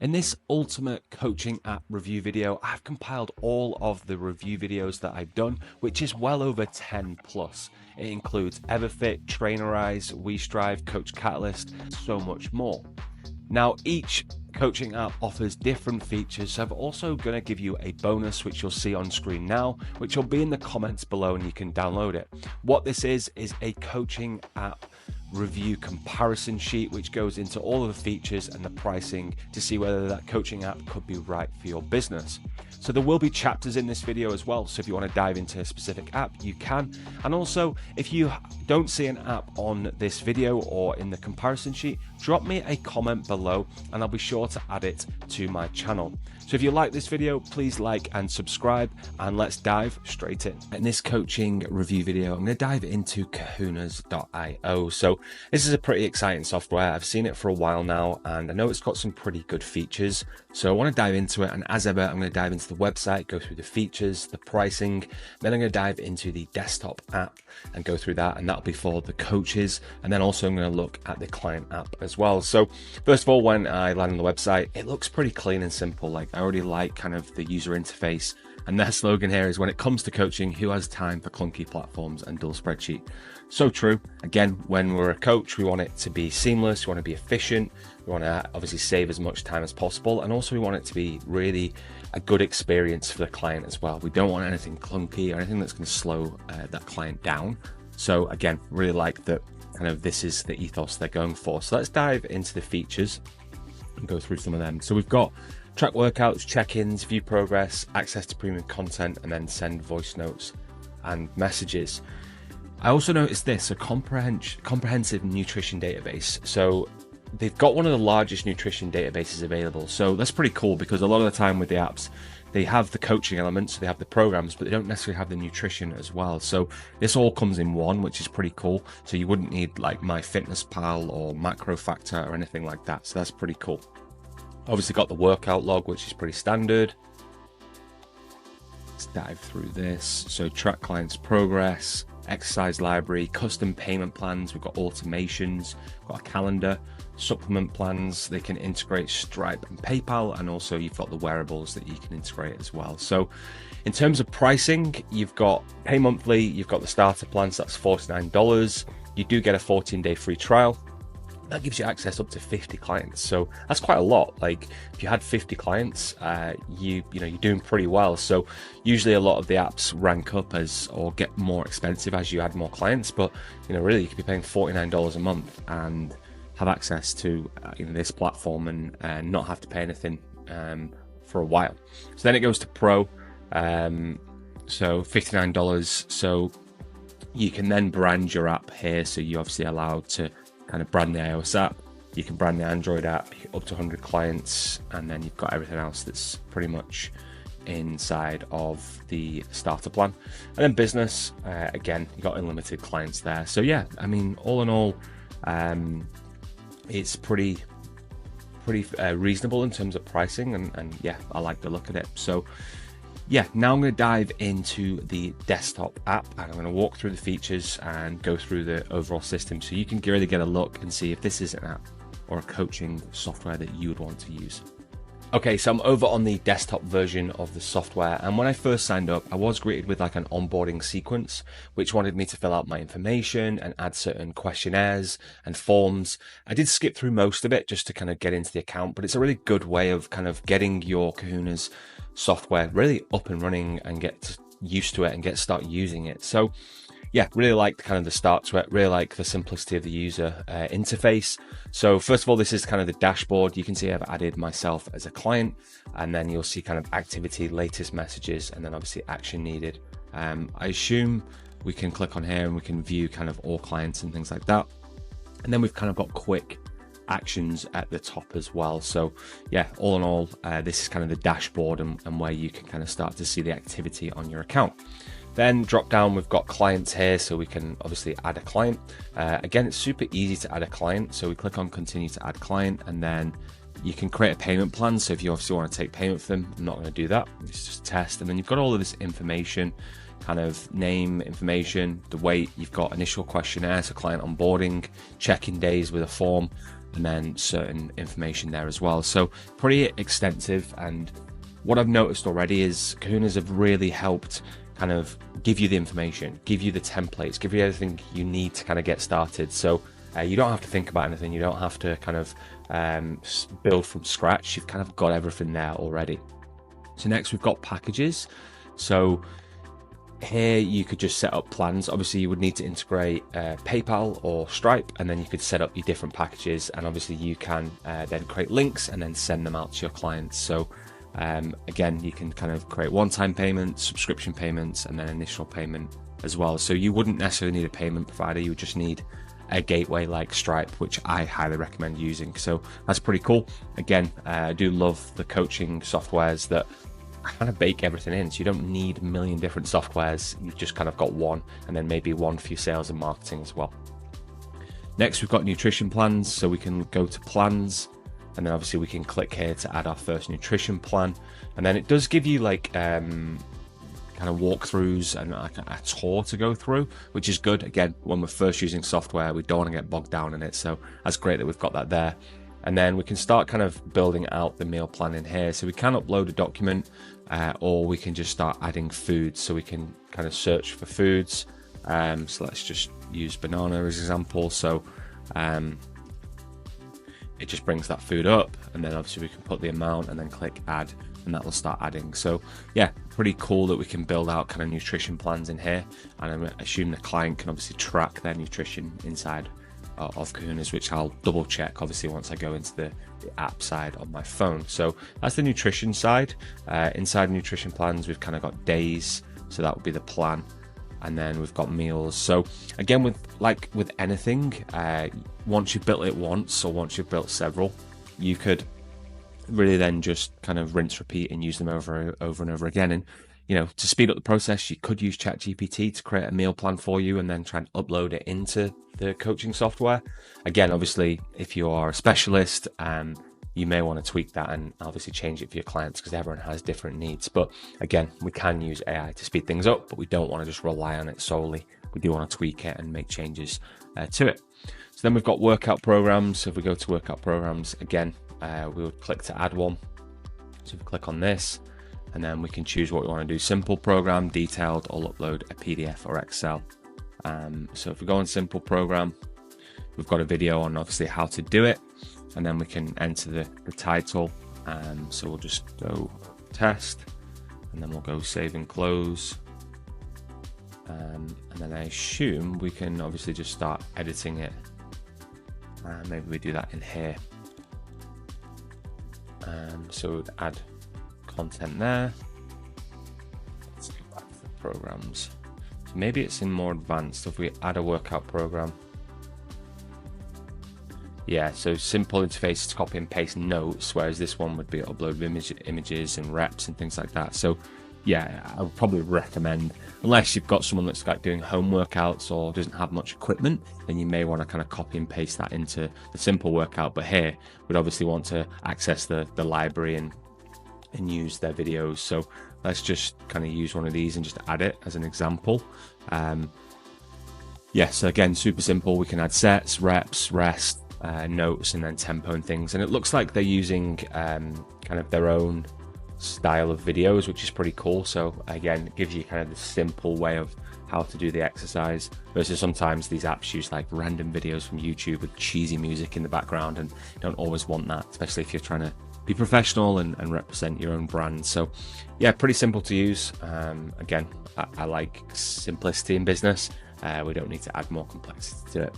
In this ultimate coaching app review video, I've compiled all of the review videos that I've done, which is well over 10 plus. It includes Everfit, Trainerize, WeStrive, Coach Catalyst, so much more. Now, each coaching app offers different features, so I'm also going to give you a bonus, which you'll see on screen now, which will be in the comments below and you can download it. What this is a coaching app review comparison sheet, which goes into all of the features and the pricing to see whether that coaching app could be right for your business. So there will be chapters in this video as well, so if you want to dive into a specific app, you can. And also, if you don't see an app on this video or in the comparison sheet, drop me a comment below and I'll be sure to add it to my channel. So if you like this video, please like and subscribe, and let's dive straight in. In this coaching review video, I'm going to dive into Kahunas.io. So this is a pretty exciting software. I've seen it for a while now, and I know it's got some pretty good features. So I want to dive into it, and as ever, I'm going to dive into the website, go through the features, the pricing, then I'm going to dive into the desktop app and go through that, and that'll be for the coaches. And then also I'm going to look at the client app as well. So first of all, when I land on the website, it looks pretty clean and simple. Like, I already like kind of the user interface, and their slogan here is, when it comes to coaching, who has time for clunky platforms and dull spreadsheet? So true. Again, when we're a coach, we want it to be seamless, we want to be efficient, we want to obviously save as much time as possible, and also we want it to be really a good experience for the client as well. We don't want anything clunky or anything that's going to slow that client down. So again, really like that kind of this is the ethos they're going for. So let's dive into the features and go through some of them. So we've got track workouts, check-ins, view progress, access to premium content, and then send voice notes and messages. I also noticed this, a comprehensive nutrition database. So they've got one of the largest nutrition databases available. So that's pretty cool, because a lot of the time with the apps, they have the coaching elements, so they have the programs, but they don't necessarily have the nutrition as well. So this all comes in one, which is pretty cool. So you wouldn't need like MyFitnessPal or Macro Factor or anything like that. So that's pretty cool. Obviously got the workout log, which is pretty standard. Let's dive through this. So track clients' progress, exercise library, custom payment plans. We've got automations, we've got a calendar, supplement plans. They can integrate Stripe and PayPal, and also you've got the wearables that you can integrate as well. So in terms of pricing, you've got pay monthly, you've got the starter plans, that's $49. You do get a 14-day free trial. That gives you access up to 50 clients. So that's quite a lot. Like, if you had 50 clients, you're doing pretty well. So usually a lot of the apps rank up as, or get more expensive as you add more clients. But, really you could be paying $49 a month and have access to this platform and not have to pay anything for a while. So then it goes to Pro. So $59. So you can then brand your app here. So you're obviously allowed to kind of brand the iOS app, you can brand the Android app, up to 100 clients, and then you've got everything else that's pretty much inside of the starter plan. And then business, again, you got unlimited clients there. So yeah, I mean, all in all, it's pretty reasonable in terms of pricing, and yeah, I like the look of it. So yeah, now I'm going to dive into the desktop app, and I'm going to walk through the features and go through the overall system, so you can really get a look and see if this is an app or a coaching software that you would want to use. Okay, so I'm over on the desktop version of the software, and when I first signed up, I was greeted with like an onboarding sequence, which wanted me to fill out my information and add certain questionnaires and forms. I did skip through most of it just to kind of get into the account, but it's a really good way of kind of getting your Kahunas software really up and running and get used to it and start using it. So yeah, really like kind of the start to it, really like the simplicity of the user interface. So first of all, this is kind of the dashboard. You can see I've added myself as a client, and then you'll see kind of activity, latest messages, and then obviously action needed. I assume we can click on here and we can view kind of all clients and things like that. And then we've kind of got quick actions at the top as well. So yeah, all in all, this is kind of the dashboard and where you can kind of start to see the activity on your account. Then drop down, we've got clients here, so we can obviously add a client. Again, it's super easy to add a client. So we click on continue to add client, and then You can create a payment plan, so if you obviously want to take payment from them, I'm not going to do that, it's just a test. And then you've got all of this information, kind of name information, the weight, you've got initial questionnaire, so client onboarding, check-in days with a form, and then certain information there as well. So pretty extensive. And what I've noticed already is Kahunas have really helped kind of give you the information, give you the templates, give you everything you need to kind of get started. So you don't have to think about anything, you don't have to kind of build from scratch, you've kind of got everything there already. So next we've got packages. So here you could just set up plans. Obviously you would need to integrate PayPal or Stripe, and then you could set up your different packages, and obviously you can then create links and then send them out to your clients. So again, you can kind of create one-time payments, subscription payments, and then initial payment as well. So you wouldn't necessarily need a payment provider, you would just need a gateway like Stripe, which I highly recommend using. So that's pretty cool. Again, I do love the coaching softwares that kind of bake everything in, so you don't need a million different softwares, you've just kind of got one, and then maybe one for your sales and marketing as well. Next we've got nutrition plans, so we can go to plans, and then obviously we can click here to add our first nutrition plan, and then it does give you like kind of walkthroughs and like a tour to go through, which is good. Again, when we're first using software, we don't want to get bogged down in it, so that's great that we've got that there. And then we can start kind of building out the meal plan in here. So we can upload a document, or we can just start adding foods. So we can kind of search for foods. So let's just use banana as an example. So it just brings that food up, and then obviously we can put the amount and then click add, and that will start adding. So yeah, pretty cool that we can build out kind of nutrition plans in here. And I assume the client can obviously track their nutrition inside of Kahunas, which I'll double check obviously once I go into the app side on my phone. So that's the nutrition side. Inside nutrition plans, we've kind of got days, so that would be the plan, and then we've got meals. So again, with anything, once you've built it once, or once you've built several, you could really then just kind of rinse, repeat, and use them over and over again. And you know, to speed up the process, you could use ChatGPT to create a meal plan for you and then try and upload it into the coaching software. Again, obviously, if you are a specialist, you may want to tweak that and obviously change it for your clients, because everyone has different needs. But again, we can use AI to speed things up, but we don't want to just rely on it solely. We do want to tweak it and make changes to it. So then we've got workout programs. So if we go to workout programs, again, we would click to add one. So if we click on this, and then we can choose what we want to do: simple, program, detailed, or upload a PDF or Excel. So if we go on simple program, we've got a video on obviously how to do it, and then we can enter the title. So we'll just go test, and then we'll go save and close. And then I assume we can obviously just start editing it. Maybe we do that in here. So we'd add content there. Let's go back to the programs. So maybe it's in more advanced. If we add a workout program, yeah, so simple interface to copy and paste notes, whereas this one would be upload images and reps and things like that. So yeah, I would probably recommend, unless you've got someone that's like doing home workouts or doesn't have much equipment, then you may want to kind of copy and paste that into the simple workout. But here we'd obviously want to access the library and use their videos. So let's just kind of use one of these and just add it as an example. Yeah, so again, super simple. We can add sets, reps, rest, notes, and then tempo and things. And it looks like they're using kind of their own style of videos, which is pretty cool. So again, it gives you kind of the simple way of how to do the exercise, versus sometimes these apps use like random videos from YouTube with cheesy music in the background, and you don't always want that, especially if you're trying to be professional and represent your own brand. So yeah, pretty simple to use. Again, I like simplicity in business. We don't need to add more complexity to it.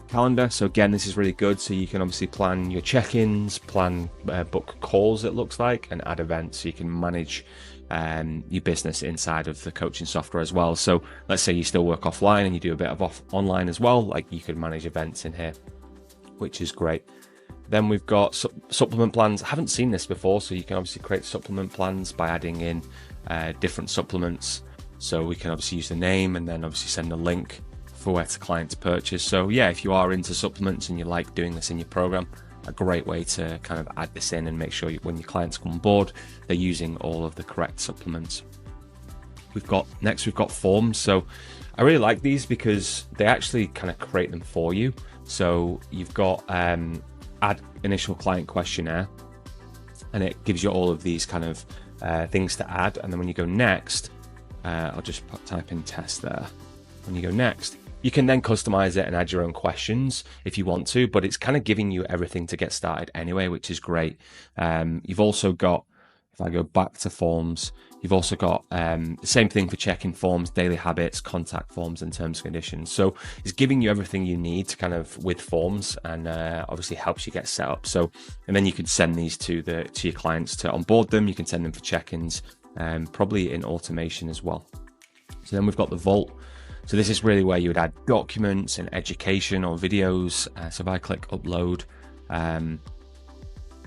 Calendar. So again, this is really good. So you can obviously plan your check-ins, plan book calls, it looks like, and add events. So you can manage your business inside of the coaching software as well. So let's say you still work offline and you do a bit of online as well, like you could manage events in here, which is great. Then we've got supplement plans. I haven't seen this before, so you can obviously create supplement plans by adding in different supplements. So we can obviously use the name and then obviously send a link for where to client to purchase. So yeah, if you are into supplements and you like doing this in your program, a great way to kind of add this in and make sure when your clients come on board, they're using all of the correct supplements. Next we've got forms. So I really like these because they actually kind of create them for you. So you've got add initial client questionnaire, and it gives you all of these kind of things to add. And then when you go next, I'll just type in test there. When you go next, you can then customize it and add your own questions if you want to, but it's kind of giving you everything to get started anyway, which is great. You've also got, if I go back to forms, you've also got the same thing for checking forms, daily habits, contact forms, and terms and conditions. So it's giving you everything you need to kind of with forms, and obviously helps you get set up. So, and then you can send these to your clients to onboard them. You can send them for check-ins, probably in automation as well. So then we've got the vault. So this is really where you would add documents and education or videos. So if I click upload,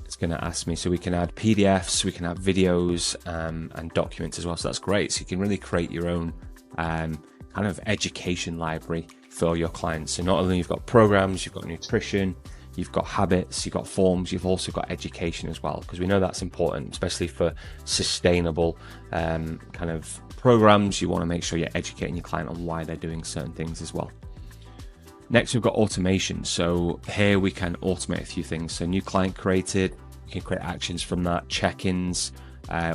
it's going to ask me, so we can add PDFs, we can add videos and documents as well. So that's great. So you can really create your own kind of education library for your clients. So not only you've got programs, you've got nutrition, you've got habits, you've got forms, you've also got education as well, because we know that's important, especially for sustainable kind of programs. You want to make sure you're educating your client on why they're doing certain things as well. Next, we've got automation. So here we can automate a few things. So new client created, you can create actions from that, check-ins,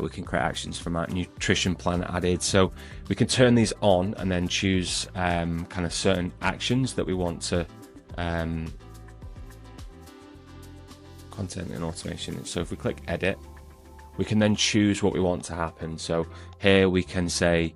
we can create actions from that, nutrition plan added. So we can turn these on and then choose kind of certain actions that we want to content and automation. So if we click edit, we can then choose what we want to happen. So here we can say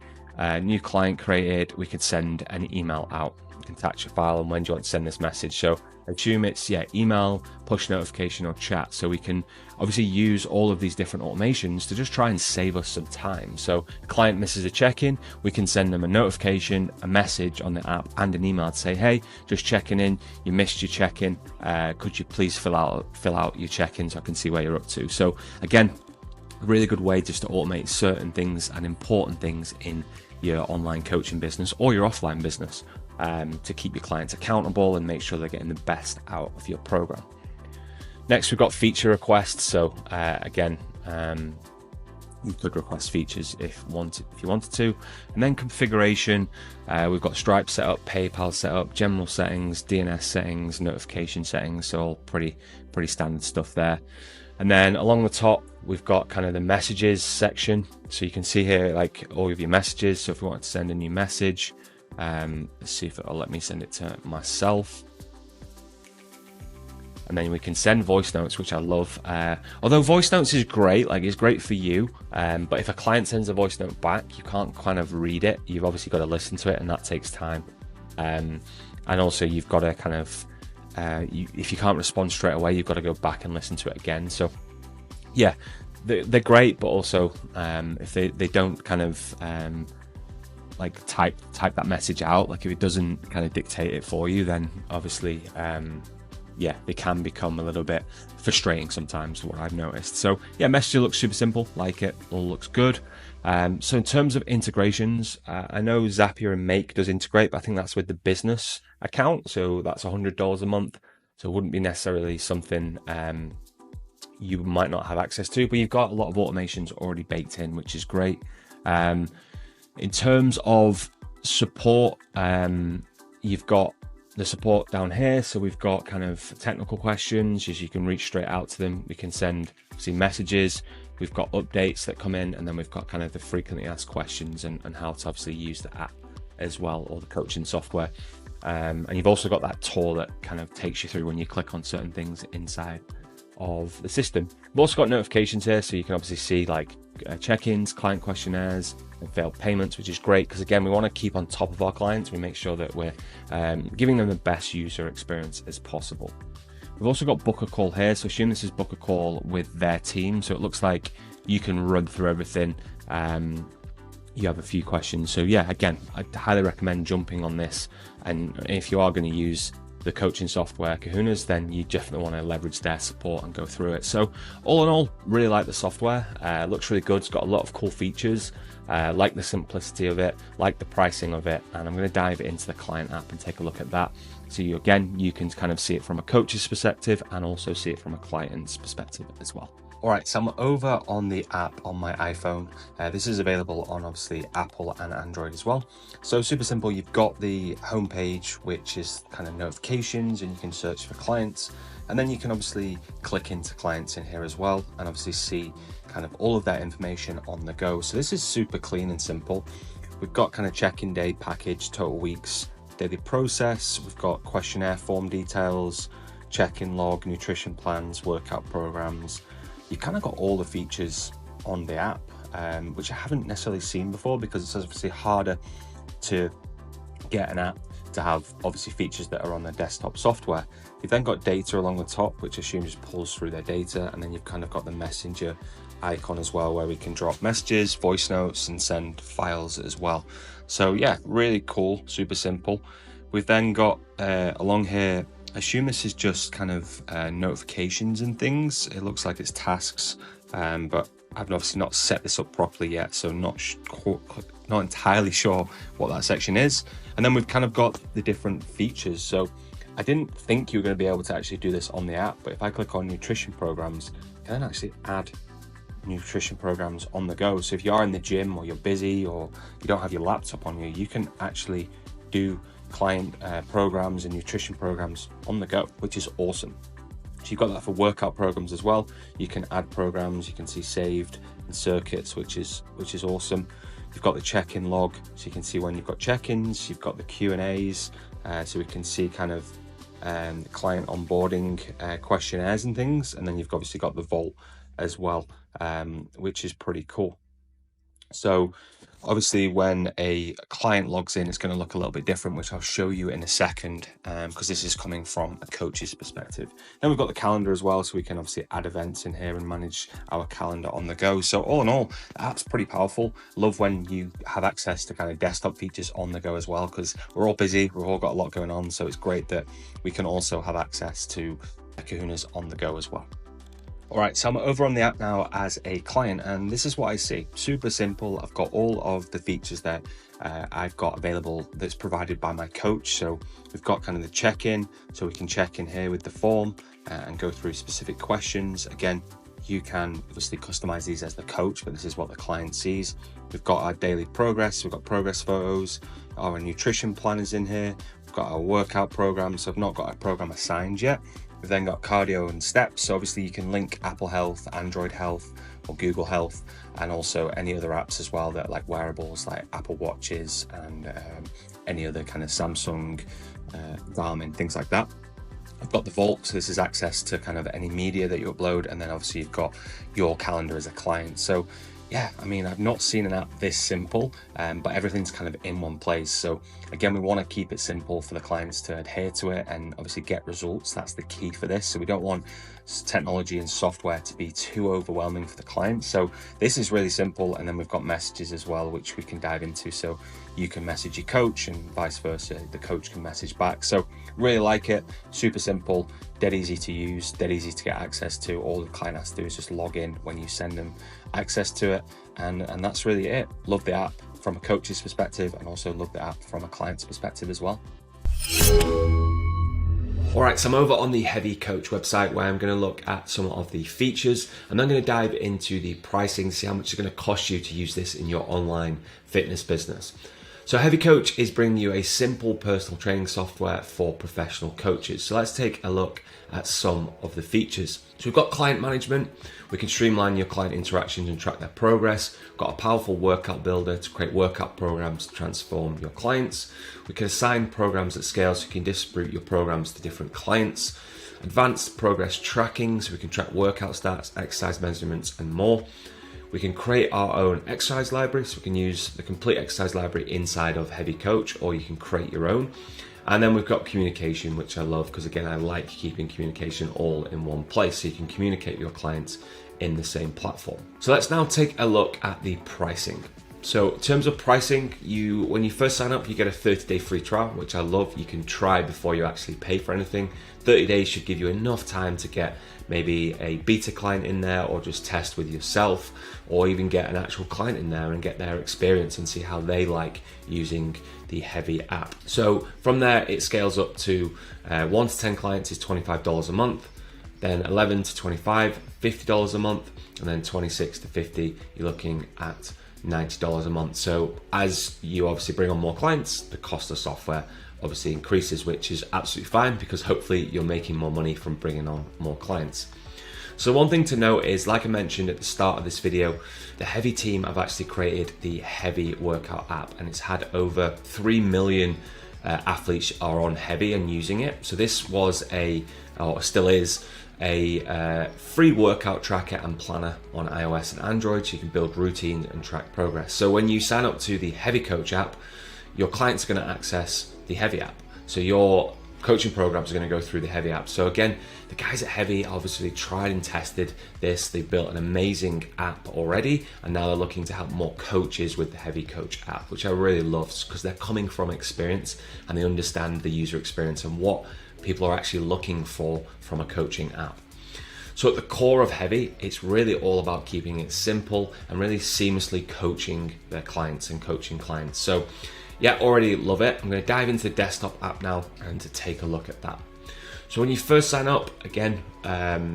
new client created, we could send an email out. You can attach a file and when do you want to send this message. So assume it's email, push notification, or chat. So we can obviously use all of these different automations to just try and save us some time. So client misses a check-in, we can send them a notification, a message on the app, and an email to say, hey, just checking in, you missed your check-in, could you please fill out your check-in so I can see where you're up to. So again, a really good way just to automate certain things and important things in your online coaching business or your offline business, to keep your clients accountable and make sure they're getting the best out of your program. Next, we've got feature requests. So again, you could request features if you wanted to. And then configuration, we've got Stripe setup, PayPal setup, general settings, DNS settings, notification settings. So all pretty standard stuff there. And then along the top, we've got kind of the messages section. So you can see here like all of your messages. So if we want to send a new message, let's see if it'll let me send it to myself. And then we can send voice notes, which I love. Although voice notes is great, like it's great for you. But if a client sends a voice note back, you can't kind of read it. You've obviously got to listen to it, and that takes time. And also you've got to kind of, if you can't respond straight away, you've got to go back and listen to it again. So yeah, they're great, but also if they don't kind of like type that message out, like if it doesn't kind of dictate it for you, then obviously yeah, they can become a little bit frustrating sometimes, what I've noticed. So yeah, Messenger looks super simple, like it, all looks good. So in terms of integrations, I know Zapier and Make does integrate, but I think that's with the business account. So that's $100 a month. So it wouldn't be necessarily something you might not have access to, but you've got a lot of automations already baked in, which is great. In terms of support, you've got the support down here. So we've got kind of technical questions, as you can reach straight out to them. We can send messages. We've got updates that come in, and then we've got kind of the frequently asked questions and how to obviously use the app as well, or the coaching software. And you've also got that tool that kind of takes you through when you click on certain things inside of the system. We've also got notifications here, so you can obviously see like check-ins, client questionnaires, and failed payments, which is great because again, we want to keep on top of our clients. We make sure that we're giving them the best user experience as possible. We've also got book a call here, so assume this is book a call with their team. So it looks like you can run through everything. You have a few questions. So yeah, again, I'd highly recommend jumping on this. And if you are going to use the coaching software Kahunas, then you definitely want to leverage their support and go through it. So all in all, really like the software. Looks really good. It's got a lot of cool features. Like the simplicity of it, like the pricing of it, and I'm going to dive into the client app and take a look at that. So you can kind of see it from a coach's perspective and also see it from a client's perspective as well. All right, so I'm over on the app on my iPhone. This is available on obviously Apple and Android as well. So super simple. You've got the homepage, which is kind of notifications, and you can search for clients. And then you can obviously click into clients in here as well, and obviously see kind of all of that information on the go. So this is super clean and simple. We've got kind of check-in day, package, total weeks, daily process. We've got questionnaire form details, check-in log, nutrition plans, workout programs. You've kind of got all the features on the app, which I haven't necessarily seen before, because it's obviously harder to get an app to have obviously features that are on the desktop software. You've then got data along the top, which I assume just pulls through their data, and then you've kind of got the messenger icon as well, where we can drop messages, voice notes, and send files as well. So yeah, really cool, super simple. We've then got along here, I assume this is just kind of notifications and things. It looks like it's tasks, but I've obviously not set this up properly yet, so not entirely sure what that section is. And then we've kind of got the different features. So I didn't think you were going to be able to actually do this on the app, but if I click on nutrition programs, you can actually add nutrition programs on the go. So if you are in the gym, or you're busy, or you don't have your laptop on you, you can actually do client programs and nutrition programs on the go, which is awesome. So you've got that for workout programs as well. You can add programs, you can see saved and circuits, which is awesome. You've got the check-in log, so you can see when you've got check-ins. You've got the Q&As, so we can see kind of client onboarding questionnaires and things. And then you've obviously got the vault as well, which is pretty cool. So obviously when a client logs in, it's going to look a little bit different, which I'll show you in a second, because this is coming from a coach's perspective. Then we've got the calendar as well, so we can obviously add events in here and manage our calendar on the go. So all in all, the app's pretty powerful. Love when you have access to kind of desktop features on the go as well, because we're all busy, we've all got a lot going on. So it's great that we can also have access to Kahunas on the go as well. All right, so I'm over on the app now as a client, and this is what I see. Super simple. I've got all of the features that I've got available that's provided by my coach. So we've got kind of the check-in, so we can check in here with the form and go through specific questions. Again, you can obviously customize these as the coach, but this is what the client sees. We've got our daily progress, we've got progress photos, our nutrition plan is in here. We've got our workout program, so I've not got a program assigned yet. We've then got cardio and steps. So obviously you can link Apple Health, Android Health, or Google Health, and also any other apps as well that like wearables like Apple Watches and any other kind of Samsung, Garmin, things like that. I've got the vault, so this is access to kind of any media that you upload, and then obviously you've got your calendar as a client. So yeah, I mean, I've not seen an app this simple, but everything's kind of in one place. So again, we want to keep it simple for the clients to adhere to it and obviously get results. That's the key for this. So we don't want technology and software to be too overwhelming for the client. So this is really simple. And then we've got messages as well, which we can dive into. So you can message your coach and vice versa. The coach can message back. So really like it. Super simple, dead easy to use, dead easy to get access to. All the client has to do is just log in when you send them access to it. And that's really it. Love the app from a coach's perspective, and also love the app from a client's perspective as well. All right, so I'm over on the Hevy Coach website, where I'm going to look at some of the features, and I'm going to dive into the pricing, see how much it's going to cost you to use this in your online fitness business. So Hevy Coach is bringing you a simple personal training software for professional coaches. So let's take a look at some of the features. So we've got client management. We can streamline your client interactions and track their progress. We've got a powerful workout builder to create workout programs to transform your clients. We can assign programs at scale, so you can distribute your programs to different clients. Advanced progress tracking, so we can track workout stats, exercise measurements, and more. We can create our own exercise library, so we can use the complete exercise library inside of Hevy Coach, or you can create your own. And then we've got communication, which I love, because again, I like keeping communication all in one place, so you can communicate with your clients in the same platform. So let's now take a look at the pricing. So in terms of pricing, when you first sign up, you get a 30-day free trial, which I love. You can try before you actually pay for anything. 30 days should give you enough time to get maybe a beta client in there, or just test with yourself, or even get an actual client in there and get their experience and see how they like using the Hevy app. So from there, it scales up to 1 to 10 clients is $25 a month, then 11 to 25, $50 a month, and then 26 to 50, you're looking at $90 a month. So as you obviously bring on more clients, the cost of software obviously increases, which is absolutely fine, because hopefully you're making more money from bringing on more clients. So one thing to note is, like I mentioned at the start of this video, the Hevy team have actually created the Hevy workout app, and it's had over 3 million athletes are on Hevy and using it. So this was or still is a free workout tracker and planner on iOS and Android, so you can build routines and track progress. So when you sign up to the Hevy Coach app, your clients are going to access the Hevy app. So your coaching programs are going to go through the Hevy app. So again, the guys at Hevy obviously tried and tested this. They built an amazing app already, and now they're looking to help more coaches with the Hevy Coach app, which I really love, because they're coming from experience and they understand the user experience and what people are actually looking for from a coaching app. So at the core of Hevy, it's really all about keeping it simple and really seamlessly coaching their clients and coaching clients. So yeah, already love it. I'm going to dive into the desktop app now and to take a look at that. So when you first sign up, again,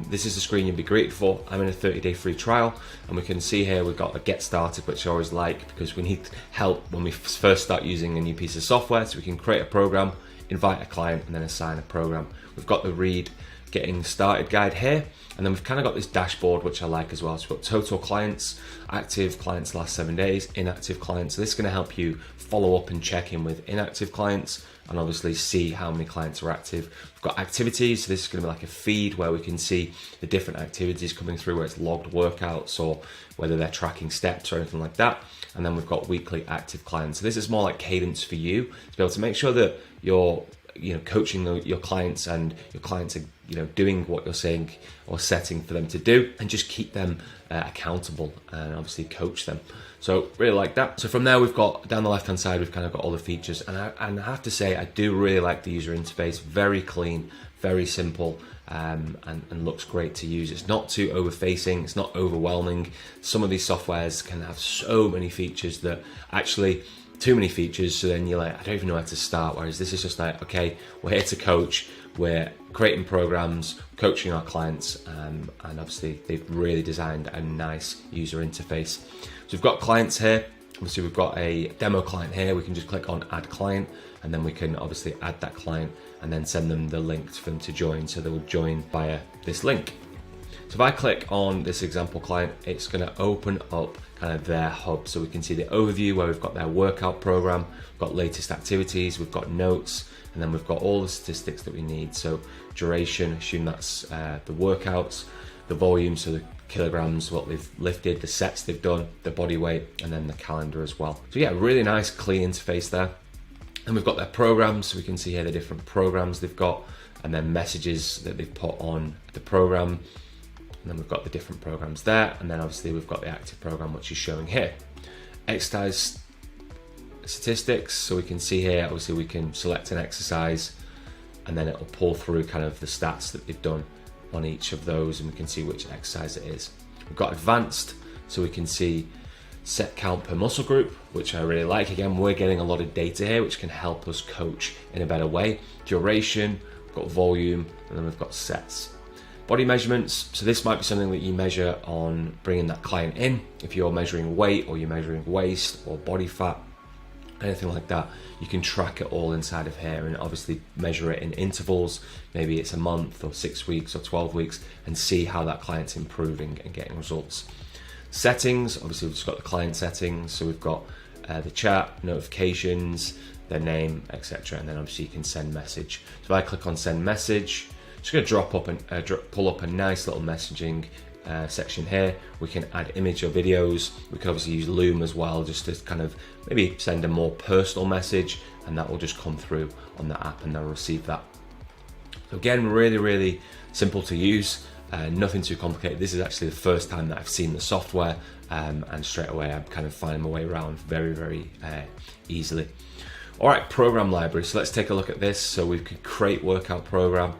this is the screen you'll be greeted for. I'm in a 30-day free trial, and we can see here we've got a get started, which I always like, because we need help when we first start using a new piece of software. So we can create a program, invite a client, and then assign a program. We've got the read getting started guide here, and then we've kind of got this dashboard, which I like as well. So we've got total clients, active clients last 7 days, inactive clients. So this is going to help you follow up and check in with inactive clients and obviously see how many clients are active. We've got activities, so this is going to be like a feed where we can see the different activities coming through, where it's logged workouts or whether they're tracking steps or anything like that. And then we've got weekly active clients. So this is more like cadence for you to be able to make sure that you're coaching your clients, and your clients are doing what you're saying or setting for them to do, and just keep them accountable and obviously coach them. So really like that. So from there, we've got down the left hand side, we've kind of got all the features, and I have to say, I do really like the user interface. Very clean, very simple, and looks great to use. It's not too over-facing, it's not overwhelming. Some of these softwares can have so many features that actually too many features, so then you're like, I don't even know where to start. Whereas this is just like, okay, we're here to coach, we're creating programs, coaching our clients, and obviously they've really designed a nice user interface. So we've got clients here. Obviously we've got a demo client here. We can just click on add client, and then we can obviously add that client and then send them the link for them to join, so they will join via this link. So if I click on this example client, it's going to open up kind of their hub, so we can see the overview where we've got their workout program, we've got latest activities, we've got notes, and then we've got all the statistics that we need. So duration, assume that's the workouts, the volume, so the kilograms, what they've lifted, the sets they've done, the body weight, and then the calendar as well. So yeah, really nice clean interface there. And we've got their programs, so we can see here the different programs they've got, and then messages that they've put on the program. And then we've got the different programs there, and then obviously we've got the active program, which is showing here. Exercise statistics, so we can see here, obviously we can select an exercise, and then it'll pull through kind of the stats that they've done on each of those, and we can see which exercise it is. We've got advanced, so we can see set count per muscle group, which I really like. Again, we're getting a lot of data here, which can help us coach in a better way. Duration, we've got volume, and then we've got sets. Body measurements, so this might be something that you measure on bringing that client in. If you're measuring weight, or you're measuring waist or body fat, anything like that, you can track it all inside of here, and obviously measure it in intervals. Maybe it's a month or 6 weeks or 12 weeks, and see how that client's improving and getting results. Settings, obviously we've just got the client settings, so we've got the chat, notifications, their name, etc. And then obviously you can send message. So if I click on send message, it's going to drop up and pull up a nice little messaging section here. We can add image or videos. We can obviously use Loom as well, just to kind of maybe send a more personal message, and that will just come through on the app, and they'll receive that. So again, really, really simple to use. Nothing too complicated. This is actually the first time that I've seen the software, and straight away I'm kind of finding my way around very easily. All right, program library. So let's take a look at this. So we can create workout program.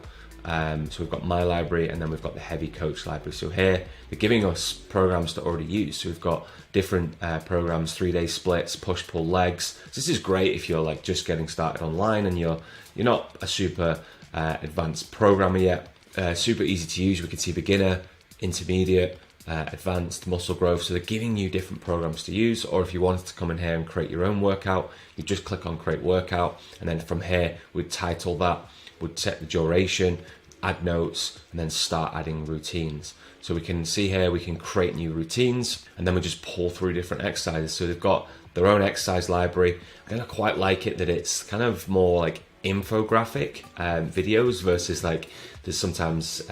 So we've got my library, and then we've got the Hevy Coach library. So here they're giving us programs to already use. So we've got different programs, 3-day splits, push pull legs. So this is great if you're like just getting started online and you're not a super advanced programmer yet. Super easy to use. We can see beginner, intermediate, advanced, muscle growth. So they're giving you different programs to use. Or if you wanted to come in here and create your own workout, you just click on create workout, and then from here we'd title that, would set the duration, add notes, and then start adding routines. So we can see here we can create new routines, and then we just pull through different exercises. So they've got their own exercise library. I quite like it that it's kind of more like infographic videos versus like there's sometimes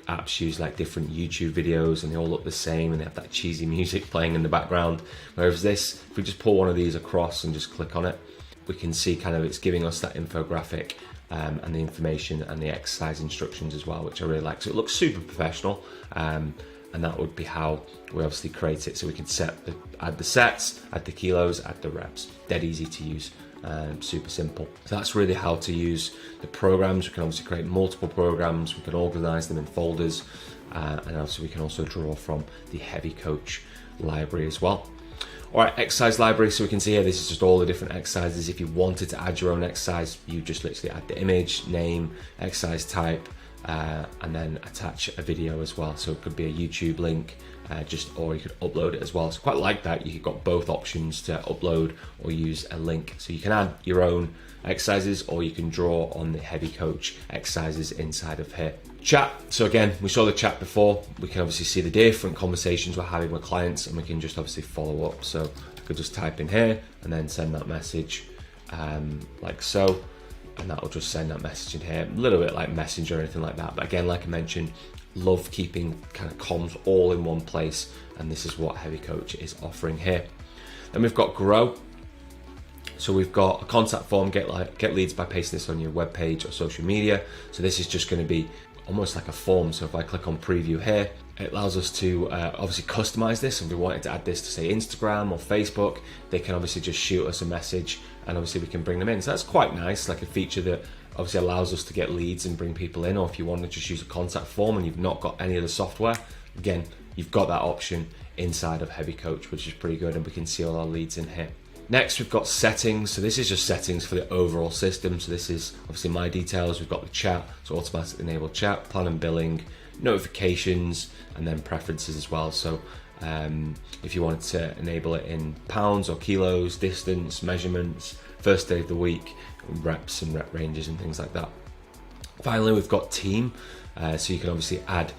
apps use like different YouTube videos and they all look the same and they have that cheesy music playing in the background. Whereas this, if we just pull one of these across and just click on it, we can see kind of it's giving us that infographic and the information and the exercise instructions as well, which I really like. So it looks super professional, and that would be how we obviously create it. So we can add the sets, add the kilos, add the reps. Dead easy to use, super simple. So that's really how to use the programs. We can obviously create multiple programs. We can organize them in folders, and also we can also draw from the Hevy Coach library as well. All right, exercise library. So we can see here, this is just all the different exercises. If you wanted to add your own exercise, you just literally add the image, name, exercise type, and then attach a video as well. So it could be a YouTube link, or you could upload it as well. So quite like that. You've got both options to upload or use a link. So you can add your own exercises, or you can draw on the Hevy Coach exercises inside of here. Chat. So again, we saw the chat before. We can obviously see the different conversations we're having with clients, and we can just obviously follow up. So I could just type in here and then send that message like so, and that will just send that message in here. A little bit like Messenger or anything like that. But again, like I mentioned, love keeping kind of comms all in one place, and this is what Hevy Coach is offering here. Then we've got Grow. So we've got a contact form, get leads by pasting this on your web page or social media. So this is just going to be almost like a form. So if I click on preview here, it allows us to obviously customize this. If we wanted to add this to say Instagram or Facebook, they can obviously just shoot us a message and obviously we can bring them in. So that's quite nice, like a feature that obviously allows us to get leads and bring people in. Or if you want to just use a contact form and you've not got any of the software, again, you've got that option inside of Hevy Coach, which is pretty good, and we can see all our leads in here. Next, we've got settings. So this is just settings for the overall system. So this is obviously my details. We've got the chat, so automatically enable chat, plan and billing, notifications, and then preferences as well. So if you wanted to enable it in pounds or kilos, distance, measurements, first day of the week, reps and rep ranges and things like that. Finally, we've got team. So you can obviously add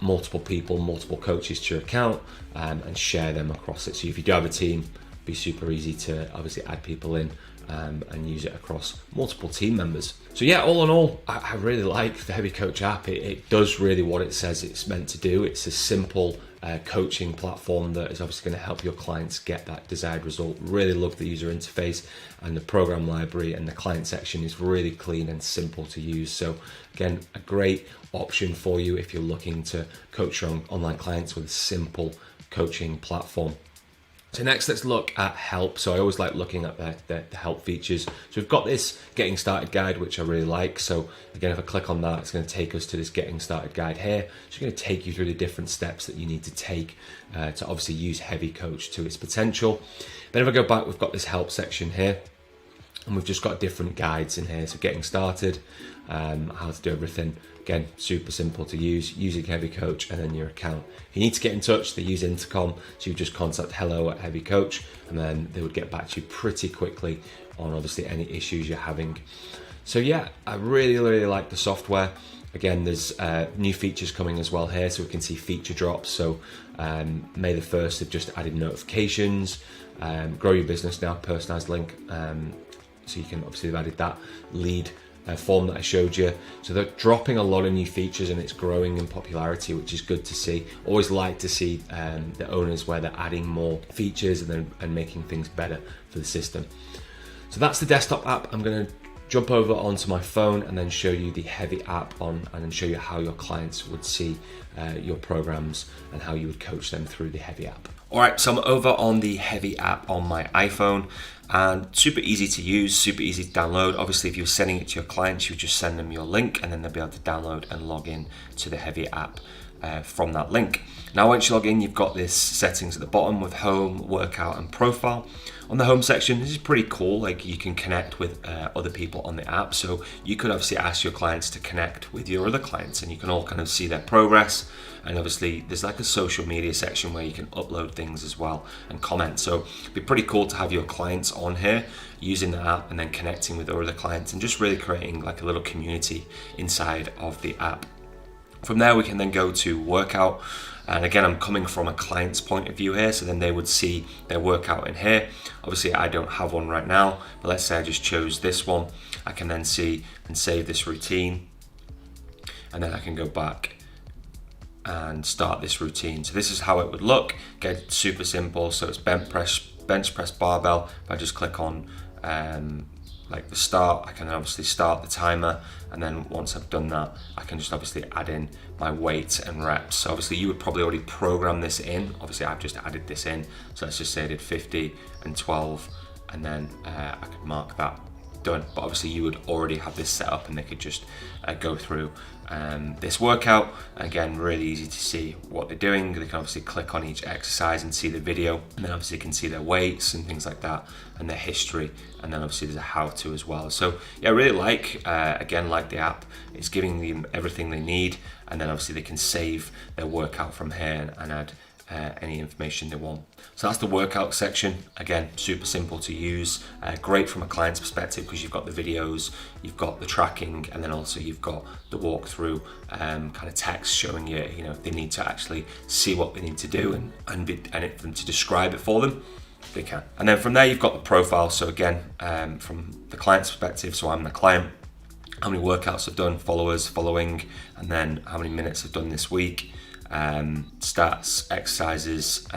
multiple people, multiple coaches to your account, and share them across it. So if you do have a team, be super easy to obviously add people in and use it across multiple team members. So yeah, all in all, I really like the Hevy Coach app. It does really what it says it's meant to do. It's a simple coaching platform that is obviously going to help your clients get that desired result. Really love the user interface, and the program library and the client section is really clean and simple to use. So again, a great option for you if you're looking to coach your online clients with a simple coaching platform. So next, let's look at help. So I always like looking at the help features. So we've got this getting started guide, which I really like. So again, if I click on that, it's going to take us to this getting started guide here. It's going to take you through the different steps that you need to take to obviously use Hevy Coach to its potential. Then if I go back, we've got this help section here, and we've just got different guides in here. So getting started, how to do everything. Again, super simple to use, using Hevy Coach and then your account. If you need to get in touch, they use intercom, so you just contact hello@Hevy Coach, and then they would get back to you pretty quickly on obviously any issues you're having. So yeah, I really like the software. Again, there's new features coming as well here, so we can see feature drops. So May the 1st, they've just added notifications, grow your business now, personalized link. So you can obviously have added that lead form that I showed you. So they're dropping a lot of new features and it's growing in popularity, which is good to see. Always like to see the owners where they're adding more features and making things better for the system. So that's the desktop app. I'm going to jump over onto my phone and then show you the Hevy app on, and then show you how your clients would see your programs and how you would coach them through the Hevy app. All right, so I'm over on the Hevy app on my iPhone, and super easy to use, super easy to download. Obviously, if you're sending it to your clients, you would just send them your link and then they'll be able to download and log in to the Hevy app from that link. Now, once you log in, you've got this settings at the bottom with home, workout, and profile. On the home section, this is pretty cool. Like, you can connect with other people on the app. So you could obviously ask your clients to connect with your other clients, and you can all kind of see their progress. And obviously there's like a social media section where you can upload things as well and comment. So it'd be pretty cool to have your clients on here using the app and then connecting with other clients and just really creating like a little community inside of the app. From there, we can then go to workout. And again, I'm coming from a client's point of view here, so then they would see their workout in here. Obviously, I don't have one right now, but let's say I just chose this one. I can then see and save this routine, and then I can go back and start this routine. So this is how it would look. Again, super simple. So it's bench press barbell. If I just click on like the start, I can then obviously start the timer, and then once I've done that, I can just obviously add in my weight and reps. So obviously you would probably already program this in. Obviously I've just added this in. So let's just say I did 50 and 12, and then I could mark that done. But obviously you would already have this set up and they could just go through this workout. Again, really easy to see what they're doing. They can obviously click on each exercise and see the video, and then obviously you can see their weights and things like that, and their history, and then obviously there's a how-to as well. So yeah, I really like the app. It's giving them everything they need, and then obviously they can save their workout from here and add any information they want. So that's the workout section. Again, super simple to use, great from a client's perspective because you've got the videos, you've got the tracking, and then also you've got the walkthrough kind of text showing you, if they need to actually see what they need to do and for them to describe it for them, they can. And then from there, you've got the profile. So again, from the client's perspective, so I'm the client, how many workouts I've done, followers, following, and then how many minutes I've done this week. Stats, exercises,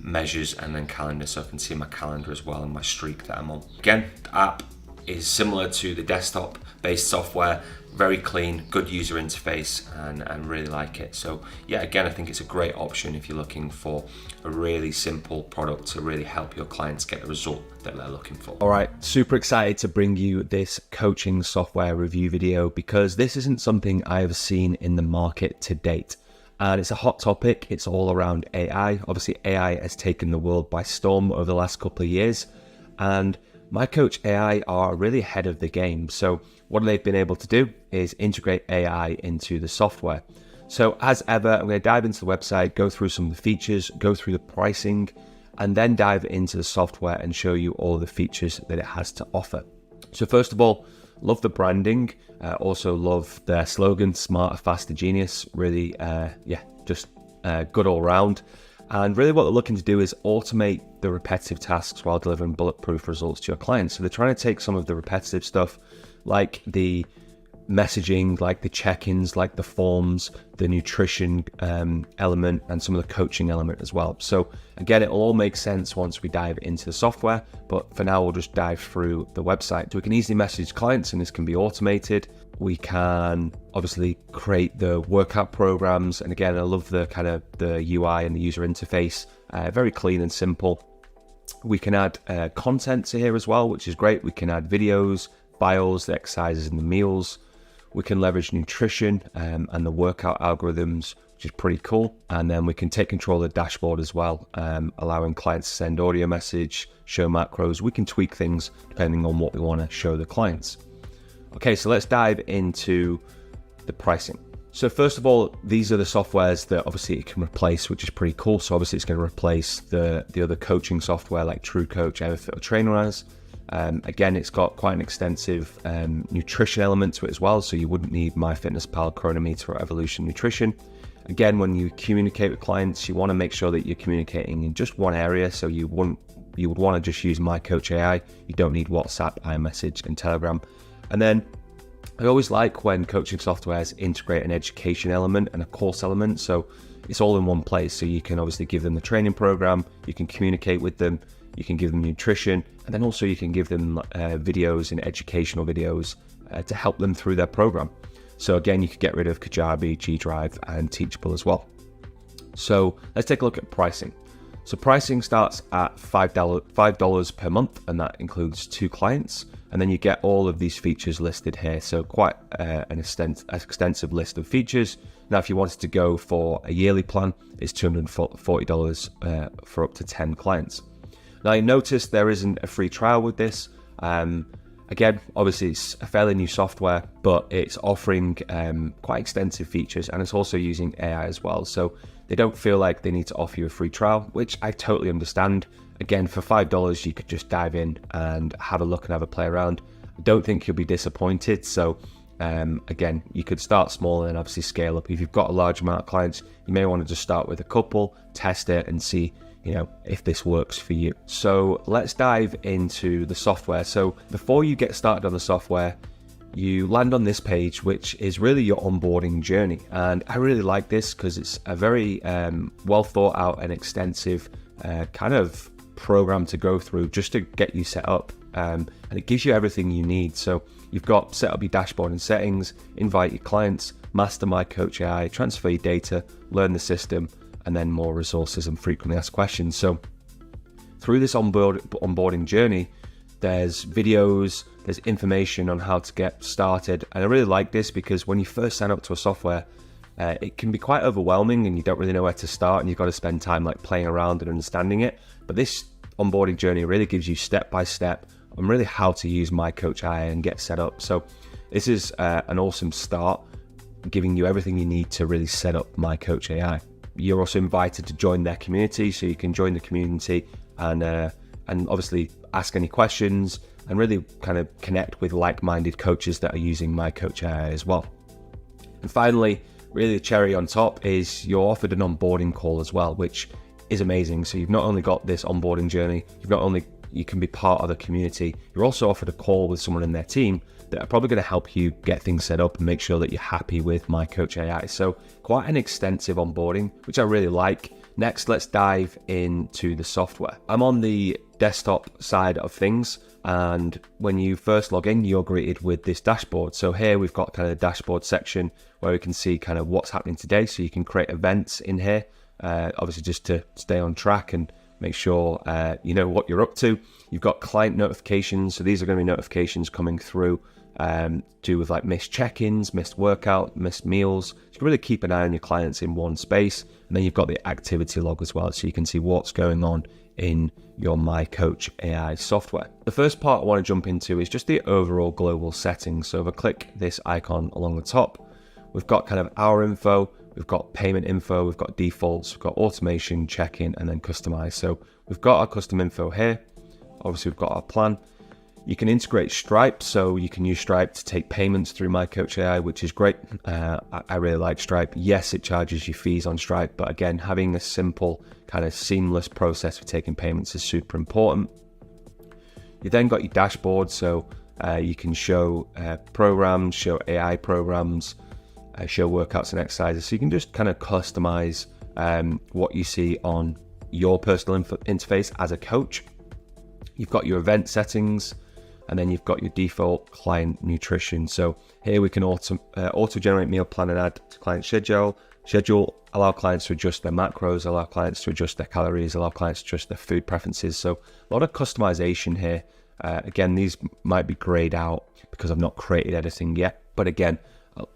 measures, and then calendar, so I can see my calendar as well and my streak that I'm on. Again, the app is similar to the desktop based software, very clean, good user interface, and really like it. So yeah, again, I think it's a great option if you're looking for a really simple product to really help your clients get the result that they're looking for. All right, super excited to bring you this coaching software review video because this isn't something I've seen in the market to date. And it's a hot topic. It's all around AI. Obviously, AI has taken the world by storm over the last couple of years. And MyCoach AI are really ahead of the game. So what they've been able to do is integrate AI into the software. So as ever, I'm going to dive into the website, go through some of the features, go through the pricing, and then dive into the software and show you all the features that it has to offer. So first of all, love the branding. Also love their slogan, smarter, faster, genius. Really, just good all round. And really what they're looking to do is automate the repetitive tasks while delivering bulletproof results to your clients. So they're trying to take some of the repetitive stuff like the messaging, like the check-ins, like the forms, the nutrition element, and some of the coaching element as well. So again, it will all make sense once we dive into the software, but for now we'll just dive through the website. So we can easily message clients and this can be automated. We can obviously create the workout programs, and again, I love the kind of the UI and the user interface, very clean and simple. We can add content to here as well, which is great. We can add videos, bios, the exercises and the meals. We can leverage nutrition and the workout algorithms, which is pretty cool. And then we can take control of the dashboard as well, allowing clients to send audio message, show macros. We can tweak things depending on what we want to show the clients. Okay, so let's dive into the pricing. So first of all, these are the softwares that obviously it can replace, which is pretty cool. So obviously it's going to replace the other coaching software like TrueCoach, Everfit, or Trainerize. Again, it's got quite an extensive nutrition element to it as well, so you wouldn't need MyFitnessPal, Chronometer, or Evolution Nutrition. Again, when you communicate with clients, you want to make sure that you're communicating in just one area, so you would want to just use MyCoach AI. You don't need WhatsApp, iMessage, and Telegram. And then I always like when coaching softwares integrate an education element and a course element, so it's all in one place. So you can obviously give them the training program, you can communicate with them, you can give them nutrition, and then also you can give them videos and educational videos to help them through their program. So again, you could get rid of Kajabi, G-Drive, and Teachable as well. So let's take a look at pricing. So pricing starts at $5 per month, and that includes 2 clients. And then you get all of these features listed here. So quite an extensive list of features. Now, if you wanted to go for a yearly plan, it's $240 for up to 10 clients. Now, you notice there isn't a free trial with this. Again, obviously it's a fairly new software, but it's offering quite extensive features, and it's also using AI as well. So they don't feel like they need to offer you a free trial, which I totally understand. Again, for $5, you could just dive in and have a look and have a play around. I don't think you'll be disappointed. So again, you could start small and obviously scale up. If you've got a large amount of clients, you may want to just start with a couple, test it and see, if this works for you. So let's dive into the software. So before you get started on the software, you land on this page, which is really your onboarding journey. And I really like this because it's a very well thought out and extensive kind of program to go through just to get you set up. And it gives you everything you need. So you've got set up your dashboard and settings, invite your clients, master MyCoach AI, transfer your data, learn the system, and then more resources and frequently asked questions. So through this onboarding journey, there's videos, there's information on how to get started. And I really like this because when you first sign up to a software, it can be quite overwhelming and you don't really know where to start, and you've got to spend time like playing around and understanding it. But this onboarding journey really gives you step by step on really how to use MyCoach AI and get set up. So this is an awesome start, giving you everything you need to really set up MyCoach AI. You're also invited to join their community, so you can join the community and obviously ask any questions and really kind of connect with like-minded coaches that are using MyCoach AI as well. And finally, really the cherry on top is you're offered an onboarding call as well, which is amazing. So you've not only got this onboarding journey, you can be part of the community, you're also offered a call with someone in their team that are probably going to help you get things set up and make sure that you're happy with MyCoach AI. So quite an extensive onboarding, which I really like. Next, let's dive into the software. I'm on the desktop side of things, and when you first log in, you're greeted with this dashboard. So here we've got kind of the dashboard section where we can see kind of what's happening today. So you can create events in here, obviously just to stay on track and make sure you know what you're up to. You've got client notifications, so these are going to be notifications coming through to do with like missed check-ins, missed workout, missed meals. So you can really keep an eye on your clients in one space. And then you've got the activity log as well, so you can see what's going on in your MyCoach AI software. The first part I want to jump into is just the overall global settings. So if I click this icon along the top, we've got kind of our info, we've got payment info, we've got defaults, we've got automation, check-in, and then customize. So we've got our custom info here. Obviously, we've got our plan. You can integrate Stripe, so you can use Stripe to take payments through MyCoach AI, which is great. I really like Stripe. Yes, it charges you fees on Stripe, but again, having a simple kind of seamless process for taking payments is super important. You then got your dashboard, so you can show programs, show AI programs, show workouts and exercises. So you can just kind of customize what you see on your personal interface as a coach. You've got your event settings, and then you've got your default client nutrition. So here we can auto-generate meal plan and add to client schedule, allow clients to adjust their macros, allow clients to adjust their calories, allow clients to adjust their food preferences. So a lot of customization here. Again, these might be grayed out because I've not created anything yet. But again,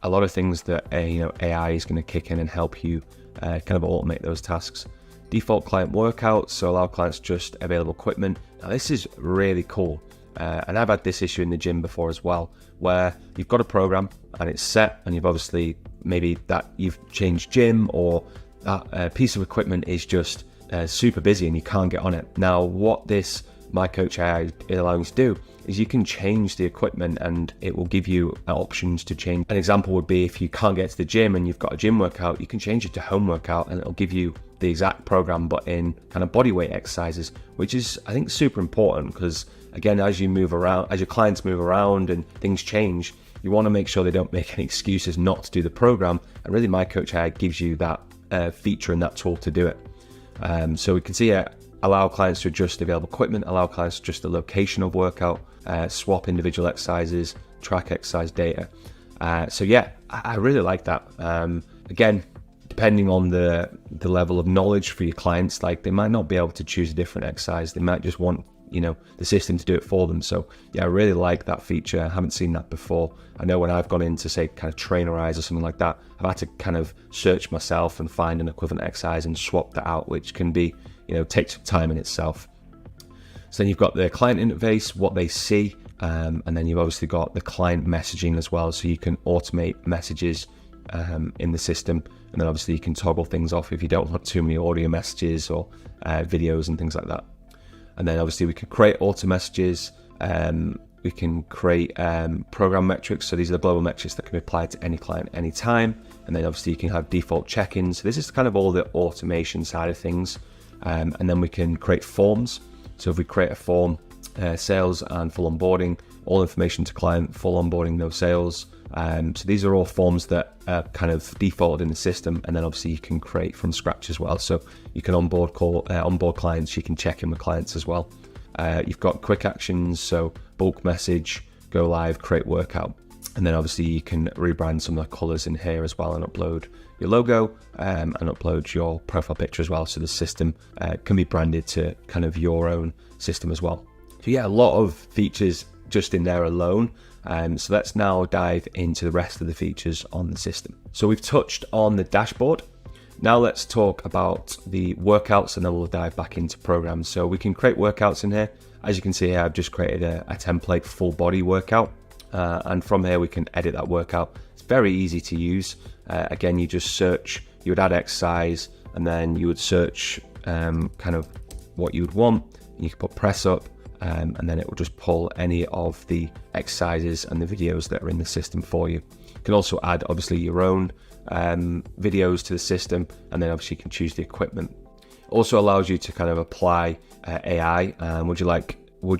a lot of things that AI is going to kick in and help you kind of automate those tasks. Default client workouts, so allow clients to adjust available equipment. Now this is really cool. And I've had this issue in the gym before as well, where you've got a program and it's set, and you've obviously maybe that you've changed gym, or that piece of equipment is just super busy and you can't get on it. Now what this MyCoach AI is allowing you to do is you can change the equipment, and it will give you options to change. An example would be if you can't get to the gym and you've got a gym workout, you can change it to home workout, and it'll give you the exact program but in kind of body weight exercises, which is I think super important, because again, as you move around, as your clients move around and things change, you want to make sure they don't make any excuses not to do the program. And really MyCoach AI gives you that feature and that tool to do it. So we can see here allow clients to adjust the available equipment, allow clients to adjust the location of workout, swap individual exercises, track exercise data. So yeah, I really like that. Again, depending on the level of knowledge for your clients, like they might not be able to choose a different exercise. They might just want, the system to do it for them. So yeah, I really like that feature. I haven't seen that before. I know when I've gone into, say, kind of Trainerize or something like that, I've had to kind of search myself and find an equivalent exercise and swap that out, which can be, take some time in itself. So then you've got the client interface, what they see, and then you've obviously got the client messaging as well. So you can automate messages in the system, and then obviously you can toggle things off if you don't want too many audio messages or videos and things like that. And then obviously we can create auto messages, we can create program metrics. So these are the global metrics that can be applied to any client anytime. And then obviously you can have default check-ins. So this is kind of all the automation side of things. And then we can create forms. So if we create a form, sales and full onboarding, all information to client, full onboarding, no sales. So these are all forms that are kind of defaulted in the system, and then obviously you can create from scratch as well. So you can onboard clients, you can check in with clients as well. You've got quick actions, so bulk message, go live, create workout. And then obviously you can rebrand some of the colors in here as well and upload your logo and upload your profile picture as well. So the system can be branded to kind of your own system as well. So yeah, a lot of features just in there alone. So let's now dive into the rest of the features on the system. So we've touched on the dashboard. Now let's talk about the workouts, and then we'll dive back into programs. So we can create workouts in here. As you can see here, I've just created a template full body workout. And from here we can edit that workout. It's very easy to use. Again, you just search, you would add exercise, and then you would search kind of what you would want. You can put press up, and then it will just pull any of the exercises and the videos that are in the system for you. You can also add obviously your own videos to the system, and then obviously you can choose the equipment. Also allows you to kind of apply AI. Would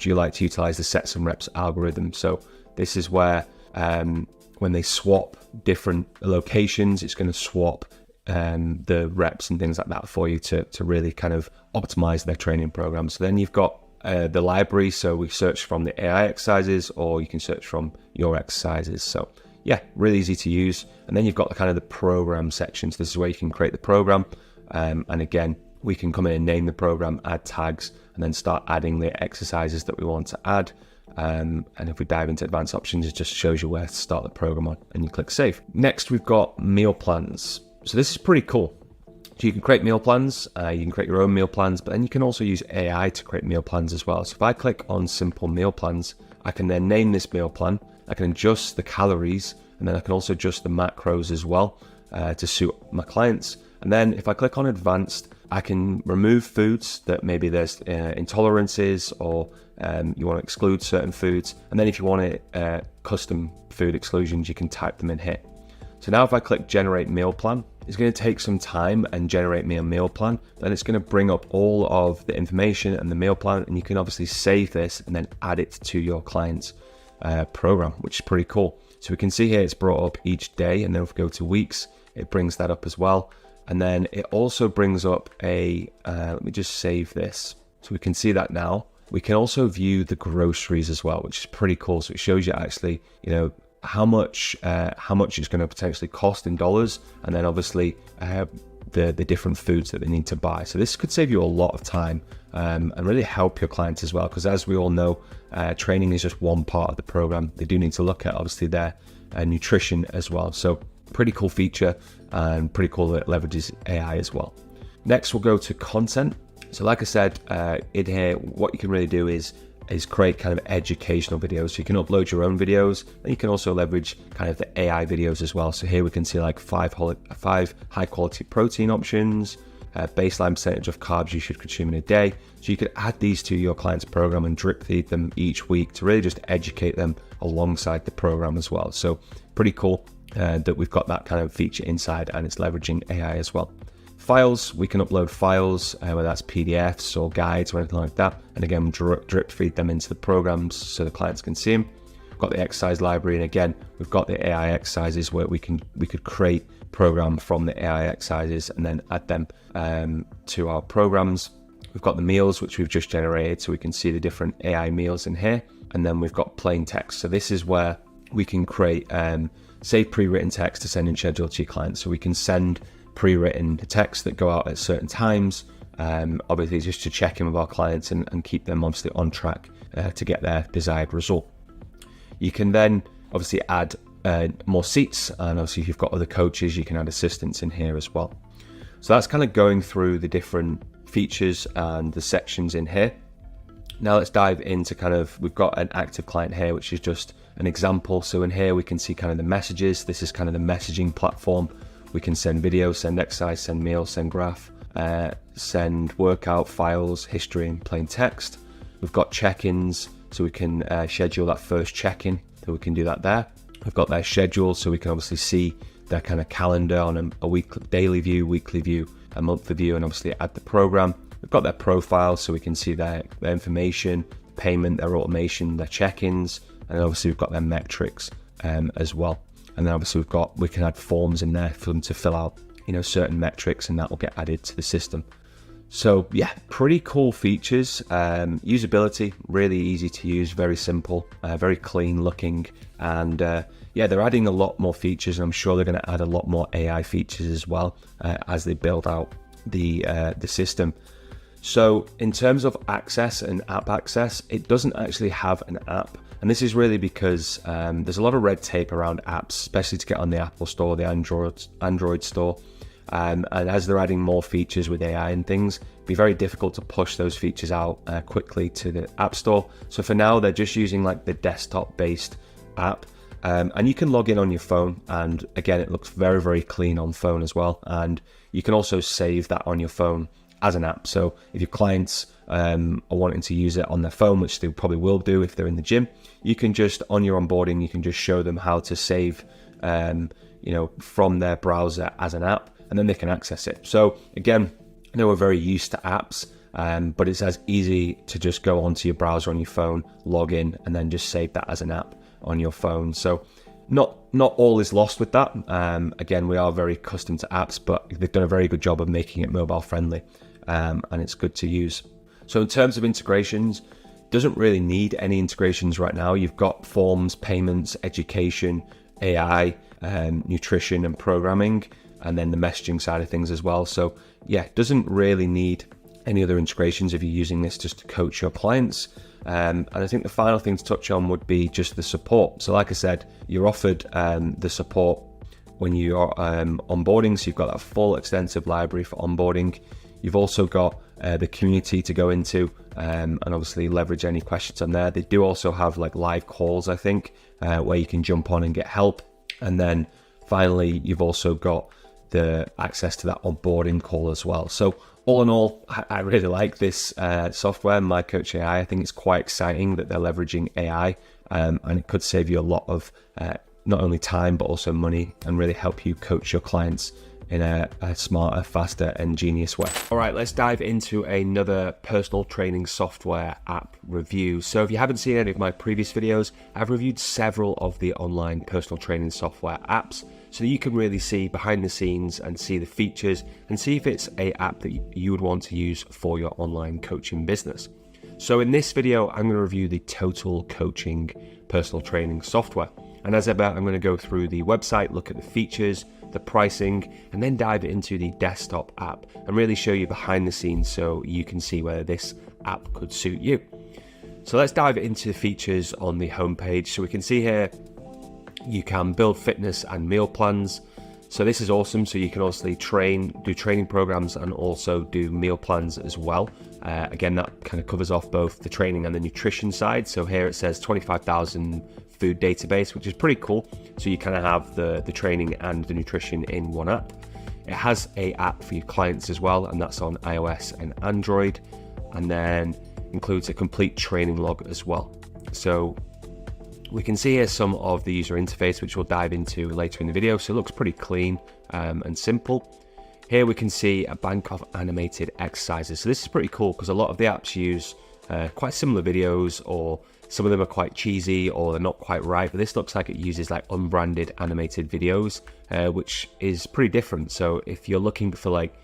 you like to utilize the sets and reps algorithm? So this is where when they swap different locations, it's going to swap the reps and things like that for you to really kind of optimize their training program. So then you've got the library, so we search from the AI exercises, or you can search from your exercises. So yeah, really easy to use. And then you've got the kind of the program sections. This is where you can create the program, and again, we can come in and name the program, add tags, and then start adding the exercises that we want to add. And if we dive into advanced options, it just shows you where to start the program on, and you click save. Next, we've got meal plans. So this is pretty cool. So you can create meal plans, you can create your own meal plans, but then you can also use AI to create meal plans as well. So if I click on simple meal plans, I can then name this meal plan, I can adjust the calories, and then I can also adjust the macros as well to suit my clients. And then if I click on advanced, I can remove foods that maybe there's intolerances, or you want to exclude certain foods. And then if you want it custom food exclusions, you can type them in here. So now if I click generate meal plan, it's going to take some time and generate me a meal plan. Then it's going to bring up all of the information and the meal plan, and you can obviously save this and then add it to your client's program, which is pretty cool. So we can see here it's brought up each day, and then if we go to weeks, it brings that up as well. And then it also brings up let me just save this. So we can see that now. We can also view the groceries as well, which is pretty cool. So it shows you actually, how much it's going to potentially cost in dollars, and then obviously the different foods that they need to buy. So this could save you a lot of time and really help your clients as well, because as we all know, training is just one part of the program. They do need to look at obviously their nutrition as well. So pretty cool feature, and pretty cool that it leverages AI as well. Next, we'll go to content. So like I said, in here, what you can really do is create kind of educational videos. So you can upload your own videos, and you can also leverage kind of the AI videos as well. So here we can see like five high quality protein options, baseline percentage of carbs you should consume in a day. So you could add these to your client's program and drip feed them each week to really just educate them alongside the program as well. So pretty cool that we've got that kind of feature inside, and it's leveraging AI as well. Files, we can upload files, whether that's PDFs or guides or anything like that, and again drip feed them into the programs so the clients can see them. We've got the exercise library, and again we've got the AI exercises where we could create program from the AI exercises and then add them to our programs. We've got the meals, which we've just generated, so we can see the different AI meals in here. And then we've got plain text. So this is where we can create, save pre-written text to send and schedule to your clients. So we can send pre-written text that go out at certain times, obviously just to check in with our clients and keep them obviously on track to get their desired result. You can then obviously add more seats, and obviously if you've got other coaches, you can add assistants in here as well. So that's kind of going through the different features and the sections in here. Now let's dive into we've got an active client here, which is just an example. So in here we can see kind of the messages. This is kind of the messaging platform. We can send video, send exercise, send meal, send graph, send workout files, history, and plain text. We've got check-ins, so we can schedule that first check-in, so we can do that there. We've got their schedule, so we can obviously see their kind of calendar on a weekly, daily view, weekly view, a monthly view, and obviously add the program. We've got their profile, so we can see their information, payment, their automation, their check-ins, and obviously we've got their metrics as well. And then obviously we can add forms in there for them to fill out, certain metrics, and that will get added to the system. So yeah, pretty cool features. Usability, really easy to use, very simple, very clean looking, and yeah, they're adding a lot more features, and I'm sure they're going to add a lot more AI features as well as they build out the system. So in terms of access and app access, it doesn't actually have an app. And this is really because there's a lot of red tape around apps, especially to get on the Apple Store, the Android Store. And as they're adding more features with AI and things, it'd be very difficult to push those features out quickly to the App Store. So for now, they're just using like the desktop-based app. And you can log in on your phone. And again, it looks very, very clean on phone as well. And you can also save that on your phone as an app. So if your clients are wanting to use it on their phone, which they probably will do if they're in the gym, you can just, on your onboarding, you can just show them how to save, from their browser as an app, and then they can access it. So again, I know we're very used to apps, but it's as easy to just go onto your browser on your phone, log in, and then just save that as an app on your phone. So not all is lost with that. Again, we are very accustomed to apps, but they've done a very good job of making it mobile friendly, and it's good to use. So in terms of integrations, doesn't really need any integrations right now. You've got forms, payments, education, AI, nutrition and programming, and then the messaging side of things as well. So yeah, doesn't really need any other integrations if you're using this just to coach your clients. And I think the final thing to touch on would be just the support. So like I said, you're offered the support when you are onboarding. So you've got that full extensive library for onboarding. You've also got the community to go into and obviously leverage any questions on there. They do also have like live calls, I think, where you can jump on and get help. And then finally, you've also got the access to that onboarding call as well. So all in all, I really like this software, MyCoach AI. I think it's quite exciting that they're leveraging AI, and it could save you a lot of not only time, but also money, and really help you coach your clients in a smarter, faster, and genius way. All right, let's dive into another personal training software app review. So if you haven't seen any of my previous videos, I've reviewed several of the online personal training software apps, so that you can really see behind the scenes and see the features and see if it's an app that you would want to use for your online coaching business. So in this video, I'm going to review the Total Coaching personal training software. And as ever, I'm going to go through the website, look at the features, the pricing, and then dive into the desktop app and really show you behind the scenes so you can see whether this app could suit you. So let's dive into the features on the homepage. So we can see here, you can build fitness and meal plans. So this is awesome. So you can also do training programs and also do meal plans as well. Again, that kind of covers off both the training and the nutrition side. So here it says 25,000 food database, which is pretty cool. So you kind of have the training and the nutrition in one app. It has an app for your clients as well, and that's on iOS and Android, and then includes a complete training log as well. So we can see here some of the user interface, which we'll dive into later in the video. So it looks pretty clean and simple. Here we can see a bank of animated exercises. So this is pretty cool because a lot of the apps use quite similar videos, or some of them are quite cheesy or they're not quite right. But this looks like it uses like unbranded animated videos, which is pretty different. So if you're looking for like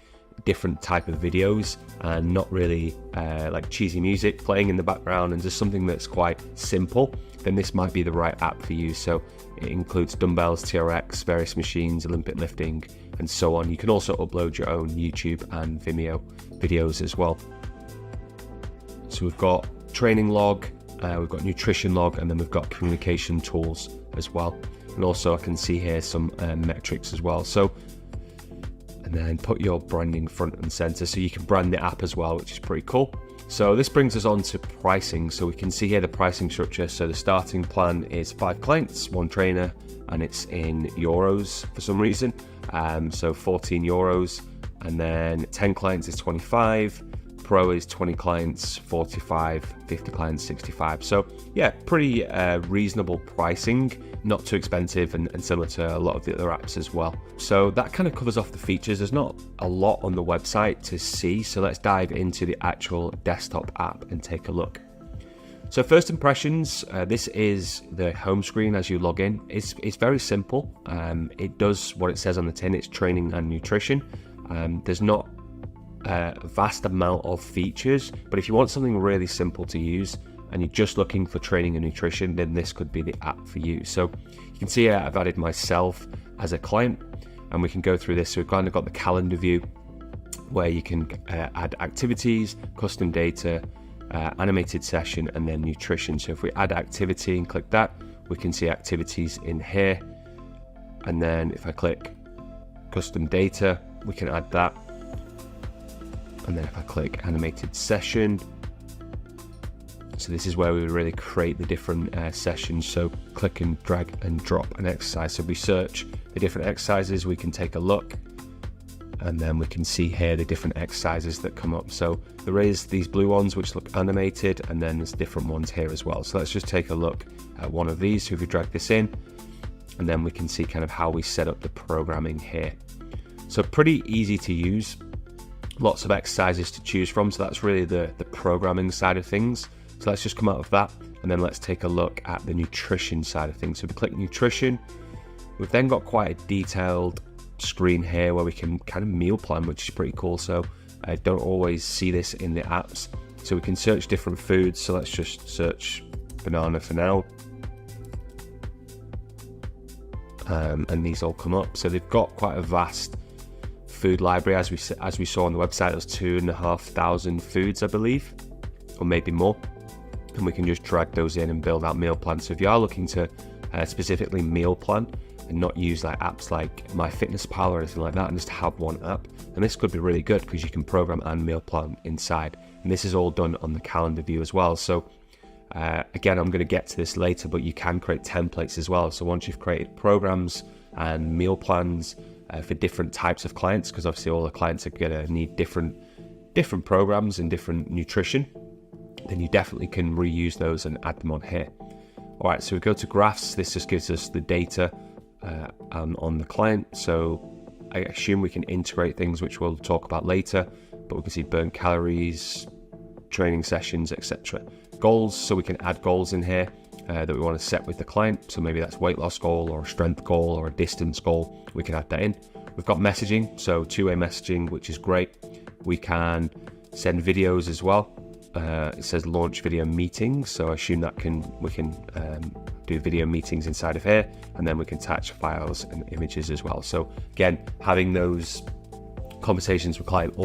different type of videos and not really like cheesy music playing in the background, and just something that's quite simple, then this might be the right app for you. So it includes dumbbells, TRX, various machines, Olympic lifting, and so on. You can also upload your own YouTube and Vimeo videos as well. So we've got training log, we've got nutrition log, and then we've got communication tools as well. And also I can see here some metrics as well. So, and then put your branding front and center, so you can brand the app as well, which is pretty cool. So this brings us on to pricing. So we can see here the pricing structure. So the starting plan is 5 clients, 1 trainer, and it's in euros for some reason. So 14 euros, and then 10 clients is 25. Pro is 20 clients, 45, 50 clients, 65. So yeah, pretty reasonable pricing, not too expensive, and similar to a lot of the other apps as well. So that kind of covers off the features. There's not a lot on the website to see, so let's dive into the actual desktop app and take a look. So first impressions, this is the home screen as you log in. It's very simple. It does what it says on the tin. It's training and nutrition. There's not a vast amount of features, but if you want something really simple to use and you're just looking for training and nutrition, then this could be the app for you. So you can see here I've added myself as a client, and we can go through this. So we've kind of got the calendar view where you can add activities, custom data, animated session, and then nutrition. So if we add activity and click that, we can see activities in here. And then if I click custom data, we can add that. And then if I click animated session, so this is where we really create the different sessions. So click and drag and drop an exercise. So we search the different exercises, we can take a look, and then we can see here the different exercises that come up. So there is these blue ones which look animated, and then there's different ones here as well. So let's just take a look at one of these. So if we drag this in, and then we can see kind of how we set up the programming here. So pretty easy to use. Lots of exercises to choose from, so that's really the programming side of things. So let's just come out of that, and then let's take a look at the nutrition side of things. So if we click nutrition, we've then got quite a detailed screen here where we can kind of meal plan, which is pretty cool. So I don't always see this in the apps. So we can search different foods. So let's just search banana for now. And these all come up. So they've got quite a vast food library. As we saw on the website, there's 2,500 foods, I believe, or maybe more, and we can just drag those in and build out meal plans. So if you are looking to specifically meal plan and not use like apps like MyFitnessPal or anything like that, and just have one app, and this could be really good because you can program and meal plan inside, and this is all done on the calendar view as well. So again, I'm going to get to this later, but you can create templates as well. So once you've created programs and meal plans for different types of clients, because obviously all the clients are going to need different programs and different nutrition, then you definitely can reuse those and add them on here. All right, so we go to graphs. This just gives us the data on the client. So I assume we can integrate things, which we'll talk about later, but we can see burn calories, training sessions, etc. Goals, so we can add goals in here that we want to set with the client. So maybe that's weight loss goal or a strength goal or a distance goal. We can add that in. We've got messaging, so two-way messaging, which is great. We can send videos as well. It says launch video meetings, so I assume that we can do video meetings inside of here, and then we can attach files and images as well. So again, having those conversations with clients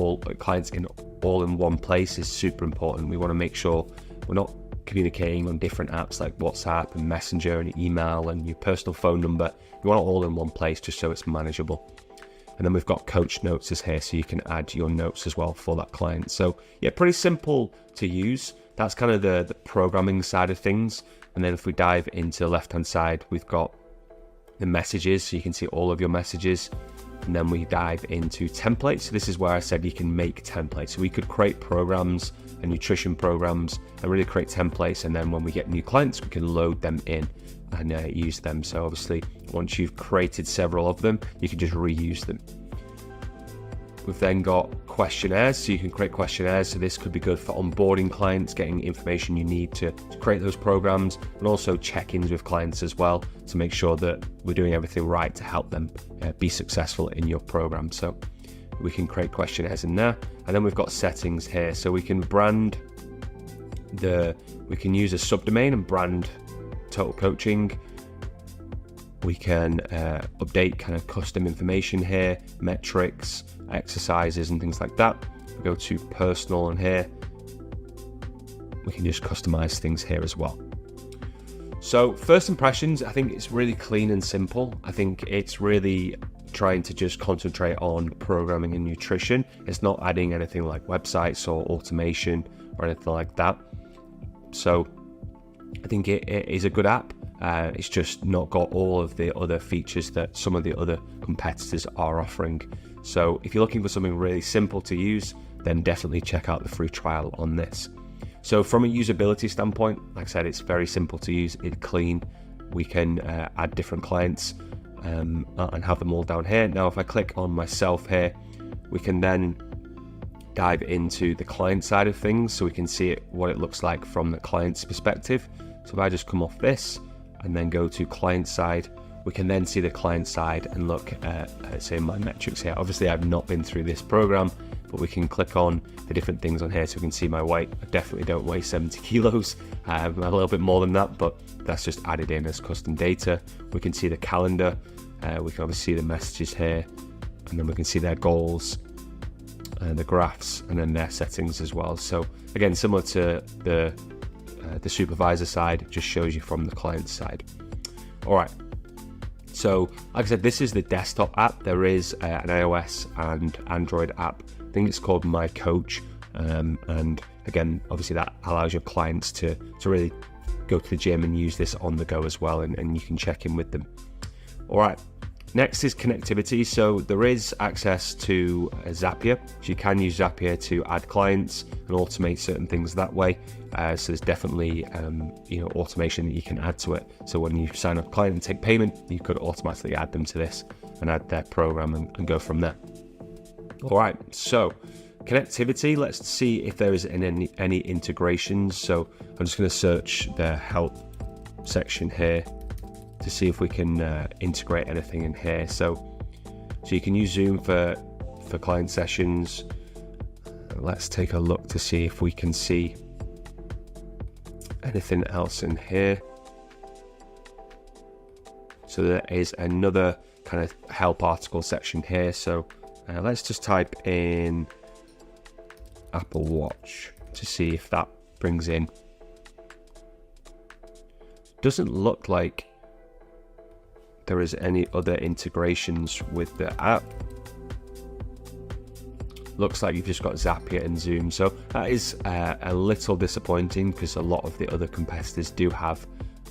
all in one place is super important. We want to make sure we're not communicating on different apps like WhatsApp and Messenger and email and your personal phone number. You want it all in one place just so it's manageable. And then we've got coach notes is here, so you can add your notes as well for that client. So yeah, pretty simple to use. That's kind of the programming side of things. And then if we dive into the left-hand side, we've got the messages, so you can see all of your messages. And then we dive into templates. So this is where I said you can make templates. So we could create programs and nutrition programs and really create templates. And then when we get new clients, we can load them in and use them. So obviously, once you've created several of them, you can just reuse them. We've then got questionnaires, so you can create questionnaires. So this could be good for onboarding clients, getting information you need to create those programs, and also check-ins with clients as well to make sure that we're doing everything right to help them be successful in your program. So we can create questionnaires in there. And then we've got settings here, so we can use a subdomain and brand Total Coaching. We can update kind of custom information here, metrics, exercises and things like that. We go to personal, and here we can just customize things here as well. So first impressions, I think it's really clean and simple. I think it's really trying to just concentrate on programming and nutrition. It's not adding anything like websites or automation or anything like that. So I think it is a good app. It's just not got all of the other features that some of the other competitors are offering. So if you're looking for something really simple to use, then definitely check out the free trial on this. So from a usability standpoint, like I said, it's very simple to use, it's clean. We can add different clients and have them all down here. Now, if I click on myself here, we can then dive into the client side of things, so we can see what it looks like from the client's perspective. So if I just come off this and then go to client side, we can then see the client side and look at, say, my metrics here. Obviously, I've not been through this program, but we can click on the different things on here so we can see my weight. I definitely don't weigh 70 kilos. I'm a little bit more than that, but that's just added in as custom data. We can see the calendar. We can obviously see the messages here, and then we can see their goals, the graphs, and then their settings as well. So again, similar to the supervisor side, it just shows you from the client side. All right. So like I said, this is the desktop app. There is an iOS and Android app. I think it's called MyCoach. And again, obviously that allows your clients to really go to the gym and use this on the go as well. And you can check in with them. All right. Next is connectivity. So there is access to Zapier. So you can use Zapier to add clients and automate certain things that way. So there's definitely automation that you can add to it. So when you sign up a client and take payment, you could automatically add them to this and add their program and go from there. All right, so connectivity, let's see if there is any integrations. So I'm just going to search the help section here to see if we can integrate anything in here. So you can use Zoom for client sessions. Let's take a look to see if we can see anything else in here. So there is another kind of help article section here. So let's just type in Apple Watch to see if that brings in. Doesn't look like there is any other integrations with the app. Looks like you've just got Zapier and Zoom. So that is a little disappointing, because a lot of the other competitors do have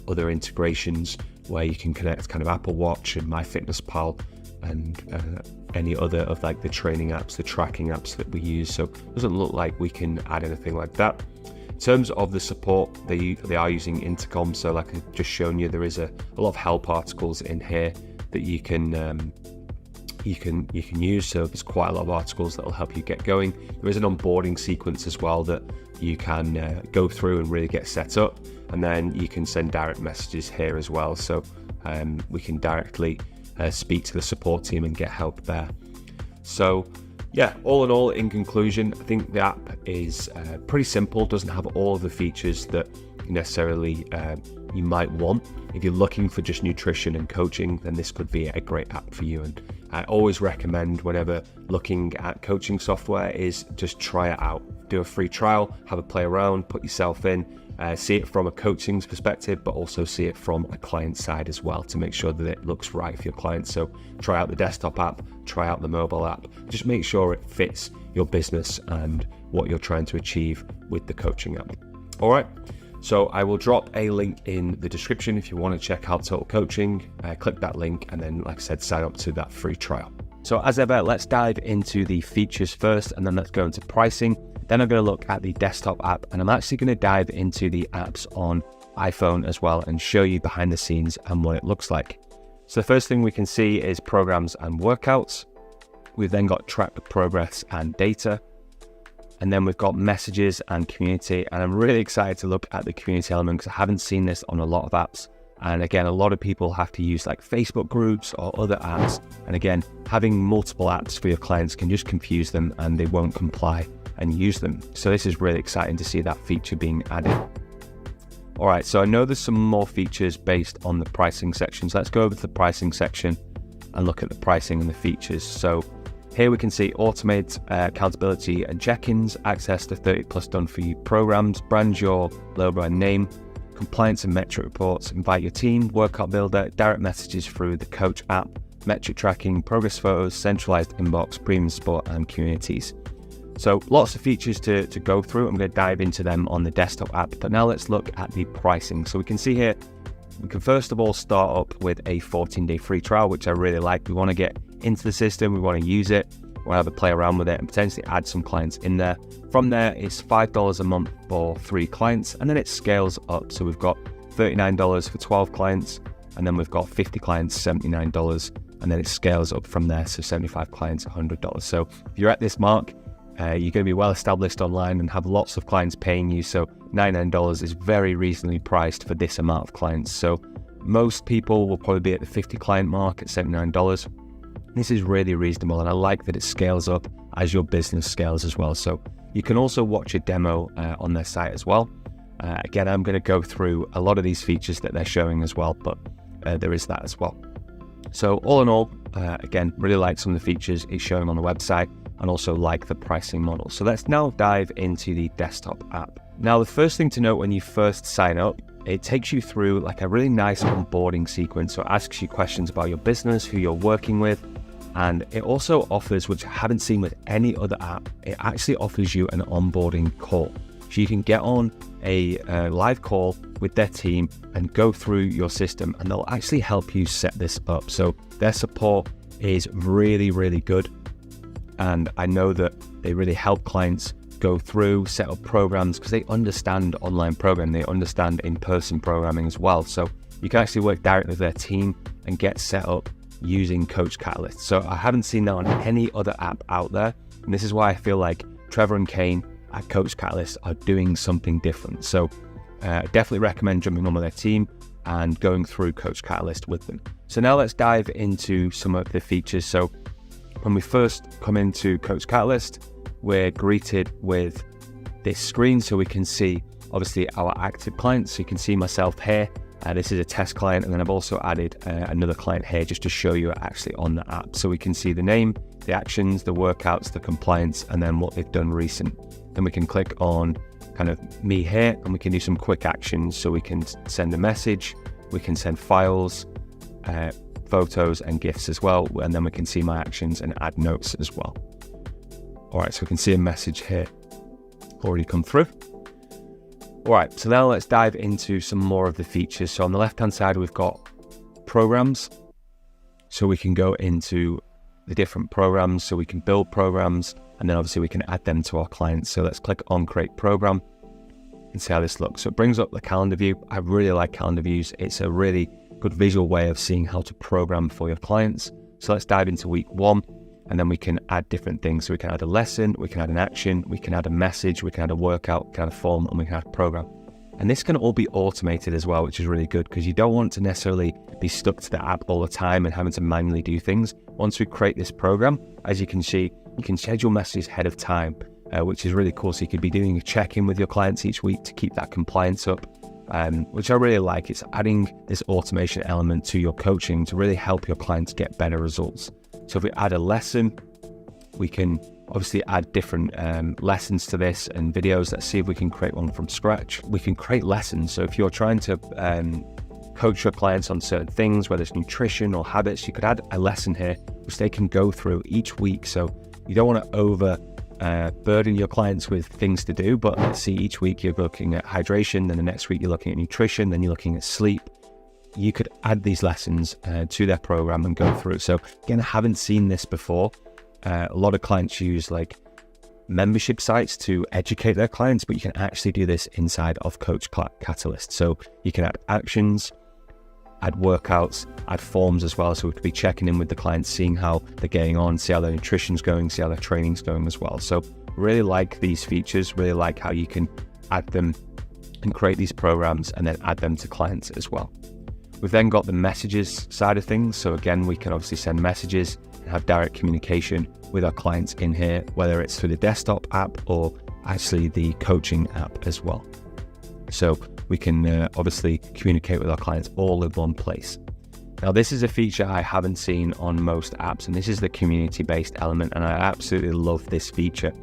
other integrations where you can connect kind of Apple Watch and MyFitnessPal and any other of like the training apps, the tracking apps that we use. So it doesn't look like we can add anything like that. In terms of the support, they are using Intercom. So like I've just shown you, there is a lot of help articles in here that you can use. So there's quite a lot of articles that will help you get going. There is an onboarding sequence as well that you can go through and really get set up, and then you can send direct messages here as well. So we can directly speak to the support team and get help there. So yeah, all in all, in conclusion, I think the app is pretty simple, doesn't have all of the features that necessarily you might want. If you're looking for just nutrition and coaching, then this could be a great app for you. And I always recommend, whenever looking at coaching software, is just try it out. Do a free trial, have a play around, put yourself in, see it from a coaching perspective, but also see it from a client side as well, to make sure that it looks right for your clients. So try out the desktop app, try out the mobile app, just make sure it fits your business and what you're trying to achieve with the coaching app. All right. So I will drop a link in the description if you want to check out Total Coaching. Click that link and then, like I said, sign up to that free trial. So as ever, let's dive into the features first, and then let's go into pricing. Then I'm going to look at the desktop app, and I'm actually going to dive into the apps on iPhone as well and show you behind the scenes and what it looks like. So the first thing we can see is programs and workouts. We've then got track progress and data. And then we've got messages and community. And I'm really excited to look at the community element, because I haven't seen this on a lot of apps. And again, a lot of people have to use like Facebook groups or other apps. And again, having multiple apps for your clients can just confuse them and they won't comply and use them. So this is really exciting to see that feature being added. All right, so I know there's some more features based on the pricing section. So let's go over to the pricing section and look at the pricing and the features. So here we can see automate accountability and check-ins, access to 30 plus done for you programs, brand your logo and name, compliance and metric reports, invite your team, workout builder, direct messages through the Coach app, metric tracking, progress photos, centralized inbox, premium support, and communities. So lots of features to go through. I'm going to dive into them on the desktop app, but now let's look at the pricing. So we can see here, we can first of all start up with a 14-day free trial, which I really like. We want to get into the system, we want to use it, we want to have a play around with it and potentially add some clients in there. From there, it's $5 a month for 3 clients, and then it scales up. So we've got $39 for 12 clients, and then we've got 50 clients, $79, and then it scales up from there. So 75 clients, $100. So if you're at this mark, you're going to be well established online and have lots of clients paying you. So $99 is very reasonably priced for this amount of clients. So most people will probably be at the 50 client mark at $79. This is really reasonable, and I like that it scales up as your business scales as well. So you can also watch a demo on their site as well. Again, I'm going to go through a lot of these features that they're showing as well, but there is that as well. So all in all, again, really like some of the features it's showing on the website, and also like the pricing model. So let's now dive into the desktop app. Now, the first thing to note when you first sign up, it takes you through like a really nice onboarding sequence. So it asks you questions about your business, who you're working with, and it also offers, which I haven't seen with any other app, it actually offers you an onboarding call. So you can get on a live call with their team and go through your system, and they'll actually help you set this up. So their support is really, really good. And I know that they really help clients go through, set up programs, because they understand online programming, they understand in-person programming as well. So you can actually work directly with their team and get set up using Coach Catalyst. So I haven't seen that on any other app out there. And this is why I feel like Trevor and Kane at Coach Catalyst are doing something different. So definitely recommend jumping on with their team and going through Coach Catalyst with them. So now let's dive into some of the features. So when we first come into Coach Catalyst, we're greeted with this screen so we can see obviously our active clients. So you can see myself here. This is a test client, and then I've also added another client here just to show you actually on the app. So we can see the name, the actions, the workouts, the compliance, and then what they've done recent. Then we can click on kind of me here, and we can do some quick actions. So we can send a message, we can send files, photos and GIFs as well, and then we can see my actions and add notes as well. All right, so we can see a message here already come through. All right, so now let's dive into some more of the features. So on the left-hand side, we've got programs. So we can go into the different programs, so we can build programs, and then obviously we can add them to our clients. So let's click on create program and see how this looks. So it brings up the calendar view. I really like calendar views. It's a really good visual way of seeing how to program for your clients. So let's dive into week 1, and then we can add different things. So we can add a lesson, we can add an action, we can add a message, we can add a workout, we can add a form, and we can add a program. And this can all be automated as well, which is really good because you don't want to necessarily be stuck to the app all the time and having to manually do things. Once we create this program, as you can see, you can schedule messages ahead of time, which is really cool. So you could be doing a check-in with your clients each week to keep that compliance up, which I really like. It's adding this automation element to your coaching to really help your clients get better results. So if we add a lesson, we can obviously add different lessons to this and videos. Let's see if we can create one from scratch. We can create lessons. So if you're trying to coach your clients on certain things, whether it's nutrition or habits, you could add a lesson here, which they can go through each week. So you don't want to burden your clients with things to do, but let's see, each week you're looking at hydration, then the next week you're looking at nutrition, then you're looking at sleep. You could add these lessons to their program and go through. So again, I haven't seen this before. A lot of clients use like membership sites to educate their clients, but you can actually do this inside of Coach Catalyst. So you can add actions, add workouts, add forms as well. So we could be checking in with the clients, seeing how they're getting on, see how their nutrition's going, see how their training's going as well. So really like these features, really like how you can add them and create these programs and then add them to clients as well. We've then got the messages side of things. So again, we can obviously send messages and have direct communication with our clients in here, whether it's through the desktop app or actually the coaching app as well. So we can obviously communicate with our clients all in one place. Now, this is a feature I haven't seen on most apps, and this is the community-based element, and I absolutely love this feature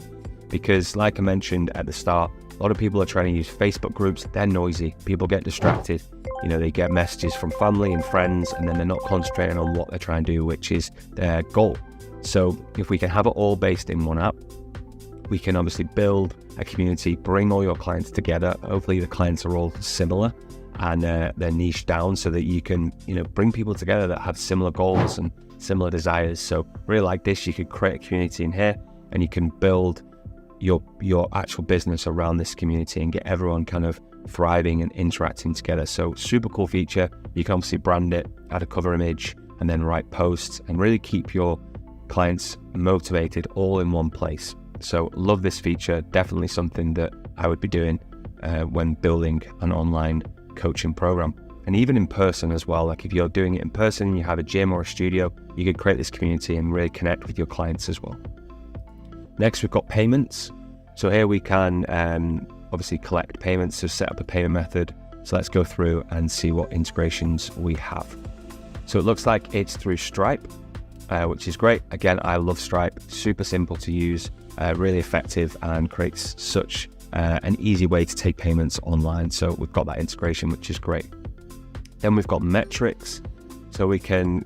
because, like I mentioned at the start, a lot of people are trying to use Facebook groups. They're noisy. People get distracted. They get messages from family and friends, and then they're not concentrating on what they're trying to do, which is their goal. So if we can have it all based in one app, we can obviously build a community, bring all your clients together. Hopefully the clients are all similar and they're niched down so that you can, bring people together that have similar goals and similar desires. So really like this, you could create a community in here and you can build your actual business around this community and get everyone kind of thriving and interacting together. So super cool feature. You can obviously brand it, add a cover image, and then write posts and really keep your clients motivated all in one place. So love this feature. Definitely something that I would be doing when building an online coaching program, and even in person as well. Like if you're doing it in person, you have a gym or a studio, you could create this community and really connect with your clients as well. Next, we've got payments. So here we can obviously collect payments, so set up a payment method. So let's go through and see what integrations we have. So it looks like it's through Stripe, which is great. Again, I love Stripe, super simple to use, really effective, and creates such an easy way to take payments online. So we've got that integration, which is great. Then we've got metrics. So we can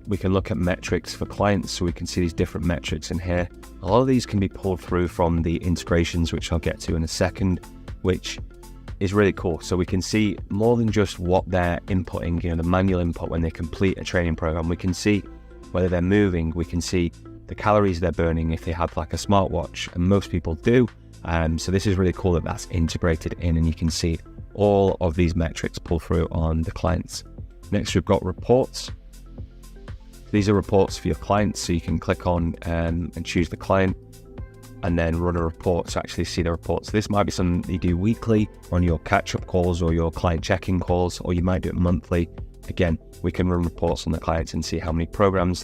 look at metrics for clients, so we can see these different metrics in here. A lot of these can be pulled through from the integrations, which I'll get to in a second, which is really cool. So we can see more than just what they're inputting, the manual input when they complete a training program. We can see whether they're moving, we can see the calories they're burning if they have like a smartwatch, and most people do. So this is really cool that that's integrated in, and you can see all of these metrics pull through on the clients. Next, we've got reports. These are reports for your clients, so you can click on and choose the client and then run a report to actually see the reports. This might be something you do weekly on your catch-up calls or your client check-in calls, or you might do it monthly. Again, we can run reports on the clients and see how many programs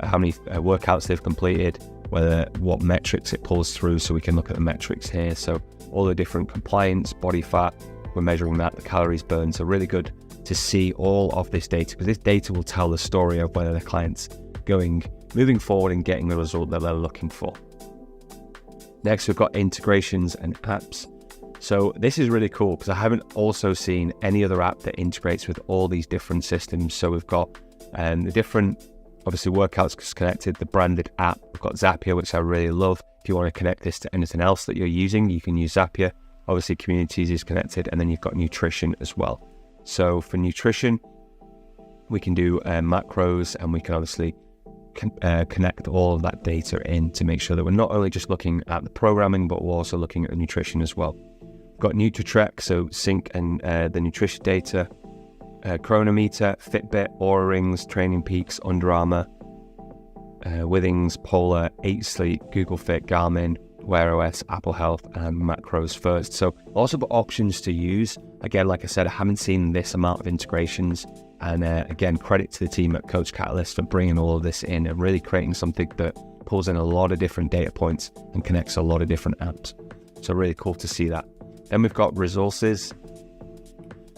how many workouts they've completed, what metrics it pulls through. So we can look at the metrics here. So all the different compliance, body fat, we're measuring that, the calories burned. So really good to see all of this data, because this data will tell the story of whether the client's moving forward and getting the result that they're looking for. Next, we've got integrations and apps. So this is really cool because I haven't also seen any other app that integrates with all these different systems. So we've got the different, obviously, workouts connected, the branded app. We've got Zapier, which I really love. If you want to connect this to anything else that you're using, you can use Zapier. Obviously, communities is connected, and then you've got nutrition as well. So for nutrition, we can do macros, and we can obviously connect all of that data in to make sure that we're not only just looking at the programming, but we're also looking at the nutrition as well. We've got NutriTrack, so sync and the nutrition data, Chronometer, Fitbit, Oura Rings, Training Peaks, Under Armour, Withings, Polar, 8 Sleep, Google Fit, Garmin, Wear OS, Apple Health, and Macros First. So also got options to use. Again, like I said, I haven't seen this amount of integrations. And again, credit to the team at Coach Catalyst for bringing all of this in and really creating something that pulls in a lot of different data points and connects a lot of different apps. So really cool to see that. Then we've got resources.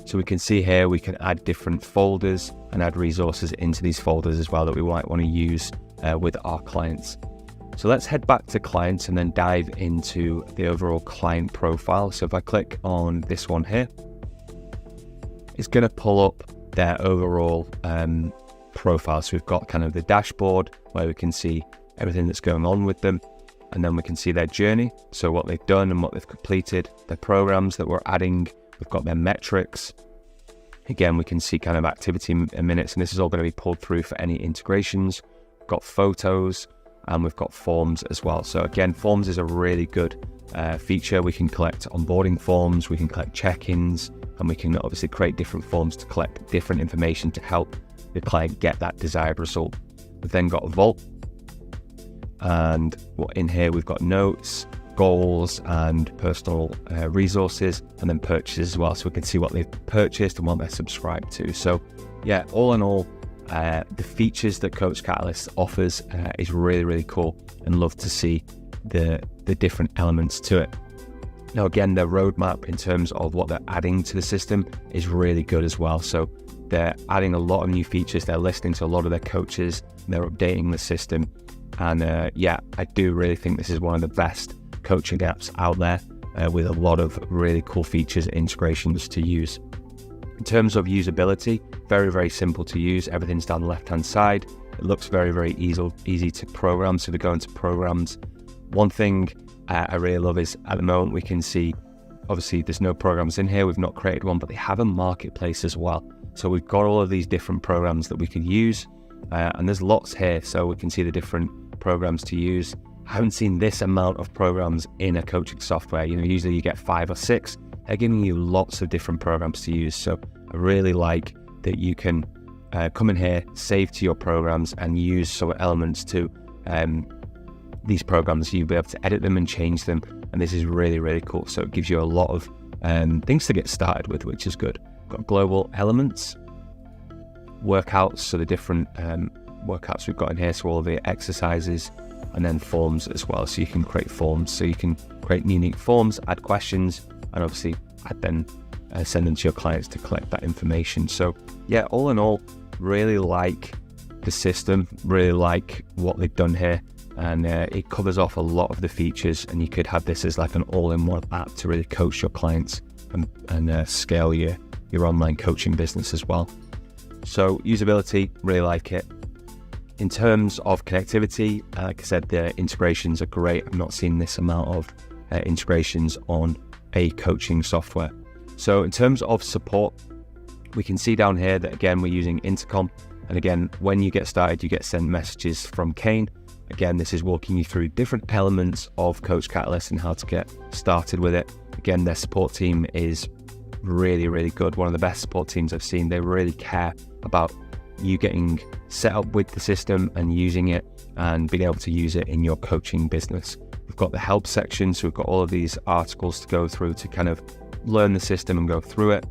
So we can see here, we can add different folders and add resources into these folders as well that we might want to use with our clients. So let's head back to clients and then dive into the overall client profile. So if I click on this one here, it's going to pull up their overall profile. So we've got kind of the dashboard where we can see everything that's going on with them. And then we can see their journey. So what they've done and what they've completed, their programs that we're adding. We've got their metrics. Again, we can see kind of activity minutes, and this is all going to be pulled through for any integrations. We've got photos, and we've got forms as well. So again, forms is a really good feature. We can collect onboarding forms, we can collect check-ins, and we can obviously create different forms to collect different information to help the client get that desired result. We've then got a vault, and in here we've got notes, goals and personal resources, and then purchases as well, so we can see what they've purchased and what they're subscribed to. So yeah, all in all, the features that Coach Catalyst offers is really, really cool, and love to see the different elements to it. Now again, their roadmap in terms of what they're adding to the system is really good as well. So they're adding a lot of new features, they're listening to a lot of their coaches, they're updating the system, and yeah, I do really think this is one of the best coaching apps out there, with a lot of really cool features and integrations to use. In terms of usability, very, very simple to use. Everything's down the left-hand side. It looks very, very easy to program. So to go into programs, one thing I really love is at the moment we can see, obviously there's no programs in here, we've not created one, but they have a marketplace as well. So we've got all of these different programs that we can use, and there's lots here, so we can see the different programs to use. I haven't seen this amount of programs in a coaching software. You know, usually you get 5 or 6. They're giving you lots of different programs to use. So I really like that you can come in here, save to your programs, and use some elements to these programs. You'll be able to edit them and change them, and this is really, really cool. So it gives you a lot of things to get started with, which is good. Got global elements, workouts, so the different workouts we've got in here, so all of the exercises, and then forms as well, so you can create forms, so you can create unique forms, add questions, and obviously send them to your clients to collect that information. So yeah, all in all, really like the system, really like what they've done here, and it covers off a lot of the features, and you could have this as like an all-in-one app to really coach your clients and scale your online coaching business as well. So usability, really like it. In terms of connectivity, like I said, the integrations are great. I've not seen this amount of integrations on a coaching software. So in terms of support, we can see down here that again, we're using Intercom. And again, when you get started, you get sent messages from Kane. Again, this is walking you through different elements of Coach Catalyst and how to get started with it. Again, their support team is really, really good. One of the best support teams I've seen. They really care about you getting set up with the system and using it and being able to use it in your coaching business. We've got the help section, so we've got all of these articles to go through to kind of learn the system and go through it.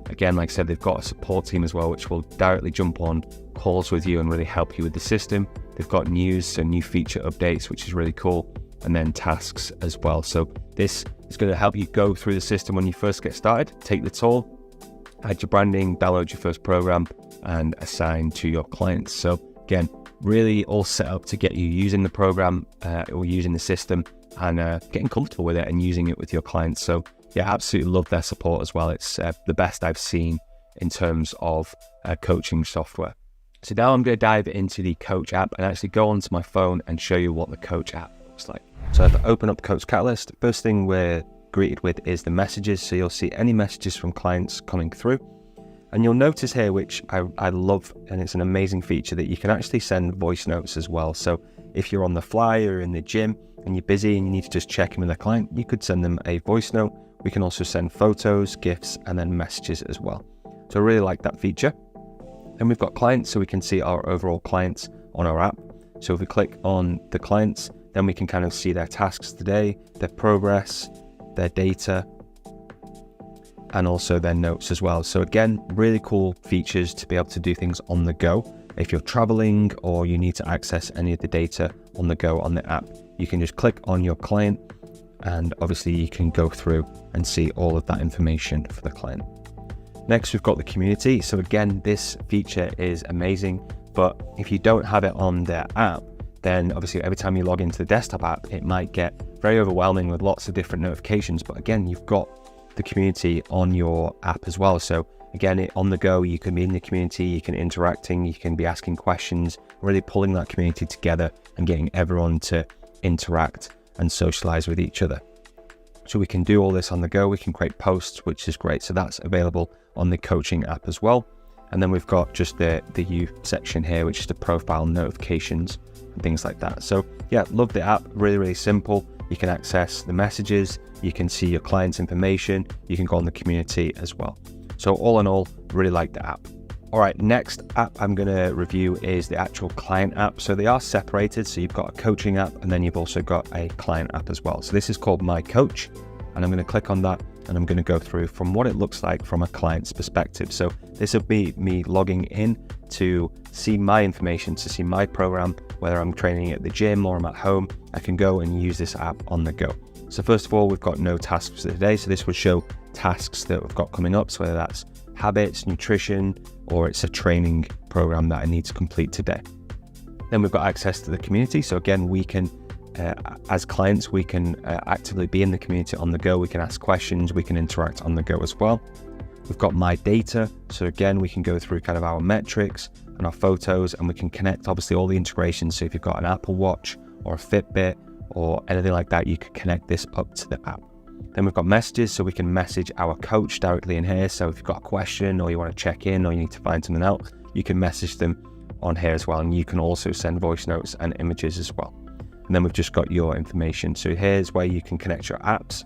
Again, like I said, they've got a support team as well, which will directly jump on calls with you and really help you with the system. They've got news, so new feature updates, which is really cool, and then tasks as well. So this is going to help you go through the system when you first get started, take the tool, add your branding, download your first program, and assign to your clients. So again, really all set up to get you using the program or using the system and getting comfortable with it and using it with your clients. So yeah, absolutely love their support as well. It's the best I've seen in terms of coaching software. So now I'm going to dive into the Coach app and actually go onto my phone and show you what the Coach app looks like. So if I open up Coach Catalyst, first thing we're greeted with is the messages. So you'll see any messages from clients coming through. And you'll notice here, which I love, and it's an amazing feature, that you can actually send voice notes as well. So if you're on the fly or in the gym and you're busy and you need to just check in with a client, you could send them a voice note. We can also send photos, GIFs, and then messages as well. So I really like that feature. Then we've got clients, so we can see our overall clients on our app. So if we click on the clients, then we can kind of see their tasks today, their progress, their data, and also their notes as well. So again, really cool features to be able to do things on the go. If you're traveling or you need to access any of the data on the go on the app, you can just click on your client, and obviously you can go through and see all of that information for the client. Next, we've got the community. So again, this feature is amazing, but if you don't have it on their app, then obviously every time you log into the desktop app, it might get very overwhelming with lots of different notifications. But again, you've got the community on your app as well. So again, on the go, you can be in the community, you can interacting, you can be asking questions, really pulling that community together and getting everyone to interact and socialize with each other. So we can do all this on the go. We can create posts, which is great. So that's available on the coaching app as well. And then we've got just the You section here, which is the profile notifications and things like that. So yeah, love the app. Really, really simple. You can access the messages, you can see your client's information, you can go on the community as well. So all in all, really like the app. All right, next app I'm going to review is the actual client app. So they are separated. So you've got a coaching app and then you've also got a client app as well. So this is called MyCoach, and I'm going to click on that and I'm going to go through from what it looks like from a client's perspective. So this will be me logging in to see my information, to see my program, whether I'm training at the gym or I'm at home. I can go and use this app on the go. So first of all, we've got no tasks for today. So this will show tasks that we've got coming up. So whether that's habits, nutrition, or it's a training program that I need to complete today. Then we've got access to the community. So again, we can, as clients, we can actively be in the community on the go. We can ask questions, we can interact on the go as well. We've got my data. So again, we can go through kind of our metrics and our photos, and we can connect obviously all the integrations. So if you've got an Apple Watch or a Fitbit or anything like that, you can connect this up to the app. Then we've got messages, so we can message our coach directly in here. So if you've got a question or you want to check in or you need to find something out, you can message them on here as well. And you can also send voice notes and images as well. And then we've just got your information. So here's where you can connect your apps.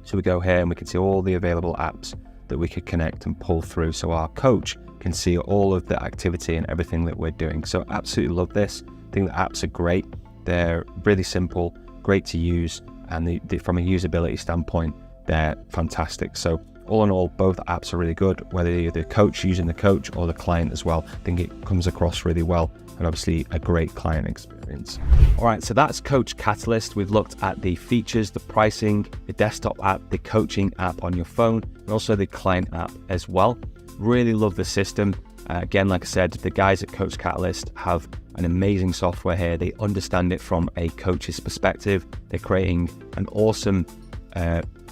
So we go here and we can see all the available apps that we could connect and pull through. So our coach can see all of the activity and everything that we're doing. So absolutely love this. I think the apps are great. They're really simple, great to use. And from a usability standpoint, they're fantastic. So all in all, both apps are really good, whether you're the coach using the coach or the client as well. I think it comes across really well, and obviously a great client experience. All right, so that's Coach Catalyst. We've looked at the features, the pricing, the desktop app, the coaching app on your phone, and also the client app as well. Really love the system. Again, like I said, the guys at Coach Catalyst have an amazing software here. They understand it from a coach's perspective. They're creating an awesome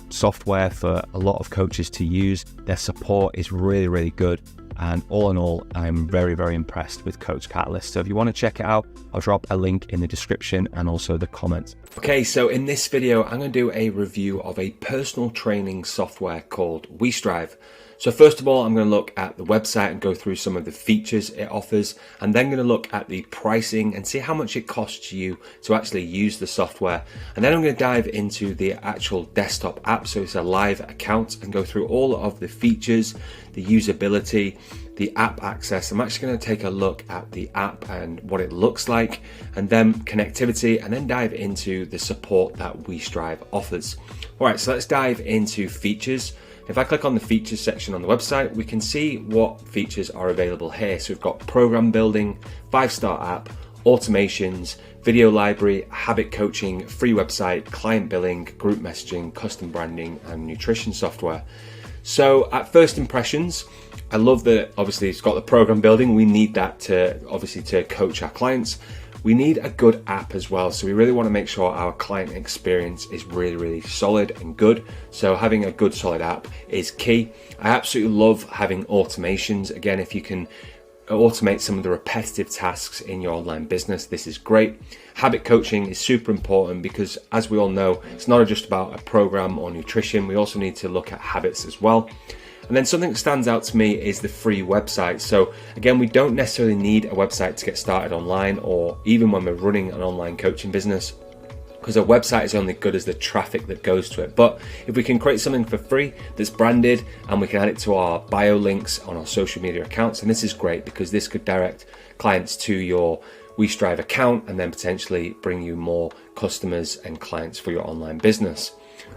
software for a lot of coaches to use. Their support is really, really good. And all in all, I'm very, very impressed with Coach Catalyst. So if you want to check it out, I'll drop a link in the description and also the comments. Okay, so in this video, I'm going to do a review of a personal training software called WeStrive. So first of all, I'm going to look at the website and go through some of the features it offers, and then going to look at the pricing and see how much it costs you to actually use the software. And then I'm going to dive into the actual desktop app, so it's a live account, and go through all of the features, the usability, the app access. I'm actually going to take a look at the app and what it looks like, and then connectivity, and then dive into the support that WeStrive offers. All right, so let's dive into features. If I click on the features section on the website, we can see what features are available here. So we've got program building, 5-star app, automations, video library, habit coaching, free website, client billing, group messaging, custom branding, and nutrition software. So at first impressions, I love that obviously it's got the program building. We need that to obviously to coach our clients. We need a good app as well. So we really want to make sure our client experience is really, really solid and good. So having a good, solid app is key. I absolutely love having automations. Again, if you can automate some of the repetitive tasks in your online business, this is great. Habit coaching is super important because, as we all know, it's not just about a program or nutrition. We also need to look at habits as well. And then something that stands out to me is the free website. So again, we don't necessarily need a website to get started online, or even when we're running an online coaching business, because a website is only good as the traffic that goes to it. But if we can create something for free that's branded and we can add it to our bio links on our social media accounts, and this is great because this could direct clients to your WeStrive account and then potentially bring you more customers and clients for your online business.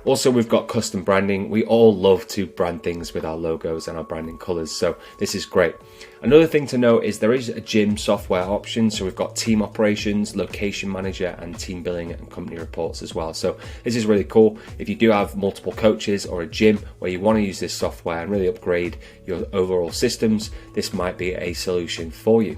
Also, we've got custom branding. We all love to brand things with our logos and our branding colors, so this is great. Another thing to note is there is a gym software option. So we've got team operations, location manager, and team billing and company reports as well. So this is really cool. If you do have multiple coaches or a gym where you want to use this software and really upgrade your overall systems, this might be a solution for you.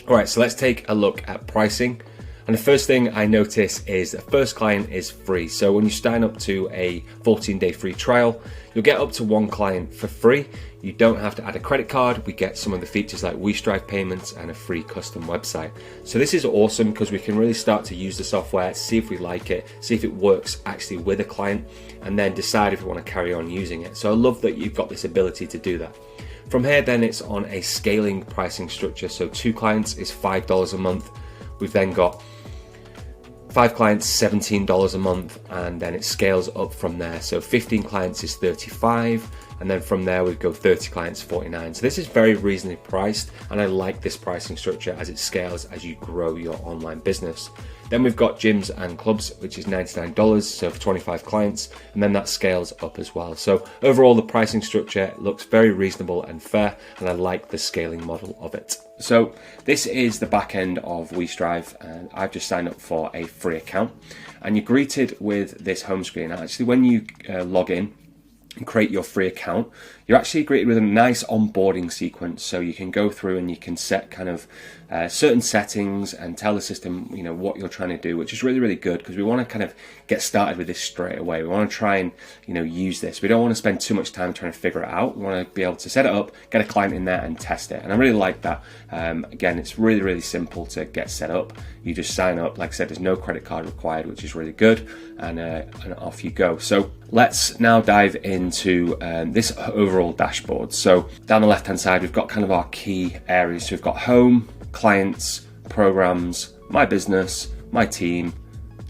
All right, so let's take a look at pricing. And the first thing I notice is the first client is free. So when you sign up to a 14-day free trial, you'll get up to 1 client for free. You don't have to add a credit card. We get some of the features like WeStrive payments and a free custom website. So this is awesome because we can really start to use the software, see if we like it, see if it works actually with a client, and then decide if we want to carry on using it. So I love that you've got this ability to do that. From here, then it's on a scaling pricing structure. So 2 clients is $5 a month. We've then got 5 clients, $17 a month, and then it scales up from there. So 15 clients is $35, and then from there we go 30 clients, 49. So this is very reasonably priced, and I like this pricing structure as it scales as you grow your online business. Then we've got gyms and clubs, which is $99, so for 25 clients, and then that scales up as well. So overall, the pricing structure looks very reasonable and fair, and I like the scaling model of it. So this is the back end of WeStrive, and I've just signed up for a free account, and you're greeted with this home screen. Actually, when you log in and create your free account, you're actually greeted with a nice onboarding sequence, so you can go through and you can set kind of certain settings and tell the system, you know, what you're trying to do, which is really, really good, because we want to kind of get started with this straight away. We want to try and, you know, use this. We don't want to spend too much time trying to figure it out. We want to be able to set it up, get a client in there and test it. And I really like that. Again, it's really, really simple to get set up. You just sign up. Like I said, there's no credit card required, which is really good. And off you go. So let's now dive into this overall dashboard. So down the left hand side, we've got kind of our key areas. So we've got home, clients, programs, my business, my team,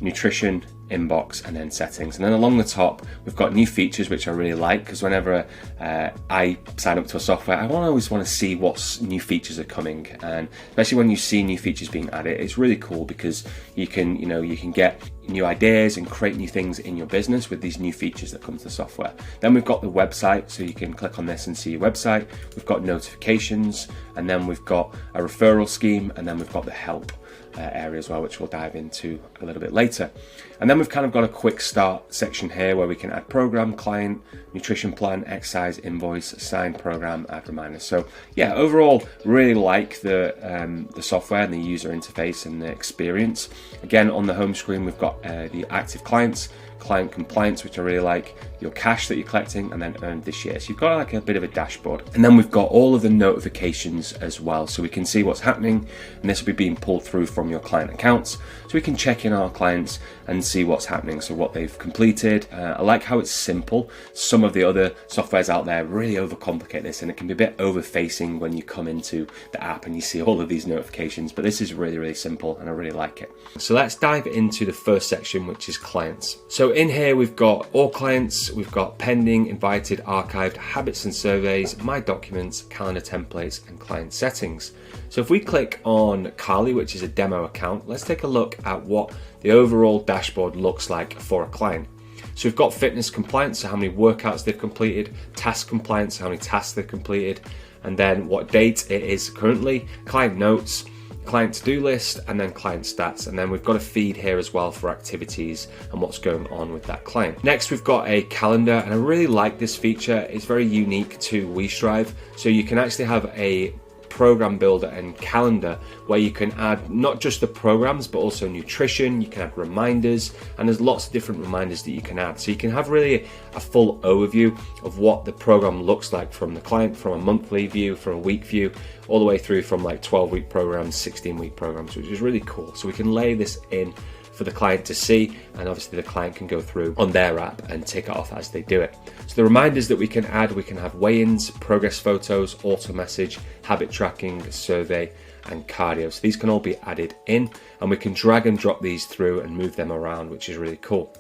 nutrition, inbox, and then settings. And then along the top, we've got new features, which I really like, because whenever I sign up to a software, I always want to see what new features are coming. And especially when you see new features being added, it's really cool, because you can, you know, you can get new ideas and create new things in your business with these new features that come to the software. Then we've got the website, so you can click on this and see your website. We've got notifications, and then we've got a referral scheme, and then we've got the help area as well, which we'll dive into a little bit later. And then we've kind of got a quick start section here where we can add program, client, nutrition plan, exercise, invoice, assign program, add reminders. So yeah, overall, really like the software and the user interface and the experience. Again, on the home screen, we've got the active clients, client compliance, which I really like, your cash that you're collecting, and then earned this year. So you've got like a bit of a dashboard. And then we've got all of the notifications as well, so we can see what's happening, and this will be being pulled through from your client accounts. So we can check in our clients and see what's happening, so what they've completed. I like how it's simple. Some of the other softwares out there really overcomplicate this, and it can be a bit over-facing when you come into the app and you see all of these notifications, but this is really, really simple, and I really like it. So let's dive into the first section, which is clients. So in here, we've got all clients, we've got pending, invited, archived, habits and surveys, my documents, calendar templates, and client settings. So if we click on Carly, which is a demo account, let's take a look at what the overall dashboard looks like for a client. So we've got fitness compliance, so how many workouts they've completed, task compliance, how many tasks they've completed, and then what date it is currently, client notes, client to-do list, and then client stats. And then we've got a feed here as well for activities and what's going on with that client. Next, we've got a calendar, and I really like this feature. It's very unique to WeStrive. So you can actually have a program builder and calendar where you can add not just the programs, but also nutrition. You can add reminders, and there's lots of different reminders that you can add. So you can have really a full overview of what the program looks like from the client, from a monthly view, from a week view, all the way through from like 12-week programs, 16-week programs, which is really cool. So we can lay this in for the client to see, and obviously the client can go through on their app and tick it off as they do it. So the reminders that we can add, we can have weigh-ins, progress photos, auto message, habit tracking, survey, and cardio. So these can all be added in, and we can drag and drop these through and move them around, which is really cool.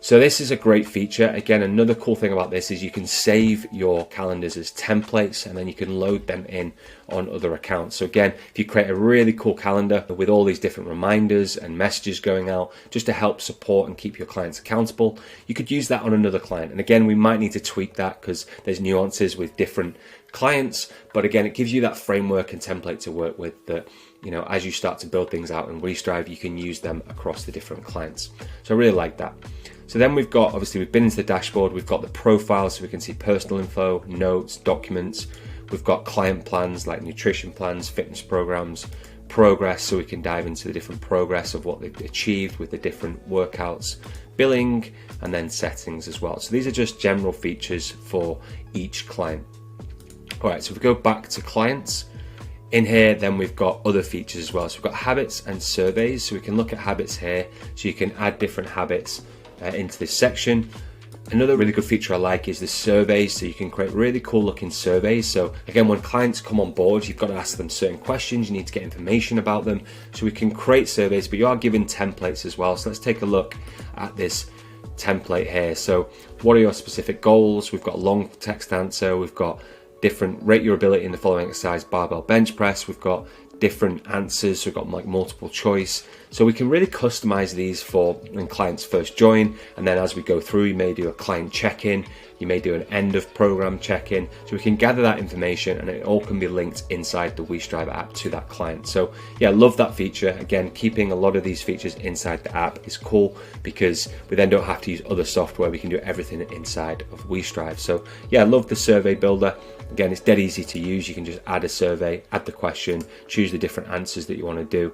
So this is a great feature. Again, another cool thing about this is you can save your calendars as templates, and then you can load them in on other accounts. So again, if you create a really cool calendar with all these different reminders and messages going out just to help support and keep your clients accountable, you could use that on another client. And again, we might need to tweak that because there's nuances with different clients, but again, it gives you that framework and template to work with that, you know, as you start to build things out in WeStrive, you can use them across the different clients. So I really like that. So then we've got, obviously we've been into the dashboard, we've got the profile, so we can see personal info, notes, documents. We've got client plans like nutrition plans, fitness programs, progress, so we can dive into the different progress of what they've achieved with the different workouts, billing, and then settings as well. So these are just general features for each client. All right, so if we go back to clients, in here, then we've got other features as well. So we've got habits and surveys, so we can look at habits here, so you can add different habits into this section. Another really good feature I like is the surveys, so you can create really cool looking surveys. So again, when clients come on board, you've got to ask them certain questions, you need to get information about them, so we can create surveys, but you are given templates as well. So let's take a look at this template here. So what are your specific goals? We've got a long text answer. We've got different rate your ability in the following exercise, barbell bench press. We've got different answers. So we've got like multiple choice. So we can really customize these for when clients first join. And then as we go through, you may do a client check-in. You may do an end of program check-in. So we can gather that information and it all can be linked inside the WeStrive app to that client. So yeah, love that feature. Again, keeping a lot of these features inside the app is cool because we then don't have to use other software. We can do everything inside of WeStrive. So yeah, I love the survey builder. Again, it's dead easy to use. You can just add a survey, add the question, choose the different answers that you want to do,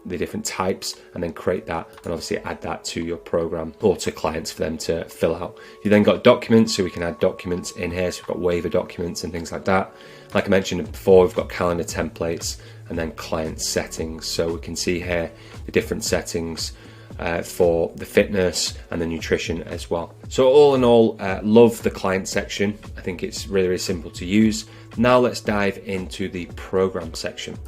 the different types, and then create that and obviously add that to your program or to clients for them to fill out. You then got documents, so we can add documents in here. So we've got waiver documents and things like that. Like I mentioned before, we've got calendar templates and then client settings. So we can see here the different settings for the fitness and the nutrition as well. So all in all, love the client section. I think it's really, really simple to use. Now let's dive into the program section.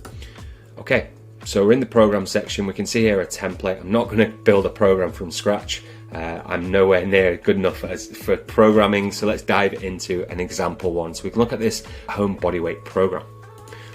Okay, so we're in the program section. We can see here a template. I'm not going to build a program from scratch. I'm nowhere near good enough for programming. So let's dive into an example one. So we can look at this home bodyweight program.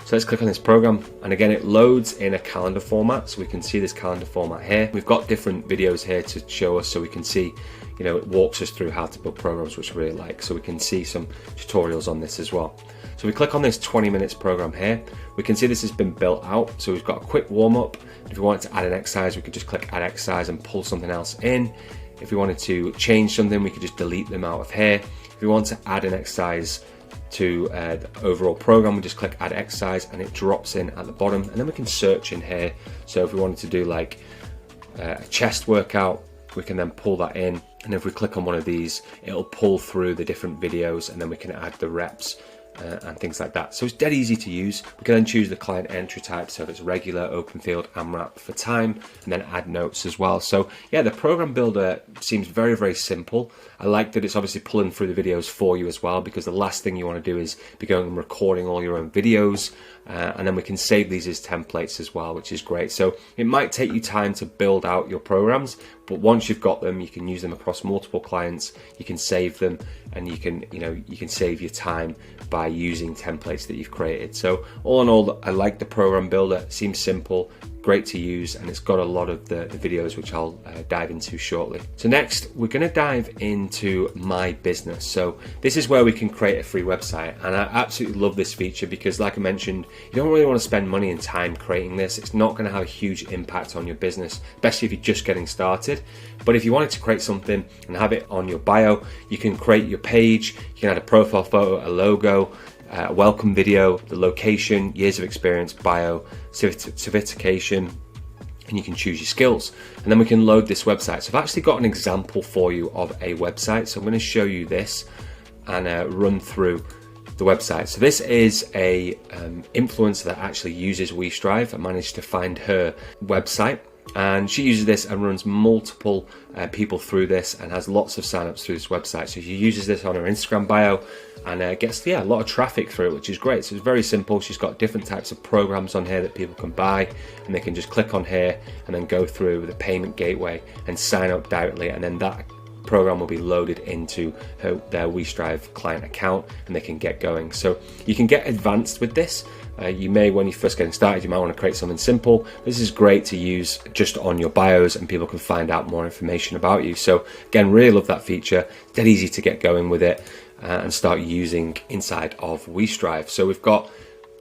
So let's click on this program, and again it loads in a calendar format, so we can see this calendar format here. We've got different videos here to show us, so we can see, you know, it walks us through how to build programs, which I really like. So we can see some tutorials on this as well. So we click on this 20 minutes program here. We can see this has been built out. So we've got a quick warm up. If we wanted to add an exercise, we could just click add exercise and pull something else in. If we wanted to change something, we could just delete them out of here. If we want to add an exercise to the overall program, we just click add exercise and it drops in at the bottom, and then we can search in here. So if we wanted to do like a chest workout, we can then pull that in, and if we click on one of these, it'll pull through the different videos, and then we can add the reps and things like that. So it's dead easy to use. We can then choose the client entry type, so if it's regular, open field, AMRAP for time, and then add notes as well. So yeah, the program builder seems very, very simple. I like that it's obviously pulling through the videos for you as well, because the last thing you want to do is be going and recording all your own videos. And then we can save these as templates as well, which is great. So it might take you time to build out your programs, but once you've got them, you can use them across multiple clients. You can save them, and you can save your time by using templates that you've created. So all in all, I like the program builder. It seems simple, great to use, and it's got a lot of the videos which I'll dive into shortly. So next, we're going to dive into My Business. So this is where we can create a free website, and I absolutely love this feature because, like I mentioned, you don't really want to spend money and time creating this. It's not going to have a huge impact on your business, especially if you're just getting started. But if you wanted to create something and have it on your bio, you can create your page, you can add a profile photo, a logo, a welcome video, the location, years of experience, bio, certification, and you can choose your skills. And then we can load this website. So I've actually got an example for you of a website. So I'm going to show you this and run through the website. So this is a influencer that actually uses WeStrive. I managed to find her website, and she uses this and runs multiple people through this and has lots of signups through this website. So she uses this on her Instagram bio and gets a lot of traffic through it, which is great. So it's very simple. She's got different types of programs on here that people can buy, and they can just click on here and then go through the payment gateway and sign up directly, and then that program will be loaded into their WeStrive client account, and they can get going. So you can get advanced with this. You may, when you're first getting started, you might want to create something simple. This is great to use just on your bios, and people can find out more information about you. So again, really love that feature. Dead easy to get going with it and start using inside of WeStrive. So we've got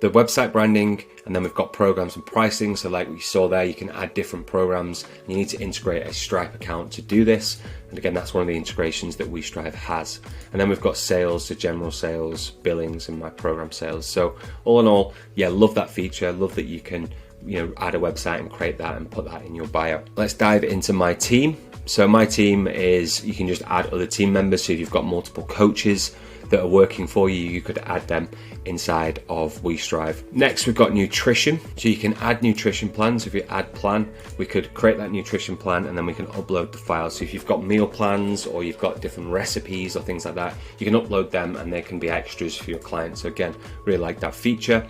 the website branding, and then we've got programs and pricing. So like we saw there, you can add different programs. You need to integrate a Stripe account to do this. And again, that's one of the integrations that WeStrive has. And then we've got sales, so general sales, billings, and my program sales. So all in all, yeah, love that feature. Love that you can, add a website and create that and put that in your bio. Let's dive into my team. So my team is, you can just add other team members. So if you've got multiple coaches that are working for you, you could add them inside of WeStrive. Next, we've got nutrition. So you can add nutrition plans. If you add plan, we could create that nutrition plan, and then we can upload the files. So if you've got meal plans or you've got different recipes or things like that, you can upload them and they can be extras for your clients. So again, really like that feature.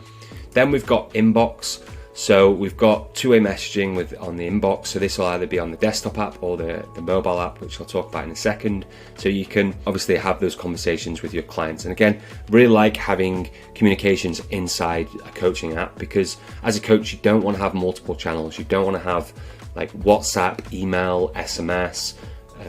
Then we've got inbox. So we've got two-way messaging on the inbox. So this will either be on the desktop app or the mobile app, which I'll talk about in a second. So you can obviously have those conversations with your clients. And again, really like having communications inside a coaching app, because as a coach, you don't want to have multiple channels. You don't want to have like WhatsApp, email, SMS,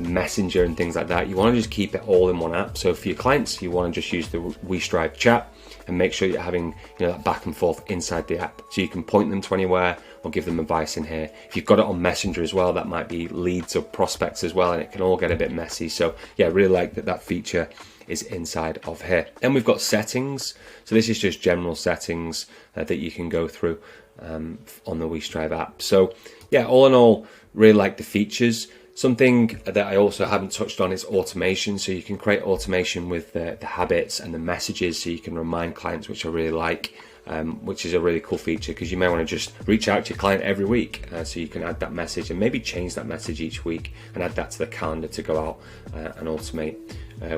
Messenger and things like that. You want to just keep it all in one app. So for your clients, you want to just use the WeStrive chat and make sure you're having that back and forth inside the app, so you can point them to anywhere or give them advice in here. If you've got it on Messenger as well, that might be leads or prospects as well, and it can all get a bit messy. So yeah, really like that feature is inside of here. Then we've got settings. So this is just general settings that you can go through on the WeStrive app. So yeah, all in all, really like the features. Something that I also haven't touched on is automation. So you can create automation with the habits and the messages, so you can remind clients, which I really like, which is a really cool feature, because you may want to just reach out to your client every week. So you can add that message and maybe change that message each week and add that to the calendar to go out and automate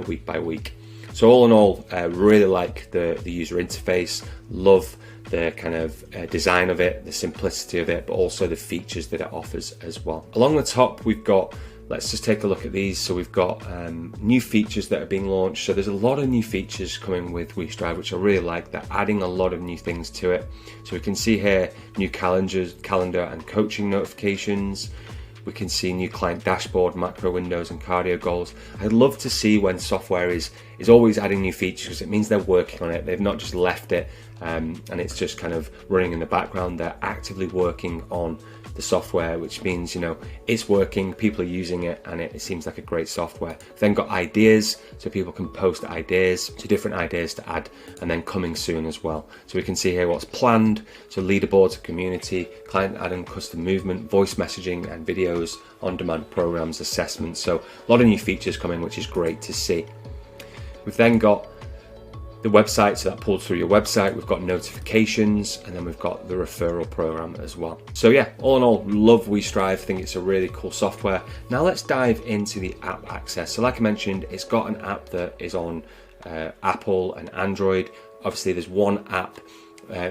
week by week. So all in all, really like the user interface, love the kind of design of it, the simplicity of it, but also the features that it offers as well. Along the top, we've got, let's just take a look at these. So we've got new features that are being launched. So there's a lot of new features coming with WeStrive, which I really like. They're adding a lot of new things to it. So we can see here new calendar and coaching notifications. We can see new client dashboard, macro windows, and cardio goals. I'd love to see when software is always adding new features, because it means they're working on it. They've not just left it and it's just kind of running in the background. They're actively working on the software, which means it's working, people are using it, and it seems like a great software. We've then got ideas, so people can post ideas, so different ideas to add, and then coming soon as well. So we can see here what's planned, so leaderboards, community, client add-on, custom movement, voice messaging and videos, on-demand programs, assessments. So a lot of new features coming, which is great to see. We've then got the website, so that pulls through your website. We've got notifications, and then we've got the referral program as well. So yeah, all in all, love WeStrive. Think it's a really cool software. Now let's dive into the app access. So like I mentioned, it's got an app that is on Apple and Android. Obviously there's one app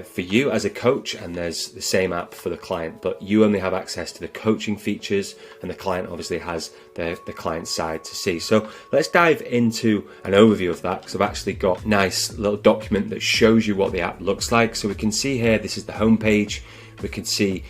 for you as a coach, and there's the same app for the client, but you only have access to the coaching features, and the client obviously has the client side to see. So let's dive into an overview of that, because I've actually got a nice little document that shows you what the app looks like. So we can see here, this is the home page. We can see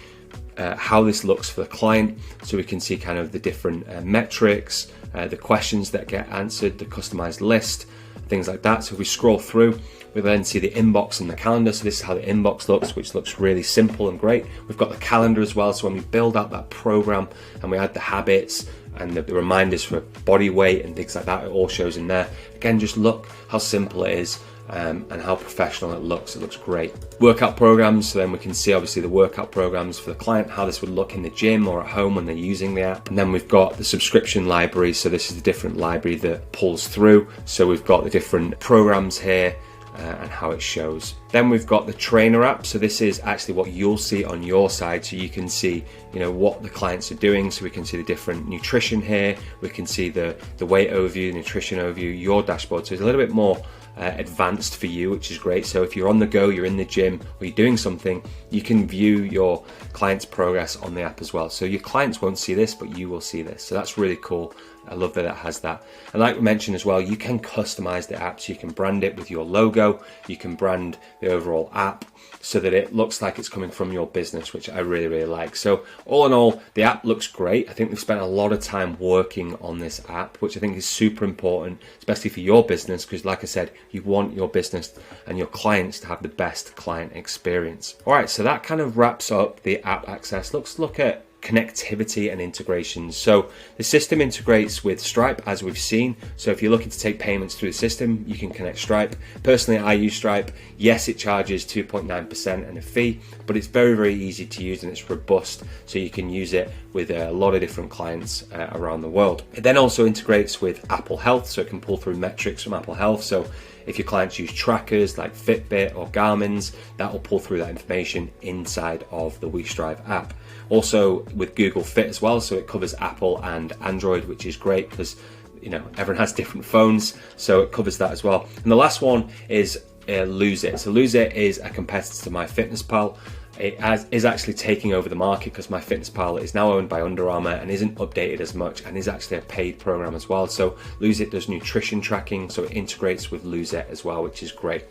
how this looks for the client. So we can see kind of the different metrics, the questions that get answered, the customized list, things like that. So if we scroll through, we then see the inbox and the calendar. So this is how the inbox looks, which looks really simple and great. We've got the calendar as well. So when we build out that program and we add the habits and the reminders for body weight and things like that, it all shows in there. Again, just look how simple it is and how professional it looks. It looks great. Workout programs, so then we can see obviously the workout programs for the client, how this would look in the gym or at home when they're using the app. And then we've got the subscription library. So this is the different library that pulls through. So we've got the different programs here and how it shows. Then we've got the trainer app. So this is actually what you'll see on your side. So you can see, what the clients are doing. So we can see the different nutrition here. We can see the weight overview, nutrition overview, your dashboard. So it's a little bit more advanced for you, which is great. So if you're on the go, you're in the gym, or you're doing something, you can view your client's progress on the app as well. So your clients won't see this, but you will see this. So that's really cool. I love that it has that. And like we mentioned as well, you can customize the app. So you can brand it with your logo. You can brand the overall app so that it looks like it's coming from your business, which I really, really like. So all in all, the app looks great. I think we've spent a lot of time working on this app, which I think is super important, especially for your business, because like I said, you want your business and your clients to have the best client experience. All right, so that kind of wraps up the app access. Let's look at connectivity and integrations. So the system integrates with Stripe, as we've seen. So if you're looking to take payments through the system, you can connect Stripe. Personally, I use Stripe. Yes, it charges 2.9% and a fee, but it's very, very easy to use and it's robust. So you can use it with a lot of different clients around the world. It then also integrates with Apple Health, so it can pull through metrics from Apple Health. So if your clients use trackers like Fitbit or Garmin's, that will pull through that information inside of the WeStrive app. Also with Google Fit as well, so it covers Apple and Android, which is great because everyone has different phones, so it covers that as well. And the last one is Lose It. So Lose It is a competitor to MyFitnessPal. is actually taking over the market because MyFitnessPal is now owned by Under Armour and isn't updated as much, and is actually a paid program as well. So Lose It does nutrition tracking, so it integrates with Lose It as well, which is great.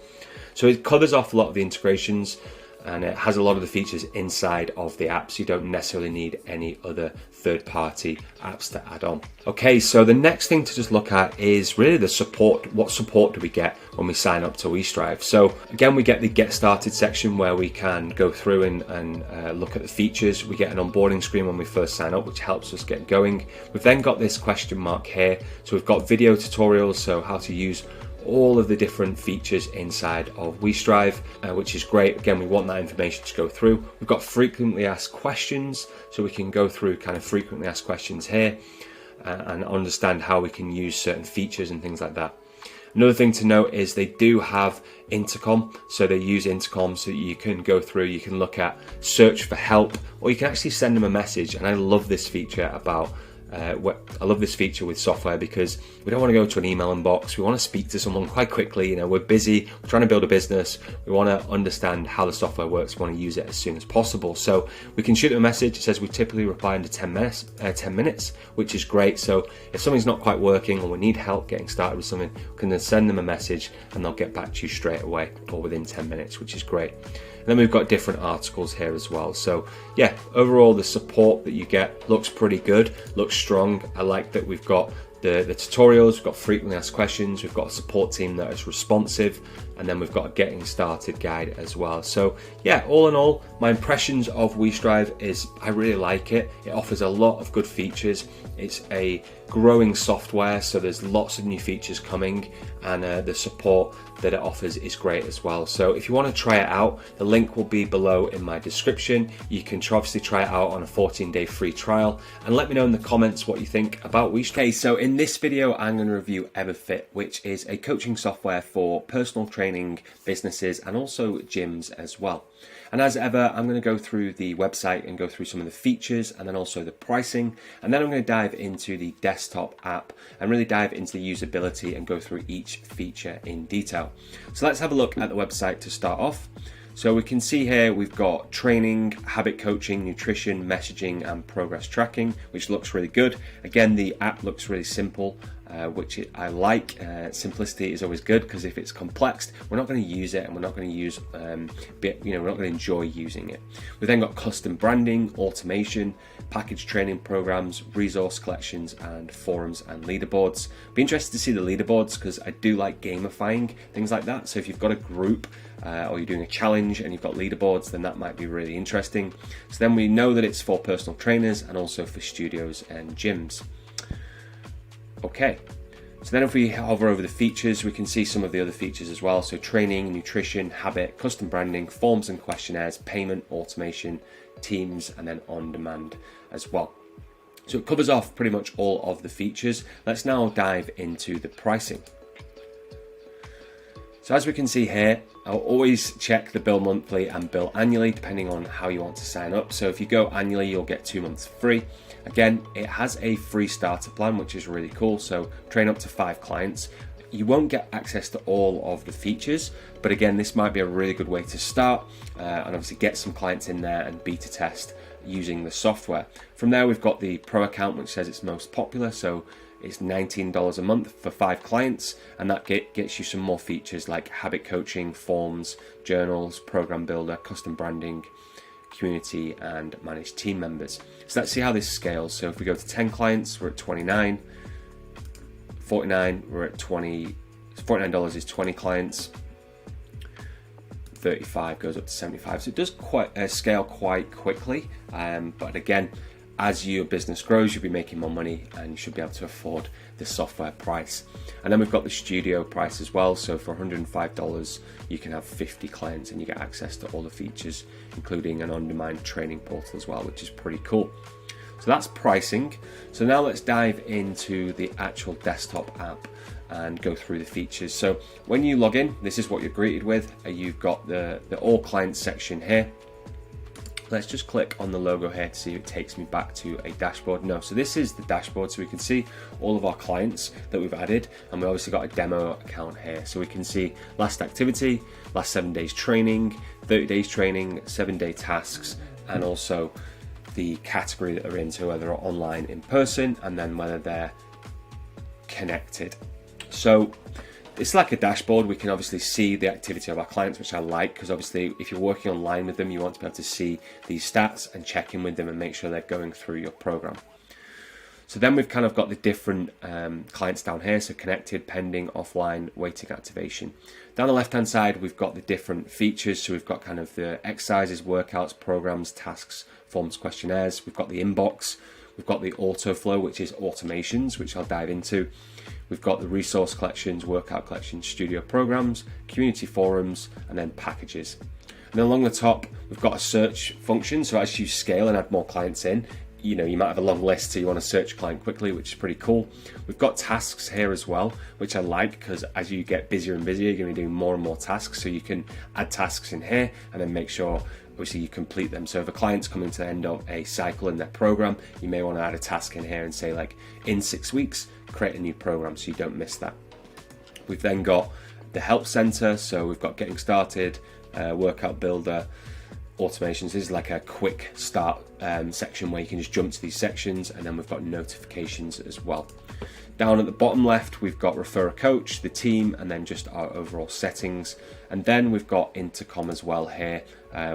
So it covers off a lot of the integrations, and it has a lot of the features inside of the app, so you don't necessarily need any other third-party apps to add on. Okay, so the next thing to just look at is really the support. What support do we get when we sign up to WeStrive? So again, we get the Get Started section where we can go through and look at the features. We get an onboarding screen when we first sign up, which helps us get going. We've then got this question mark here. So we've got video tutorials, so how to use all of the different features inside of WeStrive, which is great. Again, we want that information to go through. We've got frequently asked questions, so we can go through kind of frequently asked questions here and understand how we can use certain features and things like that. Another thing to note is they do have intercom, so they use intercom so you can go through, you can look at search for help, or you can actually send them a message. And I love this feature about I love this feature with software, because we don't want to go to an email inbox. We want to speak to someone quite quickly. You know, we're busy, we're trying to build a business. We want to understand how the software works. We want to use it as soon as possible. So we can shoot them a message. It says we typically reply under 10 minutes, which is great. So if something's not quite working or we need help getting started with something, we can then send them a message and they'll get back to you straight away or within 10 minutes, which is great. And then we've got different articles here as well. So yeah, overall the support that you get looks pretty good, looks strong. I like that we've got the tutorials, we've got frequently asked questions, we've got a support team that is responsive, and then we've got a getting started guide as well. So yeah, all in all, my impressions of WeStrive is I really like it. It offers a lot of good features. It's a growing software, so there's lots of new features coming, and the support that it offers is great as well. So if you want to try it out, the link will be below in my description. You can obviously try it out on a 14-day free trial, and let me know in the comments what you think about WeStrive. Okay, so in this video, I'm going to review Everfit, which is a coaching software for personal training businesses and also gyms as well. And as ever, I'm going to go through the website and go through some of the features and then also the pricing. And then I'm going to dive into the desktop app and really dive into the usability and go through each feature in detail. So let's have a look at the website to start off. So we can see here we've got training, habit coaching, nutrition, messaging, and progress tracking, which looks really good. Again, the app looks really simple, which I like. Simplicity is always good, because if it's complex, we're not going to use it, and we're not going to use, we're not going to enjoy using it. We've then got custom branding, automation, package training programs, resource collections, and forums and leaderboards. Be interested to see the leaderboards, because I do like gamifying things like that. So if you've got a group or you're doing a challenge and you've got leaderboards, then that might be really interesting. So then we know that it's for personal trainers and also for studios and gyms. Okay, so then if we hover over the features, we can see some of the other features as well. So training, nutrition, habit, custom branding, forms and questionnaires, payment, automation, teams, and then on demand as well. So it covers off pretty much all of the features. Let's now dive into the pricing. So as we can see here, I'll always check the bill monthly and bill annually, depending on how you want to sign up. So if you go annually, you'll get 2 months free. Again, it has a free starter plan, which is really cool. So train up to 5 clients. You won't get access to all of the features, but again, this might be a really good way to start and obviously get some clients in there and beta test using the software. From there, we've got the pro account, which says it's most popular. So it's $19 a month for 5 clients, and that gets you some more features like habit coaching, forms, journals, program builder, custom branding, community, and managed team members. So let's see how this scales. So if we go to 10 clients, we're at 29, 49, we're at 20, $49 is 20 clients, 35 goes up to 75. So it does scale quite quickly, but again, as your business grows, you'll be making more money and you should be able to afford the software price. And then we've got the studio price as well. So for $105, you can have 50 clients and you get access to all the features, including an on-demand training portal as well, which is pretty cool. So that's pricing. So now let's dive into the actual desktop app and go through the features. So when you log in, this is what you're greeted with. You've got the all clients section here. Let's just click on the logo here to see if it takes me back to a dashboard. No, so this is the dashboard, so we can see all of our clients that we've added, and we obviously got a demo account here. So we can see last activity, last 7 days training, 30 days training, 7-day tasks, and also the category that they're in, so whether they're online, in person, and then whether they're connected. So it's like a dashboard. We can obviously see the activity of our clients, which I like, because obviously if you're working online with them, you want to be able to see these stats and check in with them and make sure they're going through your program. So then we've kind of got the different clients down here, so connected, pending, offline, waiting activation. Down the left hand side, we've got the different features. So we've got kind of the exercises, workouts, programs, tasks, forms, questionnaires. We've got the inbox, we've got the auto flow, which is automations, which I'll dive into. We've got the resource collections, workout collections, studio programs, community forums, and then packages. And then along the top, we've got a search function. So as you scale and add more clients in, you might have a long list, so you want to search a client quickly, which is pretty cool. We've got tasks here as well, which I like, because as you get busier and busier, you're going to be doing more and more tasks. So you can add tasks in here and then make sure obviously you complete them. So if a client's coming to the end of a cycle in their program, you may want to add a task in here and say, like, in 6 weeks, create a new program, so you don't miss that. We've then got the help center, so we've got getting started, workout builder, automations. This is like a quick start section where you can just jump to these sections, and then we've got notifications as well. Down at the bottom left, we've got refer a coach, the team, and then just our overall settings. And then we've got intercom as well here,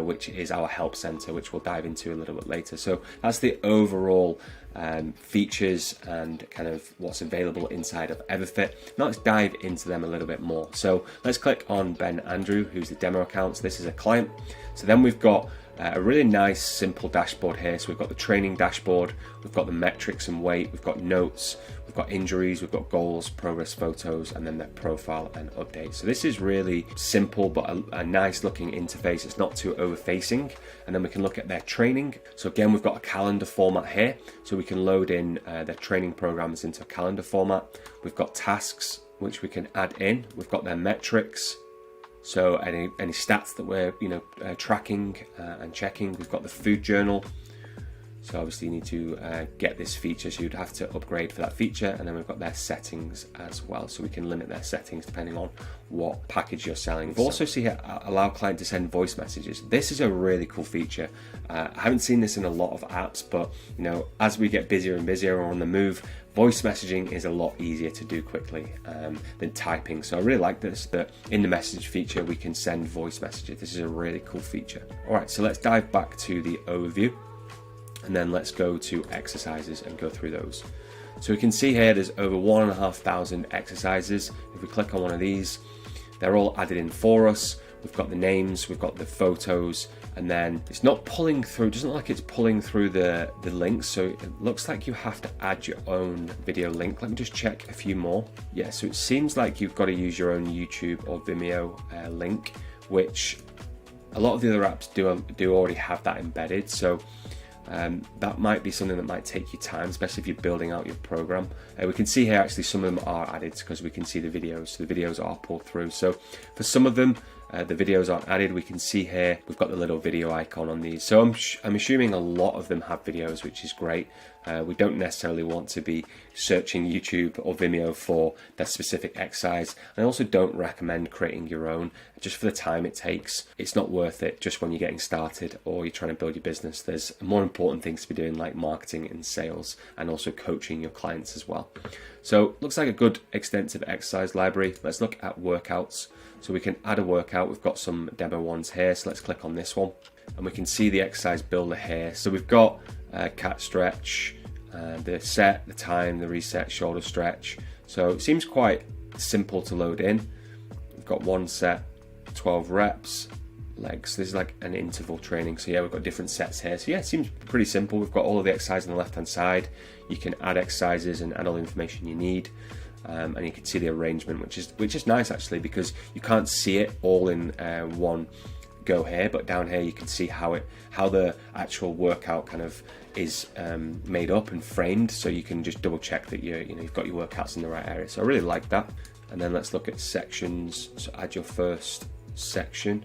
which is our help center, which we'll dive into a little bit later. So that's the overall features and kind of what's available inside of Everfit. Now let's dive into them a little bit more. So let's click on Ben Andrew, who's the demo account. So this is a client. So then we've got a really nice simple dashboard here. So we've got the training dashboard, we've got the metrics and weight, we've got notes, we've got injuries, we've got goals, progress photos, and then their profile and updates. So this is really simple, but a nice looking interface. It's not too over facing. And then we can look at their training. So again, we've got a calendar format here, so we can load in their training programs into a calendar format. We've got tasks, which we can add in. We've got their metrics, so any stats that we're tracking and checking. We've got the food journal. So obviously you need to get this feature, so you'd have to upgrade for that feature. And then we've got their settings as well, so we can limit their settings depending on what package you're selling. We've also see here, allow client to send voice messages. This is a really cool feature. I haven't seen this in a lot of apps, but as we get busier and busier or on the move, voice messaging is a lot easier to do quickly than typing. So I really like this, that in the message feature we can send voice messages. This is a really cool feature. All right, so let's dive back to the overview, and then let's go to exercises and go through those. So we can see here there's over 1,500 exercises. If we click on one of these, they're all added in for us. We've got the names, we've got the photos, and then it's not pulling through, it doesn't look like it's pulling through the links, so it looks like you have to add your own video link. Let me just check a few more. Yeah, so it seems like you've got to use your own YouTube or Vimeo link, which a lot of the other apps do already have that embedded. So that might be something that might take you time, especially if you're building out your program. We can see here actually some of them are added because we can see the videos. So the videos are pulled through. So for some of them, the videos aren't added. We can see here we've got the little video icon on these. So I'm assuming a lot of them have videos, which is great. We don't necessarily want to be searching YouTube or Vimeo for that specific exercise. I also don't recommend creating your own, just for the time it takes. It's not worth it just when you're getting started or you're trying to build your business. There's more important things to be doing, like marketing and sales, and also coaching your clients as well. So looks like a good extensive exercise library. Let's look at workouts. So we can add a workout. We've got some demo ones here. So let's click on this one, and we can see the exercise builder here. So we've got cat stretch, the set, the time, the reset, shoulder stretch. So it seems quite simple to load in. We've got one set, 12 reps, legs. This is like an interval training. So yeah, we've got different sets here. So yeah, it seems pretty simple. We've got all of the exercises on the left hand side. You can add exercises and add all the information you need. And you can see the arrangement, which is nice actually, because you can't see it all in one go here, but down here you can see how the actual workout kind of is made up and framed, so you can just double check that you've got your workouts in the right area. So I really like that. And then let's look at sections. So add your first section.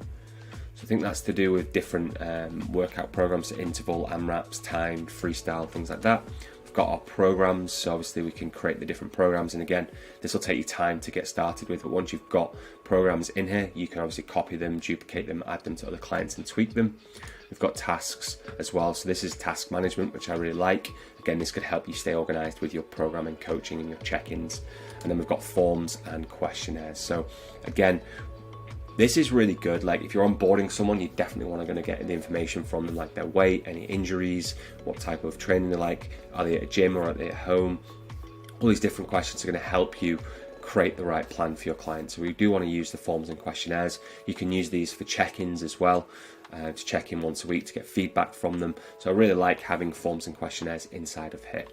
So I think that's to do with different workout programs, interval, AMRAPs, timed, freestyle, things like that. We've got our programs, so obviously we can create the different programs, and again, this will take you time to get started with, but once you've got programs in here, you can obviously copy them, duplicate them, add them to other clients and tweak them. We've got tasks as well, so this is task management, which I really like. Again, this could help you stay organized with your programming, coaching, and your check-ins. And then we've got forms and questionnaires. So again, this is really good. Like if you're onboarding someone, you definitely want to get the information from them, like their weight, any injuries, what type of training they like, are they at a gym or are they at home? All these different questions are going to help you create the right plan for your client. So we do want to use the forms and questionnaires. You can use these for check-ins as well, to check in once a week to get feedback from them. So I really like having forms and questionnaires inside of here.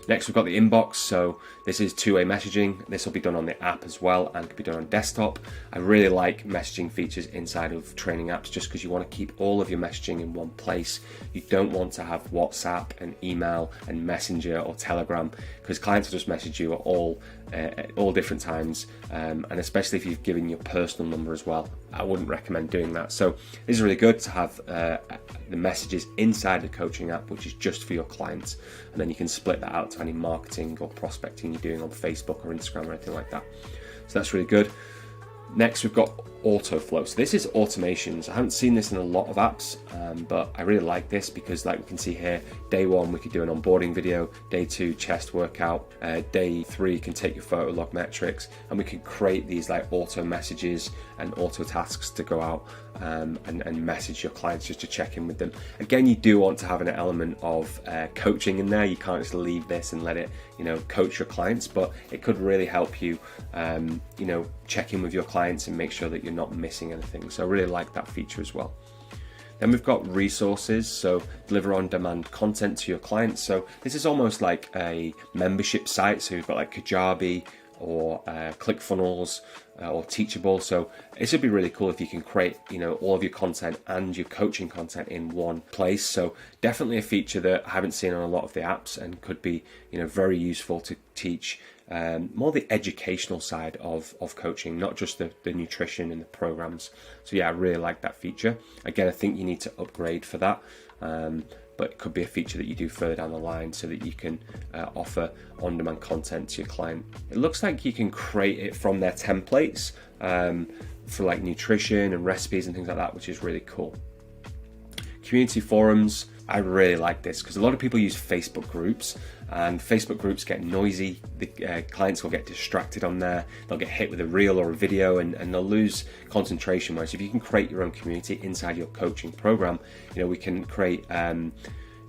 Next, we've got the inbox. So this is two-way messaging. This will be done on the app as well and can be done on desktop. I really like messaging features inside of training apps just because you want to keep all of your messaging in one place. You don't want to have WhatsApp and email and Messenger or Telegram, because clients will just message you at all different times, and especially if you've given your personal number as well. I wouldn't recommend doing that. So this is really good to have the messages inside the coaching app, which is just for your clients, and then you can split that out to any marketing or prospecting you're doing on Facebook or Instagram or anything like that. So that's really good. Next, we've got autoflow. So this is automations. I haven't seen this in a lot of apps, but I really like this because, like we can see here, day one we could do an onboarding video, day two chest workout, day three can take your photo log metrics, and we can create these like auto messages and auto tasks to go out and message your clients just to check in with them. Again, you do want to have an element of coaching in there. You can't just leave this and let it, coach your clients, but it could really help you, check in with your clients and make sure that you're not missing anything. So I really like that feature as well. Then we've got resources, so deliver on-demand content to your clients. So this is almost like a membership site. So you've got like Kajabi or ClickFunnels or Teachable. So this would be really cool if you can create, all of your content and your coaching content in one place. So definitely a feature that I haven't seen on a lot of the apps and could be, very useful to teach more the educational side of coaching, not just the nutrition and the programs. So yeah, I really like that feature. Again, I think you need to upgrade for that. But it could be a feature that you do further down the line so that you can offer on-demand content to your client. It looks like you can create it from their templates for like nutrition and recipes and things like that, which is really cool. Community forums, I really like this because a lot of people use Facebook groups, and Facebook groups get noisy. The clients will get distracted on there. They'll get hit with a reel or a video and they'll lose concentration. Whereas if you can create your own community inside your coaching program, we can create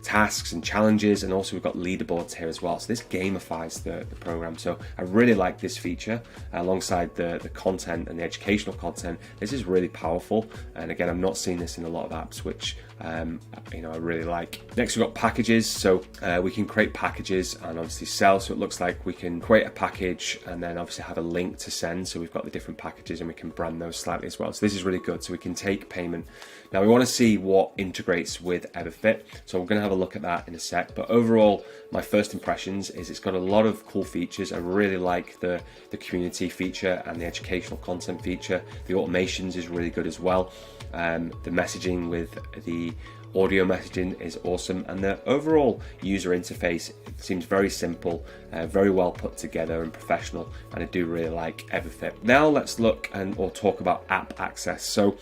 tasks and challenges, and also we've got leaderboards here as well. So this gamifies the program. So I really like this feature alongside the content and the educational content. This is really powerful, and again, I've not seen this in a lot of apps, which I really like. Next, we've got packages. So we can create packages and obviously sell. So it looks like we can create a package and then obviously have a link to send. So we've got the different packages and we can brand those slightly as well. So this is really good. So we can take payment. Now we want to see what integrates with Everfit. So we're going to have a look at that in a sec. But overall, my first impressions is it's got a lot of cool features. I really like the community feature and the educational content feature. The automations is really good as well. The messaging with the audio messaging is awesome, and the overall user interface seems very simple, very well put together and professional, and I do really like Everfit. Now let's look or talk about app access. So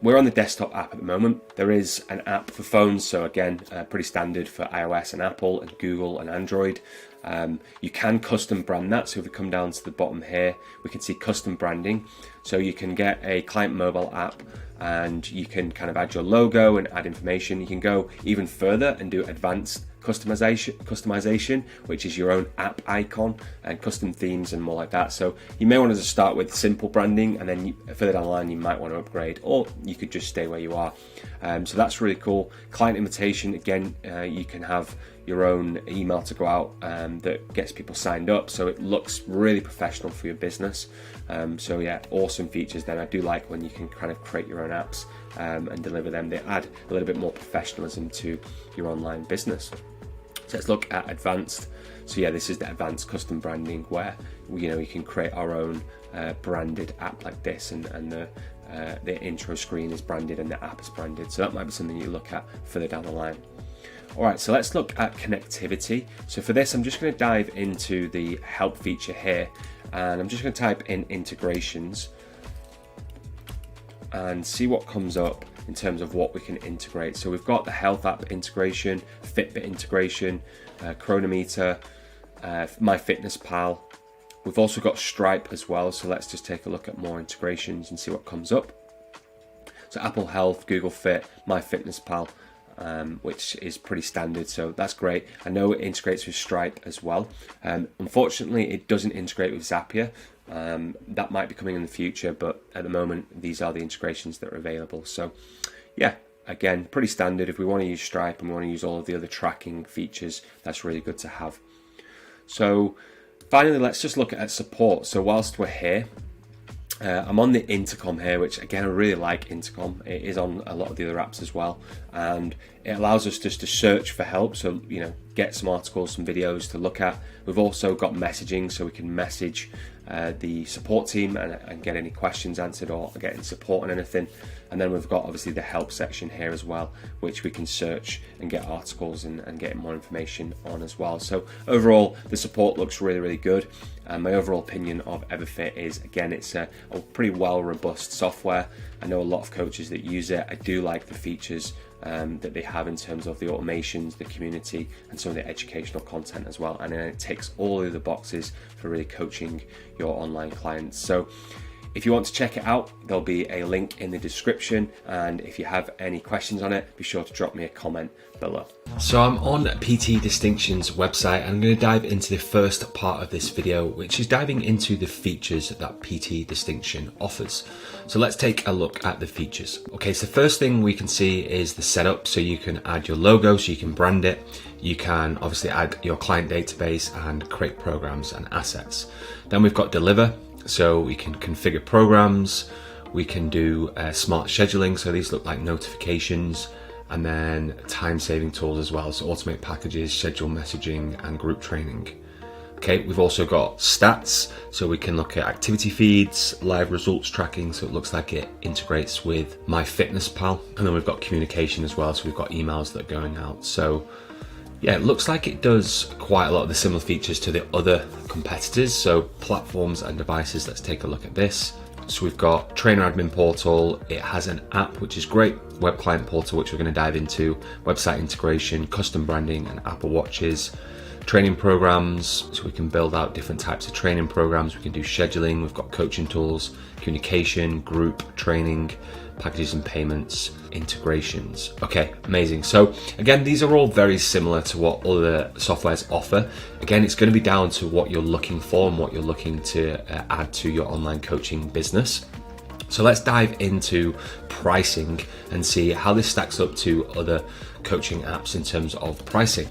we're on the desktop app at the moment. There is an app for phones, so again, pretty standard for iOS and Apple and Google and Android. You can custom brand that. So if we come down to the bottom here, we can see custom branding. So you can get a client mobile app and you can kind of add your logo and add information. You can go even further and do advanced customization, which is your own app icon and custom themes and more like that. So you may want to start with simple branding, and then further down the line you might want to upgrade, or you could just stay where you are. So that's really cool. Client invitation, again, you can have your own email to go out that gets people signed up, so it looks really professional for your business. So yeah, awesome features. Then I do like when you can kind of create your own apps and deliver them. They add a little bit more professionalism to your online business. So let's look at advanced. So yeah, this is the advanced custom branding where you can create our own branded app like this, and the the intro screen is branded and the app is branded. So that might be something you look at further down the line. All right, so let's look at connectivity. So for this, I'm just going to dive into the help feature here, and I'm just going to type in integrations and see what comes up in terms of what we can integrate. So we've got the health app integration, Fitbit integration, chronometer, MyFitnessPal. We've also got Stripe as well, so let's just take a look at more integrations and see what comes up. So Apple Health, Google Fit, MyFitnessPal, which is pretty standard, so that's great. I know it integrates with Stripe as well. Unfortunately, it doesn't integrate with Zapier. That might be coming in the future, but at the moment, these are the integrations that are available. So yeah, again, pretty standard. If we want to use Stripe and we want to use all of the other tracking features, that's really good to have. So finally, let's just look at support. So whilst we're here, I'm on the intercom here, which again, I really like intercom. It is on a lot of the other apps as well. And it allows us just to search for help. So, get some articles, some videos to look at. We've also got messaging, so we can message the support team and get any questions answered or get any support on anything. And then we've got obviously the help section here as well, which we can search and get articles and get more information on as well. So overall, the support looks really, really good. My overall opinion of Everfit is, again, it's a pretty well robust software. I know a lot of coaches that use it. I do like the features that they have in terms of the automations, the community, and some of the educational content as well. And then it ticks all of the boxes for really coaching your online clients. So if you want to check it out, there'll be a link in the description. And if you have any questions on it, be sure to drop me a comment below. So I'm on PT Distinction's website. I'm going to dive into the first part of this video, which is diving into the features that PT Distinction offers. So let's take a look at the features. Okay, so first thing we can see is the setup. So you can add your logo, so you can brand it. You can obviously add your client database and create programs and assets. Then we've got deliver. So we can configure programs, we can do smart scheduling, so these look like notifications, and then time-saving tools as well, so automate packages, schedule messaging, and group training. Okay, we've also got stats, so we can look at activity feeds, live results tracking, so it looks like it integrates with MyFitnessPal, and then we've got communication as well, so we've got emails that are going out. So yeah, it looks like it does quite a lot of the similar features to the other competitors. So platforms and devices, let's take a look at this. So we've got trainer admin portal. It has an app, which is great. Web client portal, which we're going to dive into. Website integration, custom branding, and Apple Watches. Training programs, so we can build out different types of training programs. We can do scheduling. We've got coaching tools, communication, group training, packages and payments, integrations. Okay, amazing. So again, these are all very similar to what other softwares offer. Again, it's going to be down to what you're looking for and what you're looking to add to your online coaching business. So let's dive into pricing and see how this stacks up to other coaching apps in terms of pricing.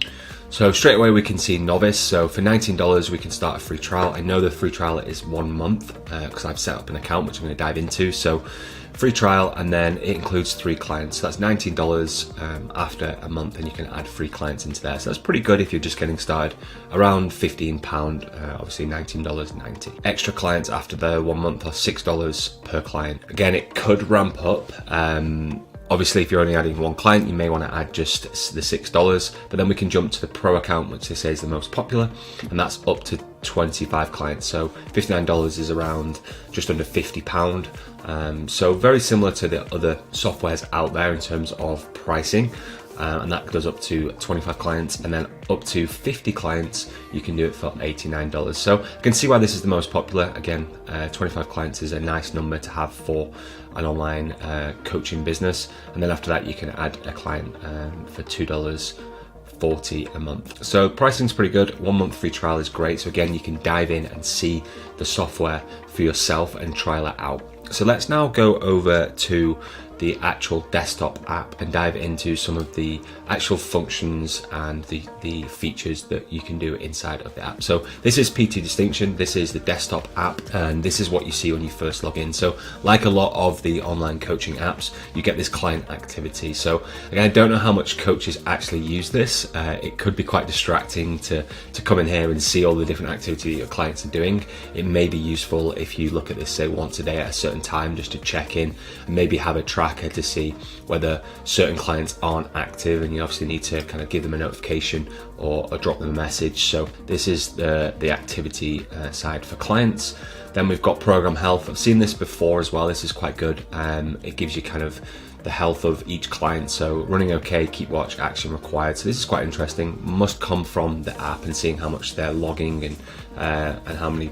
So straight away we can see novice. So for $19 we can start a free trial. I know the free trial is 1 month because I've set up an account, which I'm going to dive into. So free trial, and then it includes 3 clients. So that's $19 after a month, and you can add 3 clients into there. So that's pretty good if you're just getting started. Around £15, obviously $19.90. Extra clients after the 1 month are $6 per client. Again, it could ramp up. Obviously, if you're only adding 1 client, you may want to add just the $6, but then we can jump to the pro account, which they say is the most popular, and that's up to 25 clients. So $59 is around just under £50. So very similar to the other softwares out there in terms of pricing. And that goes up to 25 clients, and then up to 50 clients you can do it for $89. So you can see why this is the most popular. Again, 25 clients is a nice number to have for an online coaching business, and then after that you can add a client for $2.40 a month. So pricing's pretty good. 1 month free trial is great. So again, you can dive in and see the software for yourself and trial it out. So let's now go over to the actual desktop app and dive into some of the actual functions and the features that you can do inside of the app. So this is PT Distinction, this is the desktop app, and this is what you see when you first log in. So like a lot of the online coaching apps, you get this client activity. So again, I don't know how much coaches actually use this. It could be quite distracting to come in here and see all the different activity your clients are doing. It may be useful if you look at this, say, once a day at a certain time, just to check in and maybe have a tracker to see whether certain clients aren't active, and you obviously need to kind of give them a notification or drop them a message. So this is the activity side for clients. Then we've got program health. I've seen this before as well. This is quite good. It gives you kind of the health of each client. So running okay, keep watch, action required. So this is quite interesting. Must come from the app and seeing how much they're logging and how many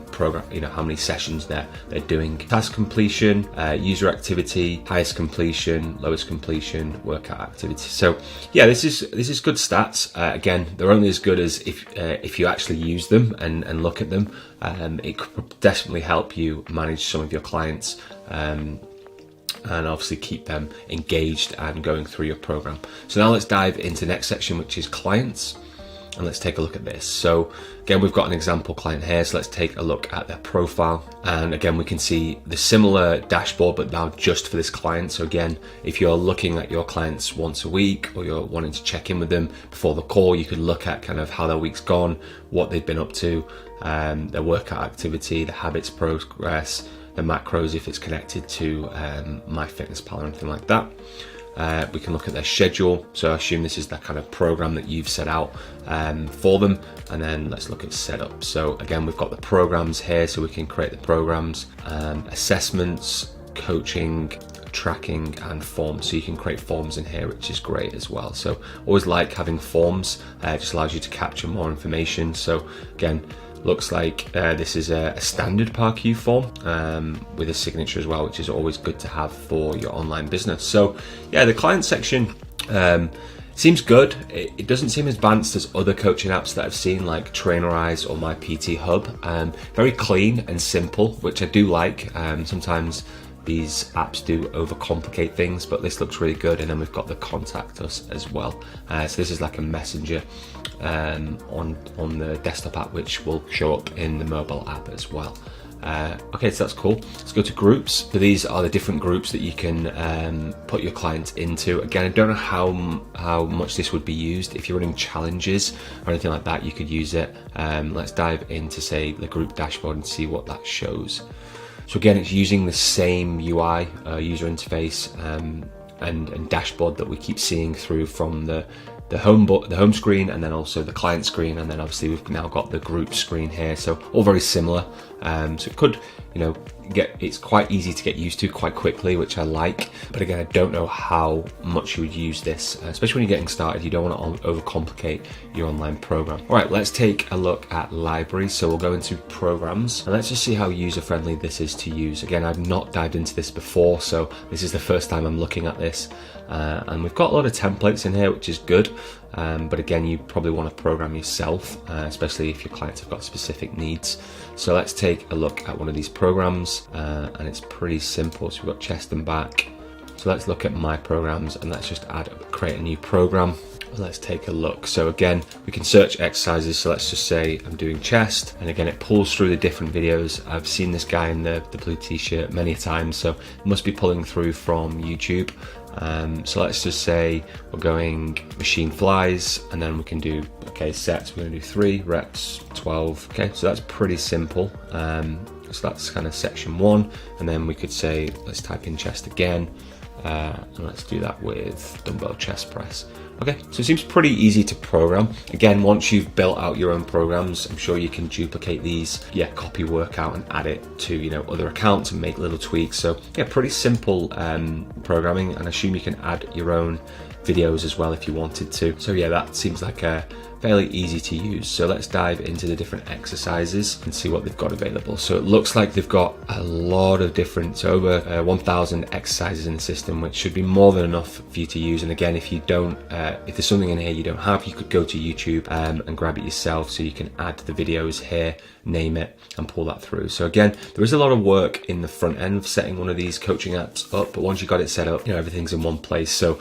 how many sessions they're doing. Task completion, user activity, highest completion, lowest completion, workout activity. So yeah, this is good stats. Again, they're only as good as if you actually use them and look at them. It could definitely help you manage some of your clients. And obviously keep them engaged and going through your program. So now let's dive into the next section, which is clients, and let's take a look at this. So again, we've got an example client here, so let's take a look at their profile. And again, we can see the similar dashboard, but now just for this client. So again, if you're looking at your clients once a week, or you're wanting to check in with them before the call, you could look at kind of how their week's gone, what they've been up to, their workout activity, the habits progress, the macros if it's connected to MyFitnessPal or anything like that. We can look at their schedule. So I assume this is that kind of program that you've set out for them. And then let's look at setup. So again, we've got the programs here, so we can create the programs, assessments, coaching, tracking, and forms. So you can create forms in here, which is great as well. So always like having forms. It just allows you to capture more information. So again, looks like this is a standard PARQ form with a signature as well, which is always good to have for your online business. So yeah, the client section seems good. It doesn't seem as advanced as other coaching apps that I've seen, like Trainerize or My PT Hub. Very clean and simple, which I do like. Sometimes these apps do overcomplicate things, but this looks really good. And then we've got the contact us as well. So this is like a messenger on the desktop app, which will show up in the mobile app as well. Okay, so that's cool. Let's go to groups. So these are the different groups that you can put your clients into. Again, I don't know how much this would be used. If you're running challenges or anything like that, you could use it. Let's dive into, say, the group dashboard and see what that shows. So again, it's using the same UI, user interface, and dashboard that we keep seeing through from the home screen, and then also the client screen, and then obviously we've now got the group screen here. So all very similar. So it could, it's quite easy to get used to quite quickly, which I like. But again, I don't know how much you would use this, especially when you're getting started. You don't want to overcomplicate your online program. All right, let's take a look at libraries. So we'll go into programs, and let's just see how user-friendly this is to use. Again, I've not dived into this before, so this is the first time I'm looking at this. And we've got a lot of templates in here, which is good. But again, you probably want to program yourself, especially if your clients have got specific needs. So let's take a look at one of these programs, and it's pretty simple. So we've got chest and back. So let's look at my programs, and let's just create a new program. Let's take a look. So again, we can search exercises. So let's just say I'm doing chest, and again, it pulls through the different videos. I've seen this guy in the blue t-shirt many times, so it must be pulling through from YouTube. So let's just say we're going machine flies, and then we can do, sets. We're going to do 3 reps, 12. Okay, so that's pretty simple. So that's kind of section 1, and then we could say, let's type in chest again, and let's do that with dumbbell chest press. Okay, so it seems pretty easy to program. Again, once you've built out your own programs, I'm sure you can duplicate these, copy workout and add it to, other accounts and make little tweaks. So yeah, pretty simple programming, and I assume you can add your own videos as well if you wanted to. So yeah, that seems like a fairly easy to use. So let's dive into the different exercises and see what they've got available. So it looks like they've got a lot of different, so over 1,000 exercises in the system, which should be more than enough for you to use. And again, if you don't, if there's something in here you don't have, you could go to YouTube and grab it yourself. So you can add the videos here, name it, and pull that through. So again, there is a lot of work in the front end of setting one of these coaching apps up, but once you got it set up, you know, everything's in one place. So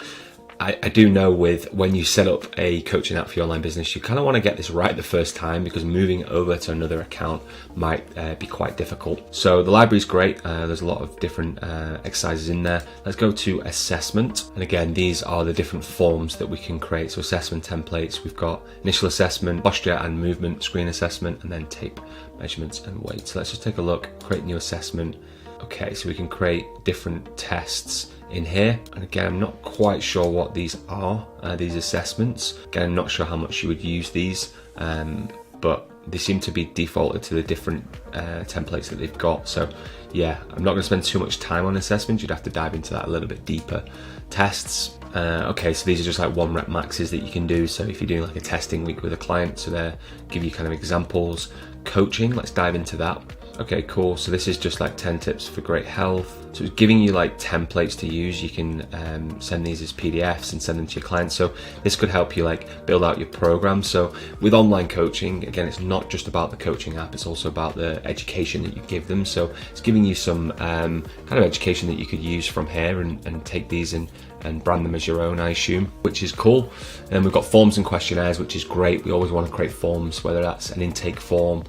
I do know with when you set up a coaching app for your online business, you kind of want to get this right the first time, because moving over to another account might be quite difficult. So the library is great. There's a lot of different exercises in there. Let's go to assessment. And again, these are the different forms that we can create. So assessment templates, we've got initial assessment, posture and movement, screen assessment, and then tape measurements and weight. So let's just take a look, create new assessment. Okay, so we can create different tests in here. And again, I'm not quite sure what these are, these assessments. Again, I'm not sure how much you would use these, but they seem to be defaulted to the different templates that they've got. So yeah, I'm not going to spend too much time on assessments. You'd have to dive into that a little bit deeper. Tests. Okay, so these are just like 1 rep maxes that you can do. So if you're doing like a testing week with a client, so they give you kind of examples. Coaching, let's dive into that. Okay, cool. So this is just like 10 tips for great health. So it's giving you like templates to use. You can send these as PDFs and send them to your clients. So this could help you like build out your program. So with online coaching, again, it's not just about the coaching app, it's also about the education that you give them. So it's giving you some kind of education that you could use from here and take these and brand them as your own, I assume, which is cool. And we've got forms and questionnaires, which is great. We always want to create forms, whether that's an intake form,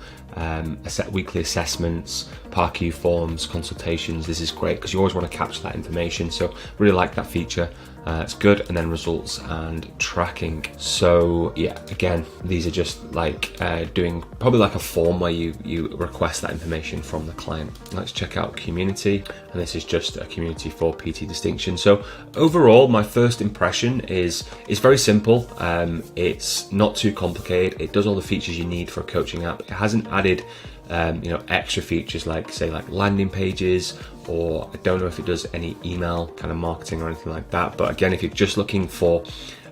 weekly assessments, PARQ forms, consultations. This is great because you always want to capture that information. So really like that feature. It's good. And then results and tracking. So yeah, again, these are just like doing probably like a form where you request that information from the client. Let's check out community. And this is just a community for PT Distinction. So overall, my first impression is very simple. It's not too complicated. It does all the features you need for a coaching app. It hasn't added extra features like say like landing pages, or I don't know if it does any email kind of marketing or anything like that. But again, if you're just looking for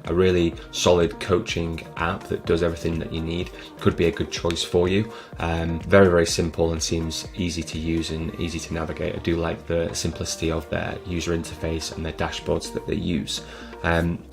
a really solid coaching app that does everything that you need, could be a good choice for you. Very, very simple and seems easy to use and easy to navigate. I do like the simplicity of their user interface and their dashboards that they use.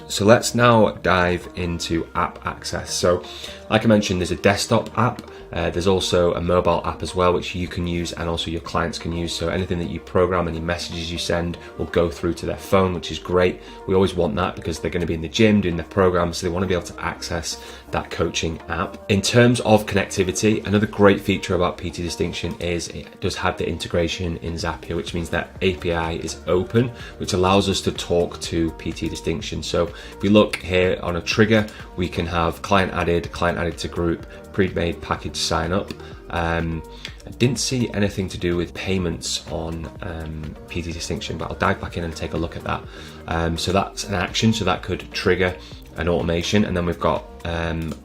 So let's now dive into app access. So like I mentioned, there's a desktop app. There's also a mobile app as well, which you can use and also your clients can use. So anything that you program, any messages you send will go through to their phone, which is great. We always want that because they're going to be in the gym doing their programs, so they want to be able to access that coaching app. In terms of connectivity, another great feature about PT Distinction is it does have the integration in Zapier, which means that API is open, which allows us to talk to PT Distinction. So if we look here on a trigger, we can have client added to group, pre-made package sign up. I didn't see anything to do with payments on PT Distinction, but I'll dive back in and take a look at that. So that's an action, so that could trigger an automation. And then we've got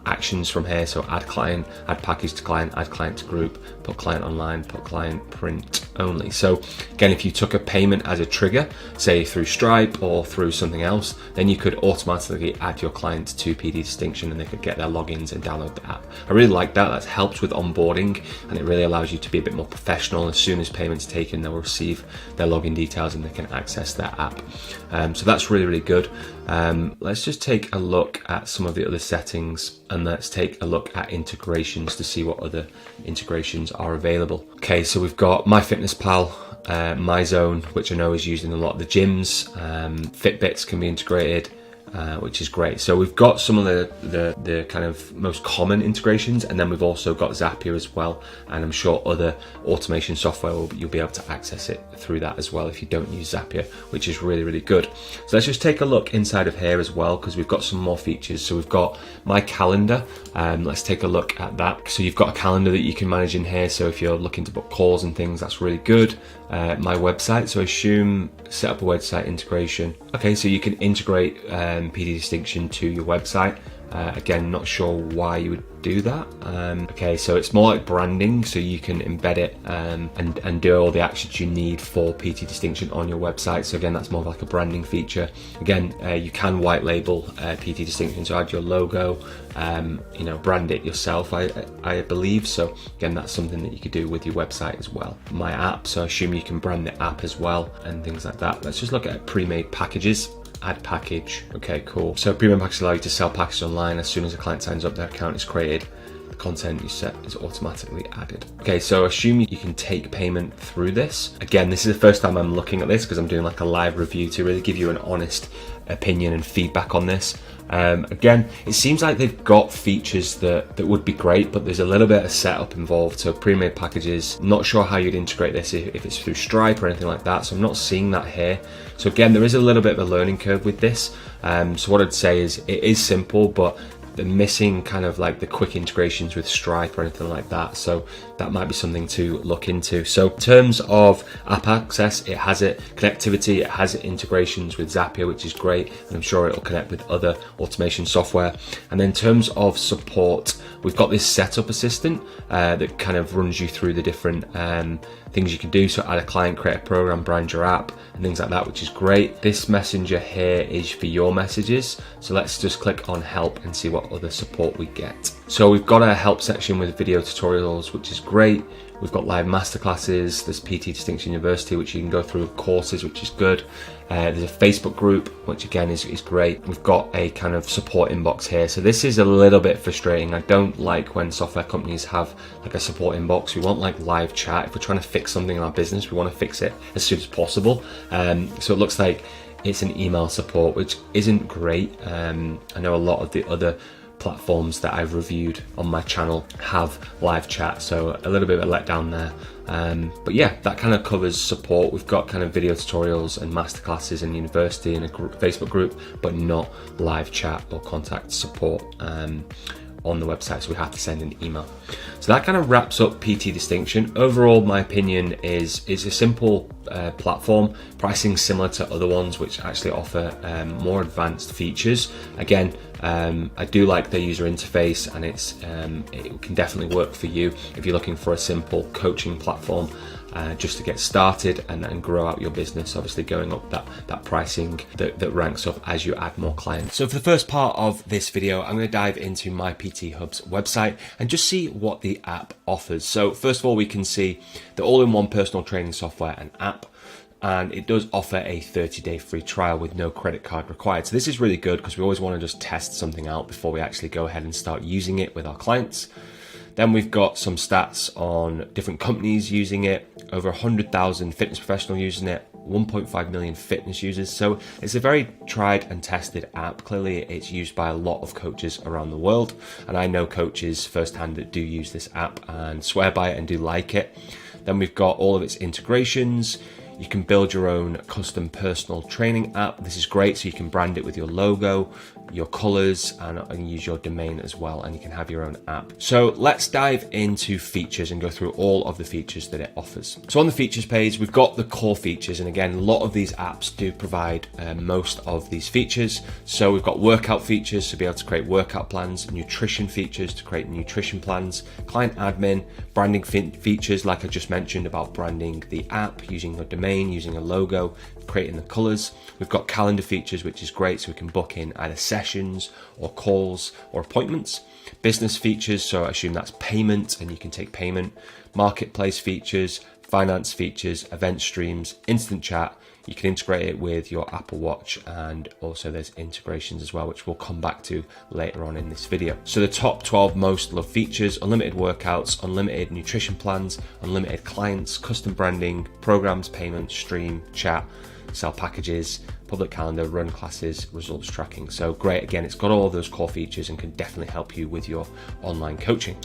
actions from here, so add client, add package to client, add client to group, put client online, put client print only. So again, if you took a payment as a trigger, say through Stripe or through something else, then you could automatically add your client to PT Distinction and they could get their logins and download the app. I really like that. That helps with onboarding and it really allows you to be a bit more professional. As soon as payment's taken, they'll receive their login details and they can access their app. So that's really, really good. Let's just take a look at some of the other settings and let's take a look at integrations to see what other integrations are available. Okay, so we've got MyFitnessPal, MyZone, which I know is used in a lot of the gyms. Fitbits can be integrated, which is great. So we've got some of the kind of most common integrations, and then we've also got Zapier as well, and I'm sure other automation software you'll be able to access it through that as well if you don't use Zapier, which is really, really good. So let's just take a look inside of here as well, because we've got some more features. So we've got my calendar. Let's take a look at that. So you've got a calendar that you can manage in here. So if you're looking to book calls and things, that's really good. My website, so I assume set up a website integration. Okay, so you can integrate PT Distinction to your website. Again, not sure why you would do that. Okay, so it's more like branding, so you can embed it and do all the actions you need for PT Distinction on your website. So again, that's more like a branding feature. Again, you can white label PT Distinction, so add your logo, brand it yourself, I believe. So again, that's something that you could do with your website as well. My app, so I assume you can brand the app as well and things like that. Let's just look at pre-made packages. Add package. Okay, cool. So pre-made packages allow you to sell packages online. As soon as a client signs up, their account is created. The content you set is automatically added. Okay, so assume you can take payment through this. Again, this is the first time I'm looking at this because I'm doing like a live review to really give you an honest opinion and feedback on this. Again, it seems like they've got features that would be great, but there's a little bit of setup involved. So pre-made packages, not sure how you'd integrate this if it's through Stripe or anything like that. So I'm not seeing that here. So again, there is a little bit of a learning curve with this. So what I'd say is it is simple, but they're missing kind of like the quick integrations with Stripe or anything like that. So that might be something to look into. So in terms of app access, it has it. Connectivity, it has integrations with Zapier, which is great. And I'm sure it'll connect with other automation software. And then in terms of support, we've got this setup assistant that kind of runs you through the different things you can do. So add a client, create a program, brand your app and things like that, which is great. This messenger here is for your messages. So let's just click on help and see what other support we get. So we've got a help section with video tutorials, which is great. We've got live masterclasses. There's PT Distinction University, which you can go through courses, which is good. There's a Facebook group, which again is great. We've got a kind of support inbox here. So this is a little bit frustrating. I don't like when software companies have like a support inbox. We want like live chat. If we're trying to fix something in our business, we want to fix it as soon as possible. So it looks like it's an email support, which isn't great. I know a lot of the other platforms that I've reviewed on my channel have live chat, so a little bit of a letdown there. But yeah, that kind of covers support. We've got kind of video tutorials and masterclasses in university and a Facebook group, but not live chat or contact support on the website, so we have to send an email. So that kind of wraps up PT Distinction. Overall, my opinion is a simple platform, pricing similar to other ones which actually offer more advanced features. Again, I do like the user interface, and it can definitely work for you if you're looking for a simple coaching platform just to get started and grow out your business, obviously going up that pricing that ranks up as you add more clients. So for the first part of this video, I'm going to dive into my PT Hub's website and just see what the app offers. So first of all, we can see the all-in-one personal training software and app, and it does offer a 30-day free trial with no credit card required. So this is really good because we always want to just test something out before we actually go ahead and start using it with our clients. Then we've got some stats on different companies using it, over 100,000 fitness professionals using it, 1.5 million fitness users. So it's a very tried and tested app. Clearly it's used by a lot of coaches around the world, and I know coaches firsthand that do use this app and swear by it and do like it. Then we've got all of its integrations. You can build your own custom personal training app. This is great, so you can brand it with your logo, your colors, and use your domain as well, and you can have your own app. So let's dive into features and go through all of the features that it offers. So on the features page, we've got the core features, and again, a lot of these apps do provide most of these features. So we've got workout features to be able to create workout plans, nutrition features to create nutrition plans, client admin, branding features like I just mentioned about branding the app, using your domain, using a logo, creating the colors. We've got calendar features, which is great, so we can book in either sessions or calls or appointments. Business features, so I assume that's payment, and you can take payment. Marketplace features, finance features, event streams, instant chat. You can integrate it with your Apple Watch, and also there's integrations as well, which we'll come back to later on in this video. So the top 12 most loved features: unlimited workouts, unlimited nutrition plans, unlimited clients, custom branding, programs, payments, stream, chat, sell packages, public calendar, run classes, results tracking. So great. Again, it's got all of those core features and can definitely help you with your online coaching.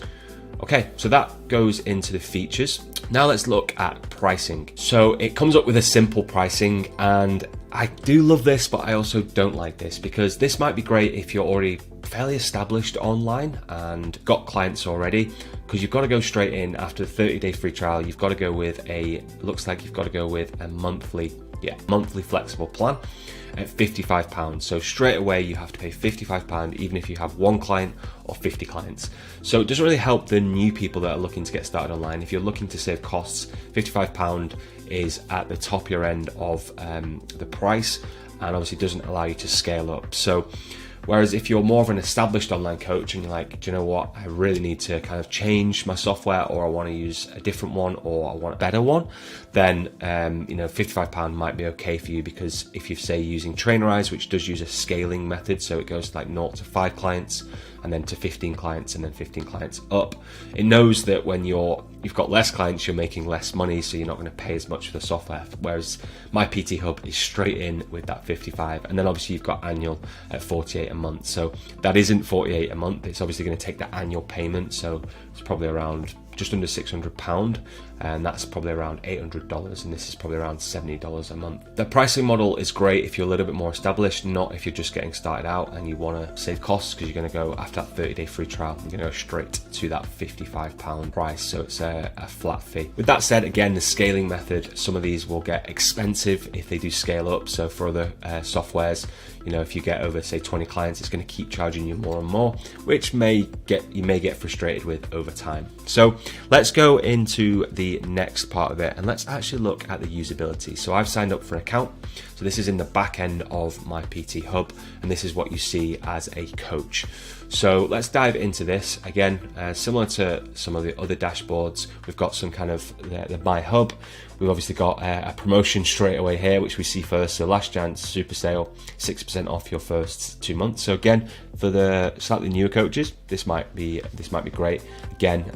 Okay, so that goes into the features. Now let's look at pricing. So it comes up with a simple pricing, and I do love this, but I also don't like this, because this might be great if you're already fairly established online and got clients already, because you've got to go straight in after the 30-day free trial. You've got to go with looks like you've got to go with a monthly Yeah, monthly flexible plan at £55. So straight away you have to pay £55 even if you have 1 client or 50 clients. So it doesn't really help the new people that are looking to get started online. If you're looking to save costs, £55 is at the top end of the price, and obviously doesn't allow you to scale up. So whereas if you're more of an established online coach and you're like, do you know what, I really need to kind of change my software, or I want to use a different one, or I want a better one, then £55 might be okay for you, because if you say using Trainerize, which does use a scaling method, so it goes like 0 to 5 clients and then to 15 clients and then 15 clients up, it knows that when you've got less clients, you're making less money, so you're not going to pay as much for the software. Whereas my PT Hub is straight in with that 55, and then obviously you've got annual at 48 a month. So that isn't 48 a month. It's obviously going to take the annual payment, so it's probably around just under £600, and that's probably around $800, and this is probably around $70 a month. The pricing model is great if you're a little bit more established, not if you're just getting started out and you want to save costs, because you're going to go after that 30-day free trial, you're going to go straight to that £55 price, so it's a flat fee. With that said, again, the scaling method, some of these will get expensive if they do scale up. So for other softwares, if you get over, say, 20 clients, it's going to keep charging you more and more, which you may get frustrated with over time. So let's go into the next part of it, and let's actually look at the usability. So I've signed up for an account. So this is in the back end of my PT Hub, and this is what you see as a coach. So let's dive into this. Again, similar to some of the other dashboards, we've got some kind of the My Hub. We've obviously got a promotion straight away here, which we see first. So last chance super sale, 6% off your first 2 months. So again, for the slightly newer coaches, this might be great. Again,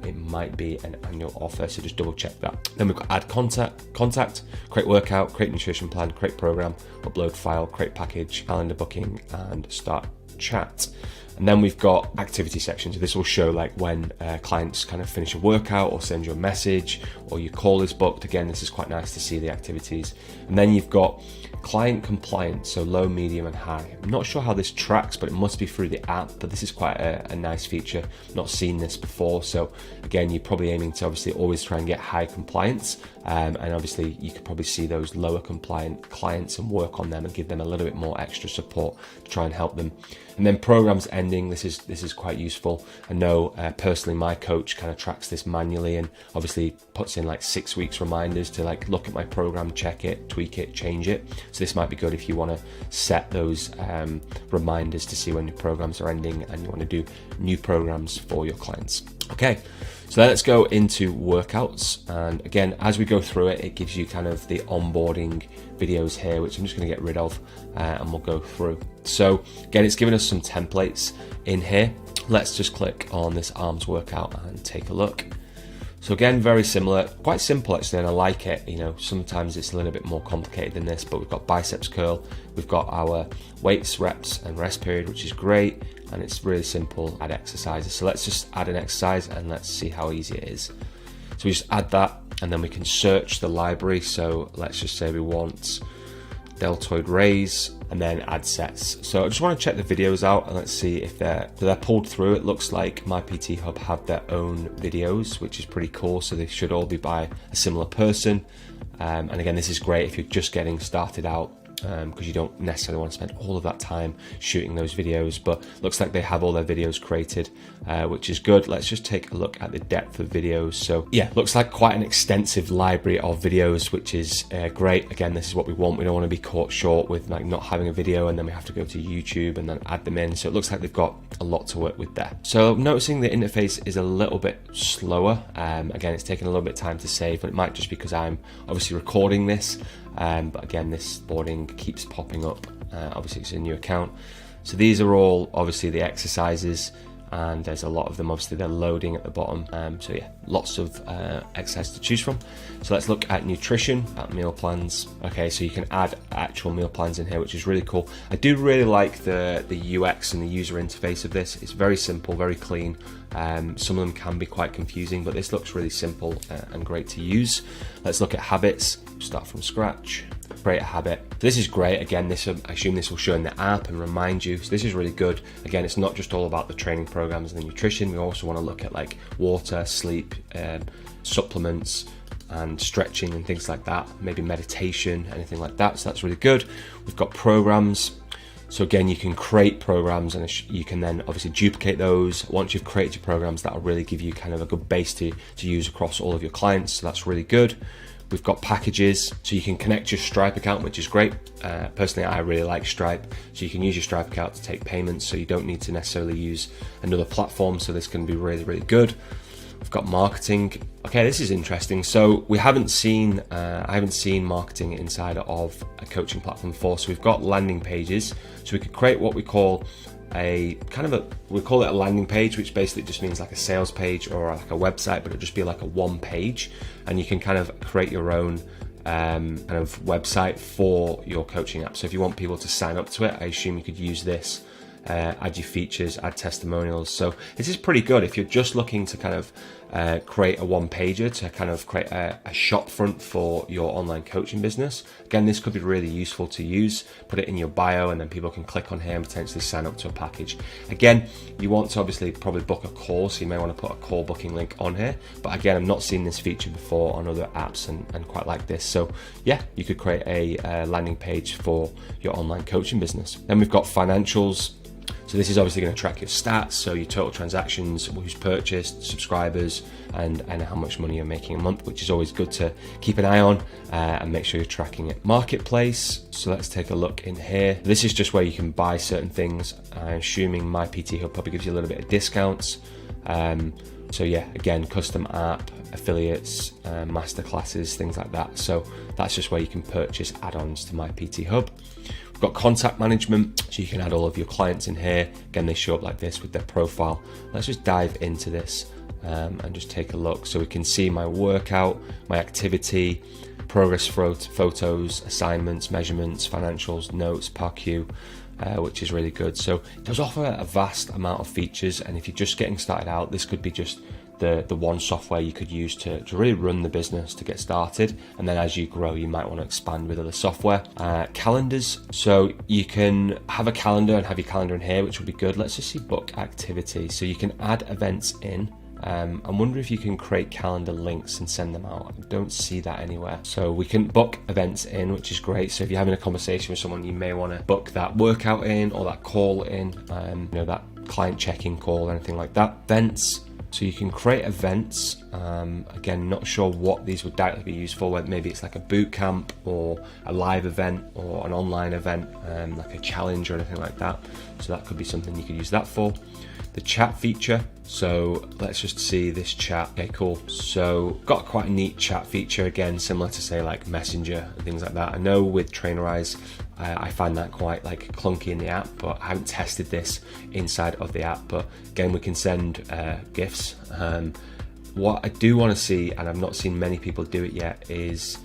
it might be an annual offer, so just double check that. Then we've got add contact, create workout, create nutrition plan, create program, upload file, create package, calendar booking, and start chat. And then we've got activity sections. So this will show like when clients kind of finish a workout or send you a message or your call is booked. Again, this is quite nice to see the activities. And then you've got client compliance, so low, medium, and high. I'm not sure how this tracks, but it must be through the app, but this is quite a nice feature. Not seen this before. So again, you're probably aiming to obviously always try and get high compliance. And obviously you could probably see those lower compliant clients and work on them and give them a little bit more extra support to try and help them. And then programs ending, this is quite useful. I know personally MyCoach kind of tracks this manually and obviously puts in like 6 weeks reminders to like look at my program, check it, tweak it, change it. So this might be good if you want to set those reminders to see when your programs are ending and you want to do new programs for your clients. Okay, so let's go into workouts. And again, as we go through it, it gives you kind of the onboarding videos here, which I'm just going to get rid of and we'll go through. So again, it's given us some templates in here. Let's just click on this arms workout and take a look. So again, very similar, quite simple actually, and I like it. You know, sometimes it's a little bit more complicated than this, but we've got biceps curl, we've got our weights, reps, and rest period, which is great, and it's really simple. Add exercises. So let's just add an exercise and let's see how easy it is. So we just add that, and then we can search the library. So let's just say we want deltoid raise, and then add sets. So I just want to check the videos out and let's see if they're pulled through. It looks like my PT Hub have their own videos, which is pretty cool. So they should all be by a similar person. And again, this is great if you're just getting started out, because you don't necessarily want to spend all of that time shooting those videos, but looks like they have all their videos created, which is good. Let's just take a look at the depth of videos. So yeah, looks like quite an extensive library of videos, which is great. Again, this is what we want. We don't want to be caught short with like not having a video and then we have to go to YouTube and then add them in. So it looks like they've got a lot to work with there. So I'm noticing the interface is a little bit slower. Again, it's taking a little bit of time to save, but it might just because I'm obviously recording this. But again, this boarding keeps popping up. Obviously it's a new account. So these are all obviously the exercises, and there's a lot of them. Obviously they're loading at the bottom. So yeah, lots of exercises to choose from. So let's look at nutrition, at meal plans. Okay, so you can add actual meal plans in here, which is really cool. I do really like the UX and the user interface of this. It's very simple, very clean. Some of them can be quite confusing, but this looks really simple and great to use. Let's look at habits. Start from scratch, create a habit. This is great. Again, I assume this will show in the app and remind you. So this is really good. Again, it's not just all about the training programs and the nutrition. We also want to look at like water, sleep, supplements, and stretching and things like that, maybe meditation, anything like that. So that's really good. We've got programs. So again, you can create programs and you can then obviously duplicate those. Once you've created your programs, that'll really give you kind of a good base to use across all of your clients. So that's really good. We've got packages, so you can connect your Stripe account, which is great. Personally, I really like Stripe. So you can use your Stripe account to take payments, so you don't need to necessarily use another platform. So this can be really, really good. We've got marketing. Okay, this is interesting. So we haven't seen, I haven't seen marketing inside of a coaching platform before. So we've got landing pages. So we could create what we call we call it a landing page, which basically just means like a sales page or like a website, but it'll just be like a one page, and you can kind of create your own kind of website for your coaching app. So if you want people to sign up to it, I assume you could use this, add your features, add testimonials. So this is pretty good if you're just looking to kind of create a one pager to kind of create a shop front for your online coaching business. Again, this could be really useful to use. Put it in your bio and then people can click on here and potentially sign up to a package. Again, you want to obviously probably book a call, so you may want to put a call booking link on here. But again, I've not seen this feature before on other apps and quite like this. So yeah, you could create a landing page for your online coaching business. Then we've got financials. So this is obviously going to track your stats, so your total transactions, who's purchased, subscribers, and how much money you're making a month, which is always good to keep an eye on and make sure you're tracking it. Marketplace, so let's take a look in here. This is just where you can buy certain things. I'm assuming MyPT Hub probably gives you a little bit of discounts. So yeah, again, custom app, affiliates, masterclasses, things like that. So that's just where you can purchase add-ons to MyPT Hub. We've got contact management, so you can add all of your clients in here. Again, they show up like this with their profile. Let's just dive into this and just take a look. So we can see my workout, my activity, progress photos, assignments, measurements, financials, notes, PARQ, which is really good. So it does offer a vast amount of features, and if you're just getting started out, this could be just the one software you could use to really run the business to get started, and then as you grow you might want to expand with other software. Calendars, so you can have a calendar and have your calendar in here, which would be good. Let's just see book activity, so you can add events in. I wonder if you can create calendar links and send them out. I don't see that anywhere. So we can book events in, which is great. So if you're having a conversation with someone, you may want to book that workout in or that call in, that client check-in call, anything like that. Events, so you can create events. Again, not sure what these would directly be used for, whether maybe it's like a boot camp or a live event or an online event, like a challenge or anything like that. So that could be something you could use that for. The chat feature, so let's just see this chat. Okay, cool. So got quite a neat chat feature, again, similar to say like Messenger and things like that. I know with Trainerize, I find that quite like clunky in the app, but I haven't tested this inside of the app. But again, we can send GIFs. What I do want to see, and I've not seen many people do it yet, is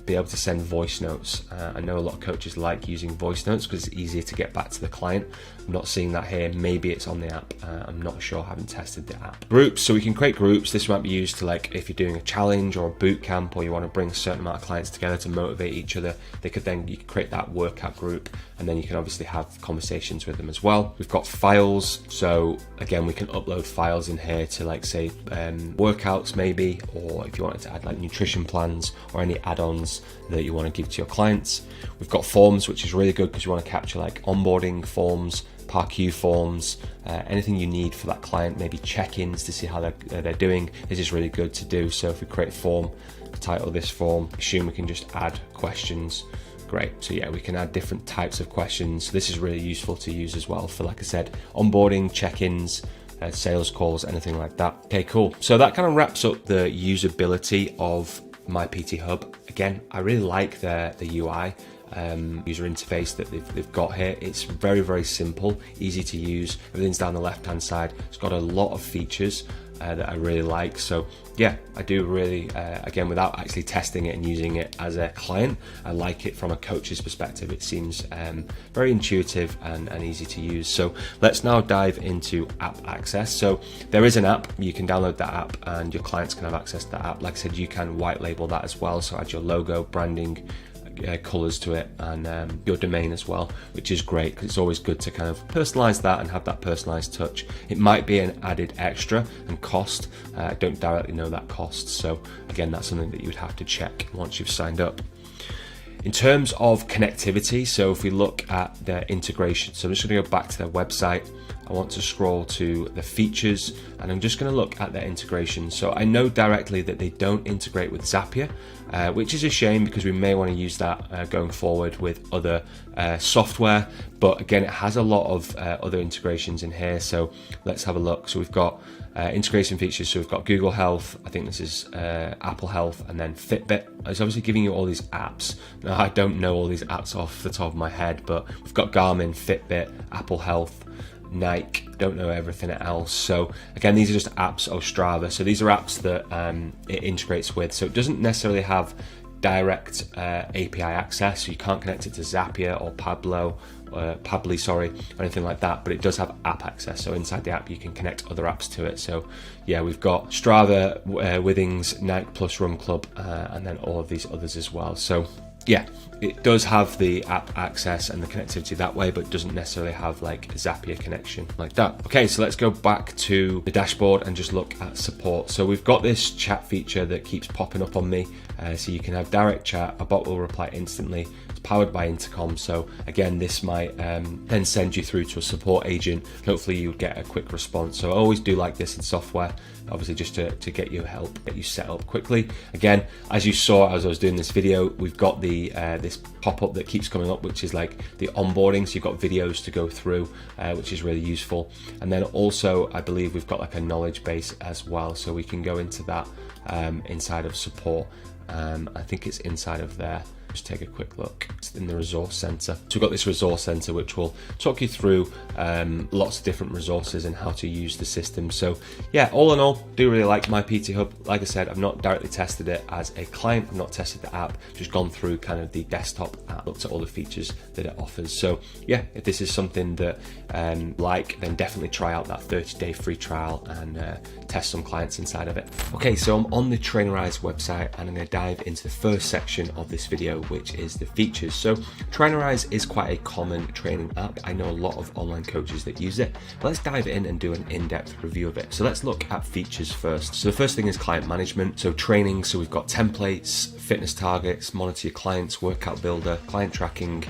be able to send voice notes. I know a lot of coaches like using voice notes because it's easier to get back to the client. I'm not seeing that here. Maybe it's on the app. I'm not sure. I haven't tested the app. Groups, so we can create groups. This might be used to, like, if you're doing a challenge or a boot camp, or you want to bring a certain amount of clients together to motivate each other. You could create that workout group, and then you can obviously have conversations with them as well. We've got files, so again, we can upload files in here to, like, say workouts maybe, or if you wanted to add like nutrition plans or any add-ons that you want to give to your clients. We've got forms, which is really good because you want to capture like onboarding forms, PARQ forms, anything you need for that client, maybe check-ins to see how they're doing. This is really good to do. So if we create a form, title this form, assume we can just add questions. Great. So yeah, we can add different types of questions. This is really useful to use as well for, like I said, onboarding, check-ins, sales calls, anything like that. Okay, cool. So that kind of wraps up the usability of MyPT Hub. Again, I really like the UI. User interface that they've got here. It's very, very simple, easy to use. Everything's down the left hand side. It's got a lot of features that I really like. So yeah, I do really, again, without actually testing it and using it as a client, I like it from a coach's perspective. It seems very intuitive and easy to use. So let's now dive into app access. So there is an app, you can download that app and your clients can have access to that app. Like I said, you can white label that as well. So add your logo, branding, colors to it, and your domain as well, which is great because it's always good to kind of personalize that and have that personalized touch. It might be an added extra and cost. I don't directly know that cost, so again, that's something that you would have to check once you've signed up. In terms of connectivity, so if we look at their integration, so I'm just going to go back to their website. I want to scroll to the features, and I'm just going to look at their integration. So I know directly that they don't integrate with Zapier, which is a shame because we may want to use that going forward with other software. But again, it has a lot of other integrations in here. So let's have a look. So we've got integration features. So we've got Google Health, I think this is Apple Health, and then Fitbit. It's obviously giving you all these apps. Now, I don't know all these apps off the top of my head, but we've got Garmin, Fitbit, Apple Health, Nike, don't know everything else. So again, these are just apps. Strava. So these are apps that it integrates with. So it doesn't necessarily have direct API access. So you can't connect it to Zapier or Pabbly, or anything like that, but it does have app access. So inside the app, you can connect other apps to it. So yeah, we've got Strava, Withings, Nike Plus, Run Club, and then all of these others as well. So yeah, it does have the app access and the connectivity that way, but doesn't necessarily have like a Zapier connection like that. Okay, so let's go back to the dashboard and just look at support. So we've got this chat feature that keeps popping up on me. So you can have direct chat, a bot will reply instantly. It's powered by Intercom. So again, this might then send you through to a support agent. Hopefully you'll get a quick response. So I always do like this in software, obviously just to get you help, get you set up quickly. Again, as you saw as I was doing this video, we've got the this pop-up that keeps coming up, which is like the onboarding. So you've got videos to go through, which is really useful. And then also, I believe we've got like a knowledge base as well. So we can go into that inside of support. I think it's inside of there. Just take a quick look. It's in the resource center. So we've got this resource center which will talk you through lots of different resources and how to use the system. So yeah, all in all, do really like My PT Hub. Like I said, I've not directly tested it as a client. I've not tested the app, just gone through kind of the desktop app, looked at all the features that it offers. So yeah, if this is something that then definitely try out that 30-day free trial and test some clients inside of it. Okay, so I'm on the Trainerize website and I'm going to dive into the first section of this video, which is the features. So Trainerize is quite a common training app. I know a lot of online coaches that use it, but let's dive in and do an in-depth review of it. So let's look at features first. So the first thing is client management. So training, so we've got templates, fitness targets, monitor your clients, workout builder, client tracking.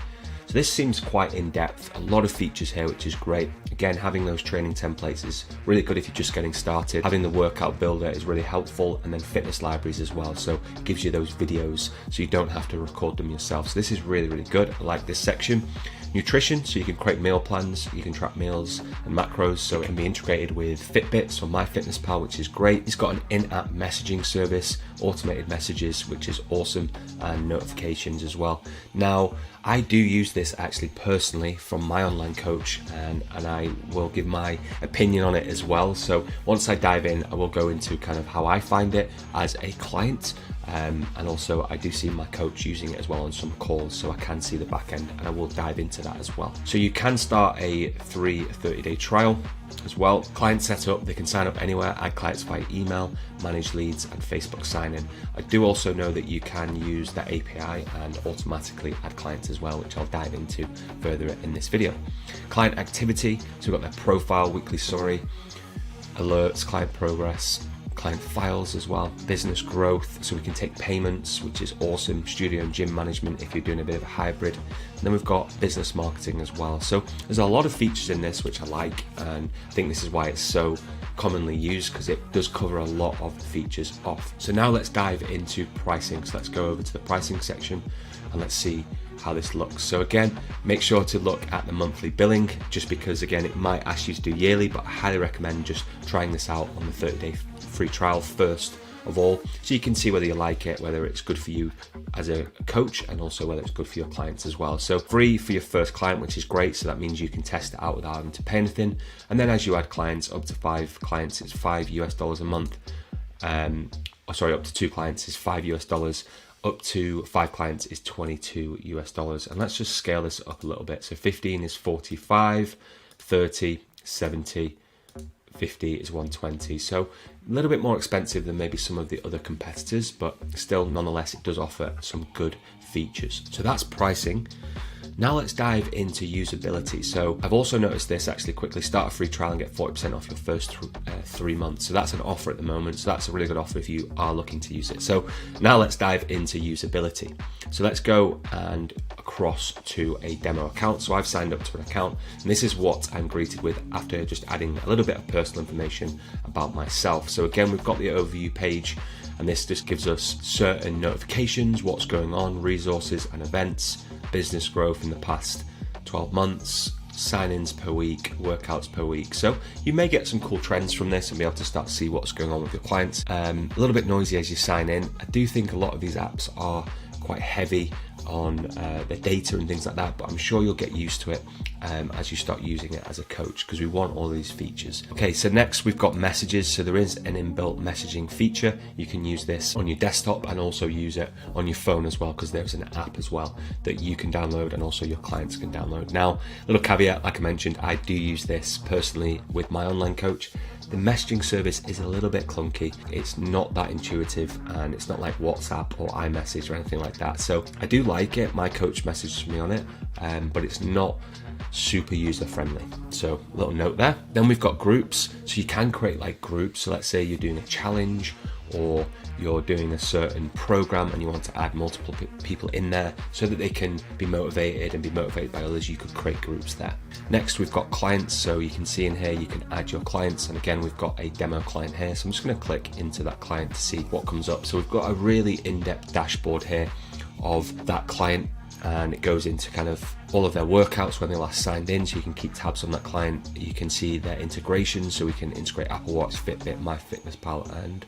So this seems quite in-depth, a lot of features here, which is great. Again, having those training templates is really good if you're just getting started. Having the workout builder is really helpful, and then fitness libraries as well. So it gives you those videos so you don't have to record them yourself. So this is really, really good. I like this section. Nutrition, so you can create meal plans, you can track meals and macros, so it can be integrated with Fitbit, so MyFitnessPal, which is great. It's got an in-app messaging service, automated messages, which is awesome, and notifications as well. Now, I do use this actually personally from my online coach, and I will give my opinion on it as well. So once I dive in, I will go into kind of how I find it as a client. And also I do see my coach using it as well on some calls, so I can see the back end, and I will dive into that as well. So you can start a free 30-day trial as well. Client setup, they can sign up anywhere, add clients via email, manage leads, and Facebook sign-in. I do also know that you can use that API and automatically add clients as well, which I'll dive into further in this video. Client activity, so we've got their profile, weekly summary, alerts, client progress, client files as well, business growth, so we can take payments, which is awesome, studio and gym management if you're doing a bit of a hybrid. And then we've got business marketing as well. So there's a lot of features in this which I like, and I think this is why it's so commonly used, because it does cover a lot of features off. So now let's dive into pricing. So let's go over to the pricing section and let's see how this looks. So again, make sure to look at the monthly billing, just because again it might ask you to do yearly, but I highly recommend just trying this out on the 30-day free trial first of all, so you can see whether you like it, whether it's good for you as a coach, and also whether it's good for your clients as well. So free for your first client, which is great, so that means you can test it out without having to pay anything. And then as you add clients, up to 5 clients, it's $5 a month. Up to 2 clients is $5. Up to 5 clients is $22. And let's just scale this up a little bit. So 15 is 45, 30, 70, 50 is 120. So a little bit more expensive than maybe some of the other competitors, but still nonetheless it does offer some good features. So that's pricing. Now let's dive into usability. So I've also noticed this actually quickly. Start a free trial and get 40% off your first 3 months. So that's an offer at the moment. So that's a really good offer if you are looking to use it. So now let's dive into usability. So let's go and across to a demo account. So I've signed up to an account, and this is what I'm greeted with after just adding a little bit of personal information about myself. So again, we've got the overview page, and this just gives us certain notifications, what's going on, resources and events, business growth in the past 12 months, sign-ins per week, workouts per week. So you may get some cool trends from this and be able to start to see what's going on with your clients. A little bit noisy as you sign in. I do think a lot of these apps are quite heavy on the data and things like that, but I'm sure you'll get used to it as you start using it as a coach, because we want all these features. Okay, so next we've got messages. So there is an inbuilt messaging feature. You can use this on your desktop and also use it on your phone as well, because there's an app as well that you can download and also your clients can download. Now, little caveat, like I mentioned, I do use this personally with my online coach. The messaging service is a little bit clunky. It's not that intuitive, and it's not like WhatsApp or iMessage or anything like that. So I do like it. My coach messages me on it, but it's not super user friendly. So a little note there. Then we've got groups. So you can create like groups. So let's say you're doing a challenge, or you're doing a certain program and you want to add multiple people in there so that they can be motivated and be motivated by others. You could create groups there. Next, we've got clients. So you can see in here, you can add your clients. And again, we've got a demo client here. So I'm just going to click into that client to see what comes up. So we've got a really in-depth dashboard here of that client, and it goes into kind of all of their workouts when they last signed in, so you can keep tabs on that client. You can see their integrations, so we can integrate Apple Watch, Fitbit, MyFitnessPal, and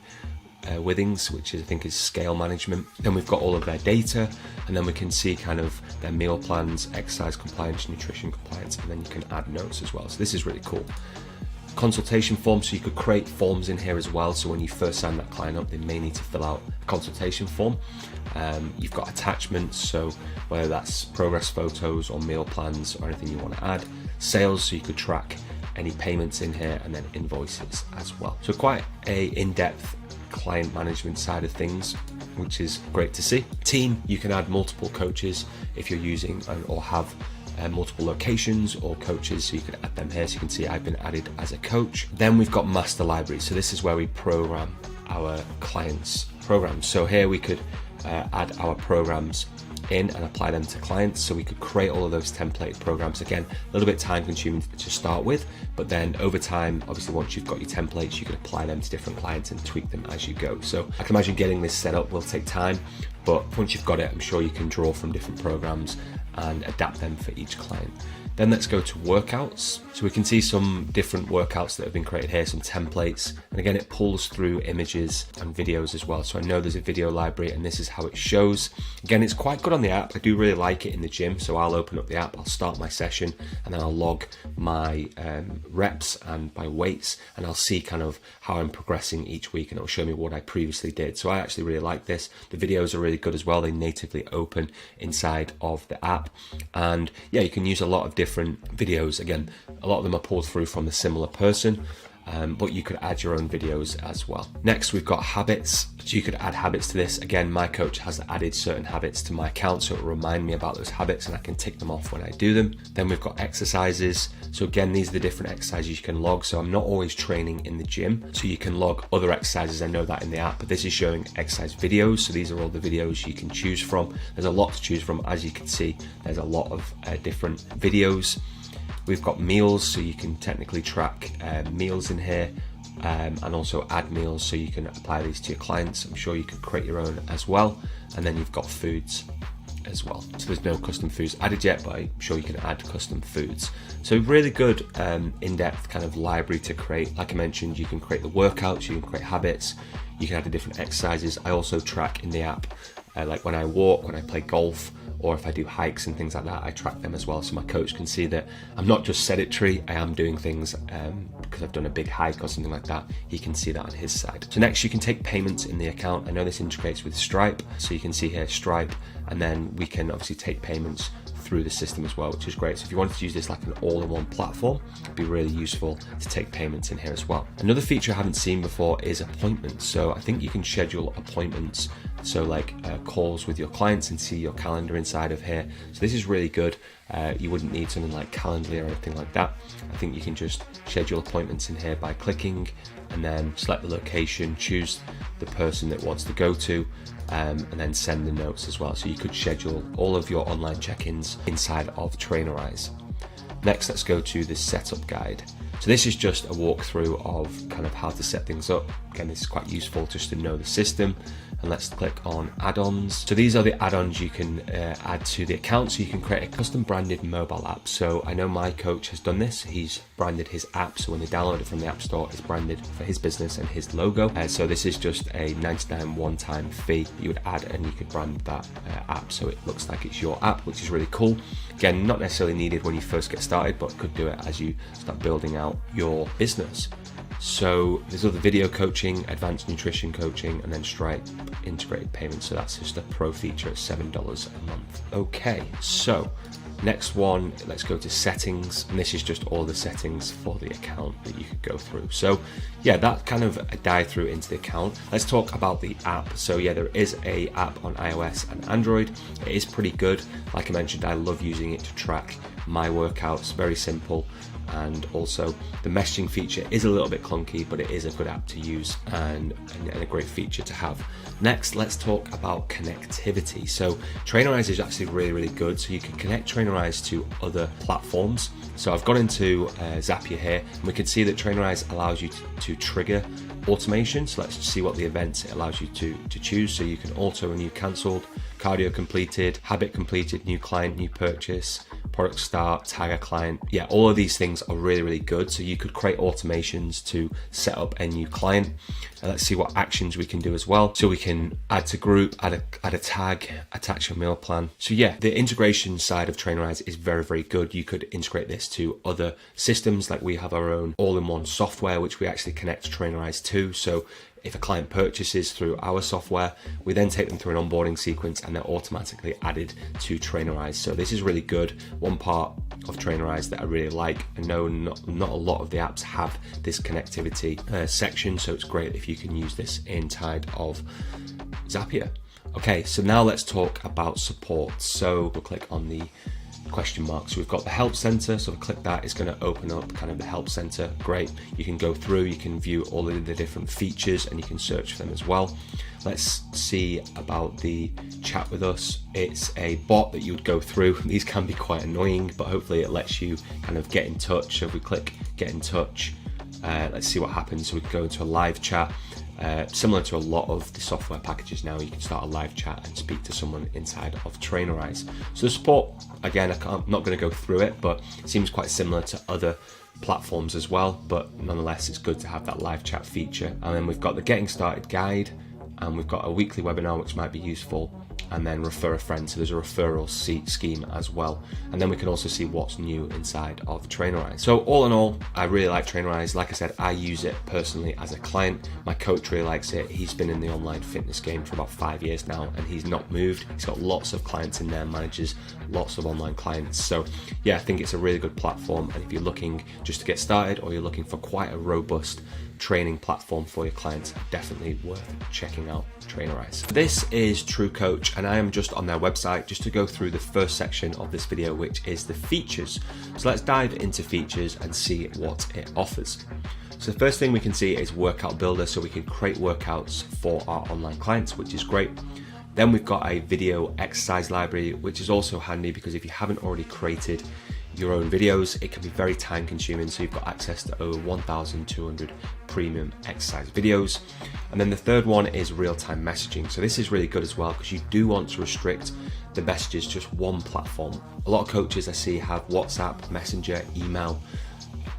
Withings, which I think is scale management. Then we've got all of their data, and then we can see kind of their meal plans, exercise compliance, nutrition compliance, and then you can add notes as well. So this is really cool. Consultation form, so you could create forms in here as well. So when you first sign that client up, they may need to fill out a consultation form. You've got attachments, so whether that's progress photos or meal plans or anything you want to add. Sales, so you could track any payments in here, and then invoices as well. So quite a in-depth client management side of things, which is great to see. Team, you can add multiple coaches if you're using or have multiple locations or coaches, so you can add them here. So you can see I've been added as a coach. Then we've got master library. So this is where we program our clients' programs. So here we could add our programs in and apply them to clients. So we could create all of those template programs. Again, a little bit time consuming to start with, but then over time, obviously once you've got your templates, you can apply them to different clients and tweak them as you go. So I can imagine getting this set up will take time, but once you've got it, I'm sure you can draw from different programs and adapt them for each client. Then let's go to workouts. So we can see some different workouts that have been created here, some templates. And again, it pulls through images and videos as well. So I know there's a video library, and this is how it shows. Again, it's quite good on the app. I do really like it in the gym. So I'll open up the app, I'll start my session, and then I'll log my reps and my weights, and I'll see kind of how I'm progressing each week, and it'll show me what I previously did. So I actually really like this. The videos are really good as well. They natively open inside of the app. And yeah, you can use a lot of different videos. Again, a lot of them are pulled through from a similar person, but you could add your own videos as well. Next, we've got habits. So you could add habits to this. Again, MyCoach has added certain habits to my account, so it'll remind me about those habits and I can tick them off when I do them. Then we've got exercises. So again, these are the different exercises you can log. So I'm not always training in the gym, so you can log other exercises. I know that in the app, but this is showing exercise videos. So these are all the videos you can choose from. There's a lot to choose from. As you can see, there's a lot of different videos. We've got meals, so you can technically track meals in here, and also add meals, so you can apply these to your clients. I'm sure you could create your own as well. And then you've got foods as well. So there's no custom foods added yet, but I'm sure you can add custom foods. So really good in-depth kind of library to create. Like I mentioned, you can create the workouts, you can create habits, you can add the different exercises. I also track in the app, like when I walk, when I play golf, or if I do hikes and things like that, I track them as well. So my coach can see that I'm not just sedentary, I am doing things because I've done a big hike or something like that. He can see that on his side. So next, you can take payments in the account. I know this integrates with Stripe. So you can see here Stripe, and then we can obviously take payments through the system as well, which is great. So if you wanted to use this like an all-in-one platform, it'd be really useful to take payments in here as well. Another feature I haven't seen before is appointments. So I think you can schedule appointments So like calls with your clients and see your calendar inside of here. So this is really good. You wouldn't need something like Calendly or anything like that. I think you can just schedule appointments in here by clicking and then select the location, choose the person that wants to go to, and then send the notes as well. So you could schedule all of your online check-ins inside of Trainerize. Next, let's go to the setup guide. So this is just a walkthrough of kind of how to set things up. Again, this is quite useful just to know the system. And let's click on add-ons. So these are the add-ons you can add to the account. So you can create a custom branded mobile app. So I know MyCoach has done this. He's branded his app. So when they download it from the App Store, it's branded for his business and his logo. So this is just a $99 one-time fee that you would add and you could brand that app. So it looks like it's your app, which is really cool. Again, not necessarily needed when you first get started, but could do it as you start building out your business. So there's other video coaching, advanced nutrition coaching, and then Stripe integrated payments. So that's just a pro feature at $7 a month. Okay, so next one, let's go to settings. And this is just all the settings for the account that you could go through. So yeah, that kind of a dive through into the account. Let's talk about the app. So yeah, there is a app on iOS and Android. It is pretty good. Like I mentioned, I love using it to track my workouts, very simple. And also the messaging feature is a little bit clunky, but it is a good app to use and a great feature to have. Next, let's talk about connectivity. So Trainerize is actually really, really good. So you can connect Trainerize to other platforms. So I've got into Zapier here, and we can see that Trainerize allows you to trigger automation. So let's see what the events it allows you to choose. So you can auto renew cancelled, cardio completed, habit completed, new client, new purchase, product start, tag a client. Yeah, all of these things are really, really good. So you could create automations to set up a new client. Let's see what actions we can do as well. So we can add to group, add a tag, attach your meal plan. So yeah, the integration side of Trainerize is very, very good. You could integrate this to other systems. Like we have our own all-in-one software, which we actually connect Trainerize to. So if a client purchases through our software, we then take them through an onboarding sequence and they're automatically added to Trainerize. So this is really good. One part of Trainerize that I really like. I know not a lot of the apps have this connectivity section, so it's great if you can use this inside of Zapier. Okay, so now let's talk about support. So we'll click on the question mark. So we've got the help center. So if I click that, it's going to open up kind of the help center. Great. You can go through, you can view all of the different features and you can search for them as well. Let's see about the chat with us. It's a bot that you would go through. These can be quite annoying, but hopefully it lets you kind of get in touch. So if we click get in touch, let's see what happens. So we can go into a live chat. Similar to a lot of the software packages now, you can start a live chat and speak to someone inside of Trainerize. So the support, again, I'm not going to go through it, but it seems quite similar to other platforms as well, but nonetheless, it's good to have that live chat feature. And then we've got the getting started guide, and we've got a weekly webinar, which might be useful, and then refer a friend. So there's a referral scheme as well. And then we can also see what's new inside of Trainerize. So all in all, I really like Trainerize. Like I said, I use it personally as a client. My coach really likes it. He's been in the online fitness game for about 5 years now, and he's not moved. He's got lots of clients in there, manages lots of online clients. So yeah, I think it's a really good platform. And if you're looking just to get started, or you're looking for quite a robust training platform for your clients, definitely worth checking out Trainerize. This is TrueCoach, and I am just on their website just to go through the first section of this video, which is the features. So let's dive into features and see what it offers. So the first thing we can see is workout builder, so we can create workouts for our online clients, which is great. Then we've got a video exercise library, which is also handy because if you haven't already created your own videos, it can be very time consuming. So you've got access to over 1,200 premium exercise videos. And then the third one is real-time messaging. So this is really good as well because you do want to restrict the messages to just one platform. A lot of coaches I see have WhatsApp, Messenger, email,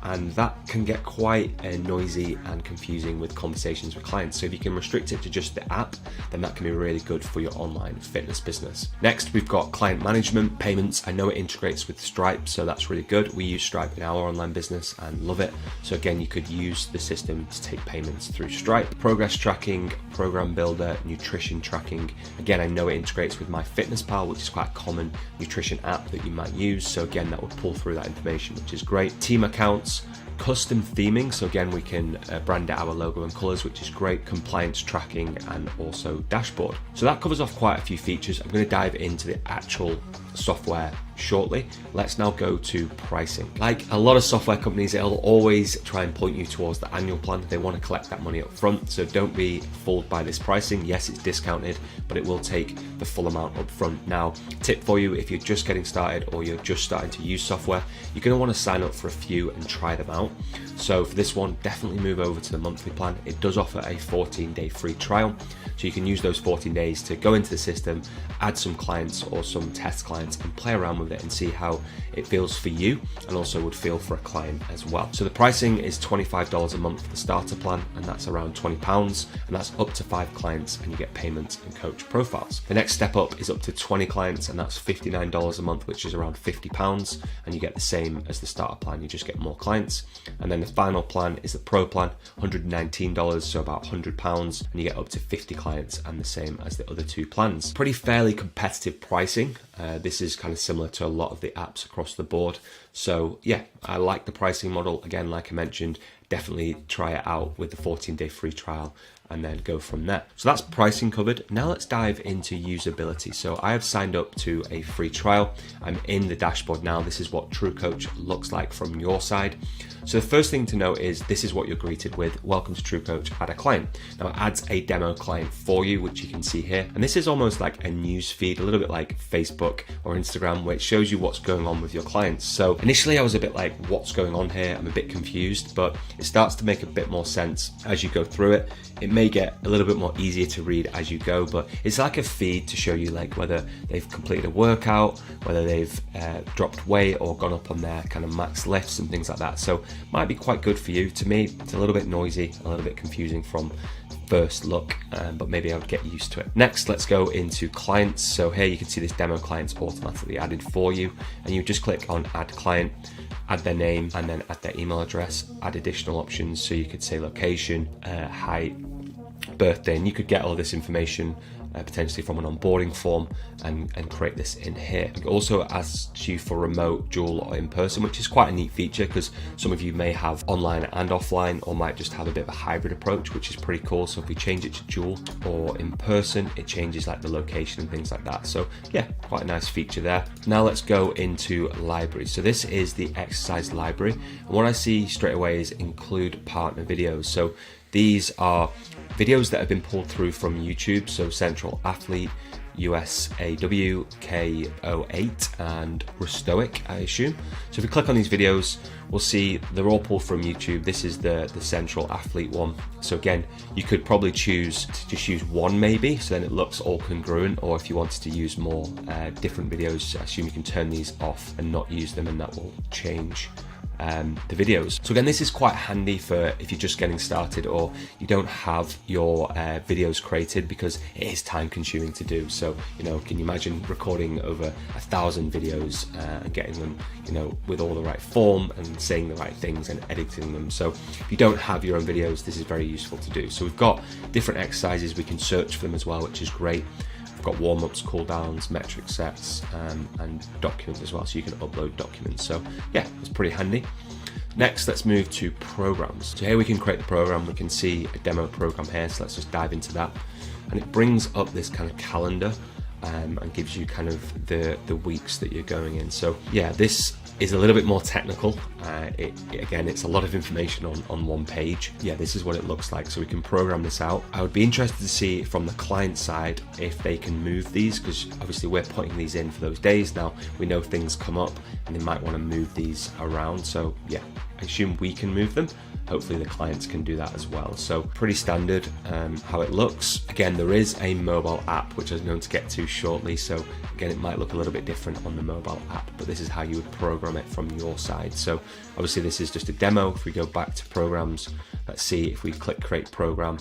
and that can get quite noisy and confusing with conversations with clients. So if you can restrict it to just the app, then that can be really good for your online fitness business. Next, we've got client management, payments. I know it integrates with Stripe, so that's really good. We use Stripe in our online business and love it. So again, you could use the system to take payments through Stripe. Progress tracking, program builder, nutrition tracking. Again, I know it integrates with MyFitnessPal, which is quite a common nutrition app that you might use. So again, that would pull through that information, which is great. Team accounts, custom theming, so again we can brand out our logo and colors, which is great, compliance tracking, and also dashboard. So that covers off quite a few features. I'm going to dive into the actual software shortly. Let's now go to pricing. Like a lot of software companies, they'll always try and point you towards the annual plan. They want to collect that money up front, so don't be fooled by this pricing. Yes, it's discounted, but it will take the full amount up front. Now, tip for you, if you're just getting started or you're just starting to use software, you're going to want to sign up for a few and try them out. So for this one, definitely move over to the monthly plan. It does offer a 14-day free trial, so you can use those 14 days to go into the system, add some clients or some test clients and play around with it and see how it feels for you and also would feel for a client as well. So the pricing is $25 a month for the starter plan, and that's around £20, and that's up to 5 clients and you get payments and coach profiles. The next step up is up to 20 clients, and that's $59 a month, which is around £50, and you get the same as the starter plan, you just get more clients. And then the final plan is the pro plan, $119, so about £100, and you get up to 50 clients and the same as the other 2 plans. Pretty fairly competitive pricing. This is kind of similar to a lot of the apps across the board. So yeah, I like the pricing model. Again, like I mentioned, definitely try it out with the 14-day free trial and then go from there. So that's pricing covered. Now let's dive into usability. So I have signed up to a free trial. I'm in the dashboard now. This is what TrueCoach looks like from your side. So the first thing to note is this is what you're greeted with. Welcome to TrueCoach, add a client. Now it adds a demo client for you, which you can see here. And this is almost like a news feed, a little bit like Facebook or Instagram, where it shows you what's going on with your clients. So initially I was a bit like, what's going on here? I'm a bit confused, but it starts to make a bit more sense as you go through it. It may get a little bit more easier to read as you go, but it's like a feed to show you like whether they've completed a workout, whether they've dropped weight or gone up on their kind of max lifts and things like that. So might be quite good for you. To me, it's a little bit noisy, a little bit confusing from first look, but maybe I would get used to it. Next, let's go into clients. So here you can see this demo client's automatically added for you, and you just click on add client, add their name, and then add their email address, add additional options. So you could say location, height, birthday, and you could get all this information potentially from an onboarding form and create this in here. It also asks you for remote, dual, or in person, which is quite a neat feature because some of you may have online and offline, or might just have a bit of a hybrid approach, which is pretty cool. So if we change it to dual or in person, it changes like the location and things like that. So yeah, quite a nice feature there. Now let's go into library. So this is the exercise library, and what I see straight away is include partner videos. So these are videos that have been pulled through from YouTube, so Central Athlete, USAW, K08, and Rustoic, I assume. So if we click on these videos, we'll see they're all pulled from YouTube. This is the Central Athlete one. So again, you could probably choose to just use one maybe, so then it looks all congruent, or if you wanted to use more different videos, I assume you can turn these off and not use them, and that will change the videos. So again, this is quite handy for if you're just getting started or you don't have your videos created, because it is time consuming to do. So, you know, can you imagine recording over 1,000 videos and getting them, you know, with all the right form and saying the right things and editing them. So if you don't have your own videos, this is very useful to do. So we've got different exercises, we can search for them as well, which is great. We've got warm-ups, cool-downs, metric sets, and documents as well, so you can upload documents. So yeah, it's pretty handy. Next, let's move to programs. So here we can create the program. We can see a demo program here, so let's just dive into that. And it brings up this kind of calendar and gives you kind of the weeks that you're going in. So yeah, this is a little bit more technical. Again, it's a lot of information on one page. Yeah, this is what it looks like. So we can program this out. I would be interested to see from the client side if they can move these, because obviously we're putting these in for those days. Now we know things come up and they might want to move these around. So yeah, I assume we can move them. Hopefully the clients can do that as well. So pretty standard how it looks. Again, there is a mobile app, which I'm going to get to shortly. So again, it might look a little bit different on the mobile app, but this is how you would program it from your side. So obviously this is just a demo. If we go back to programs, let's see if we click create program,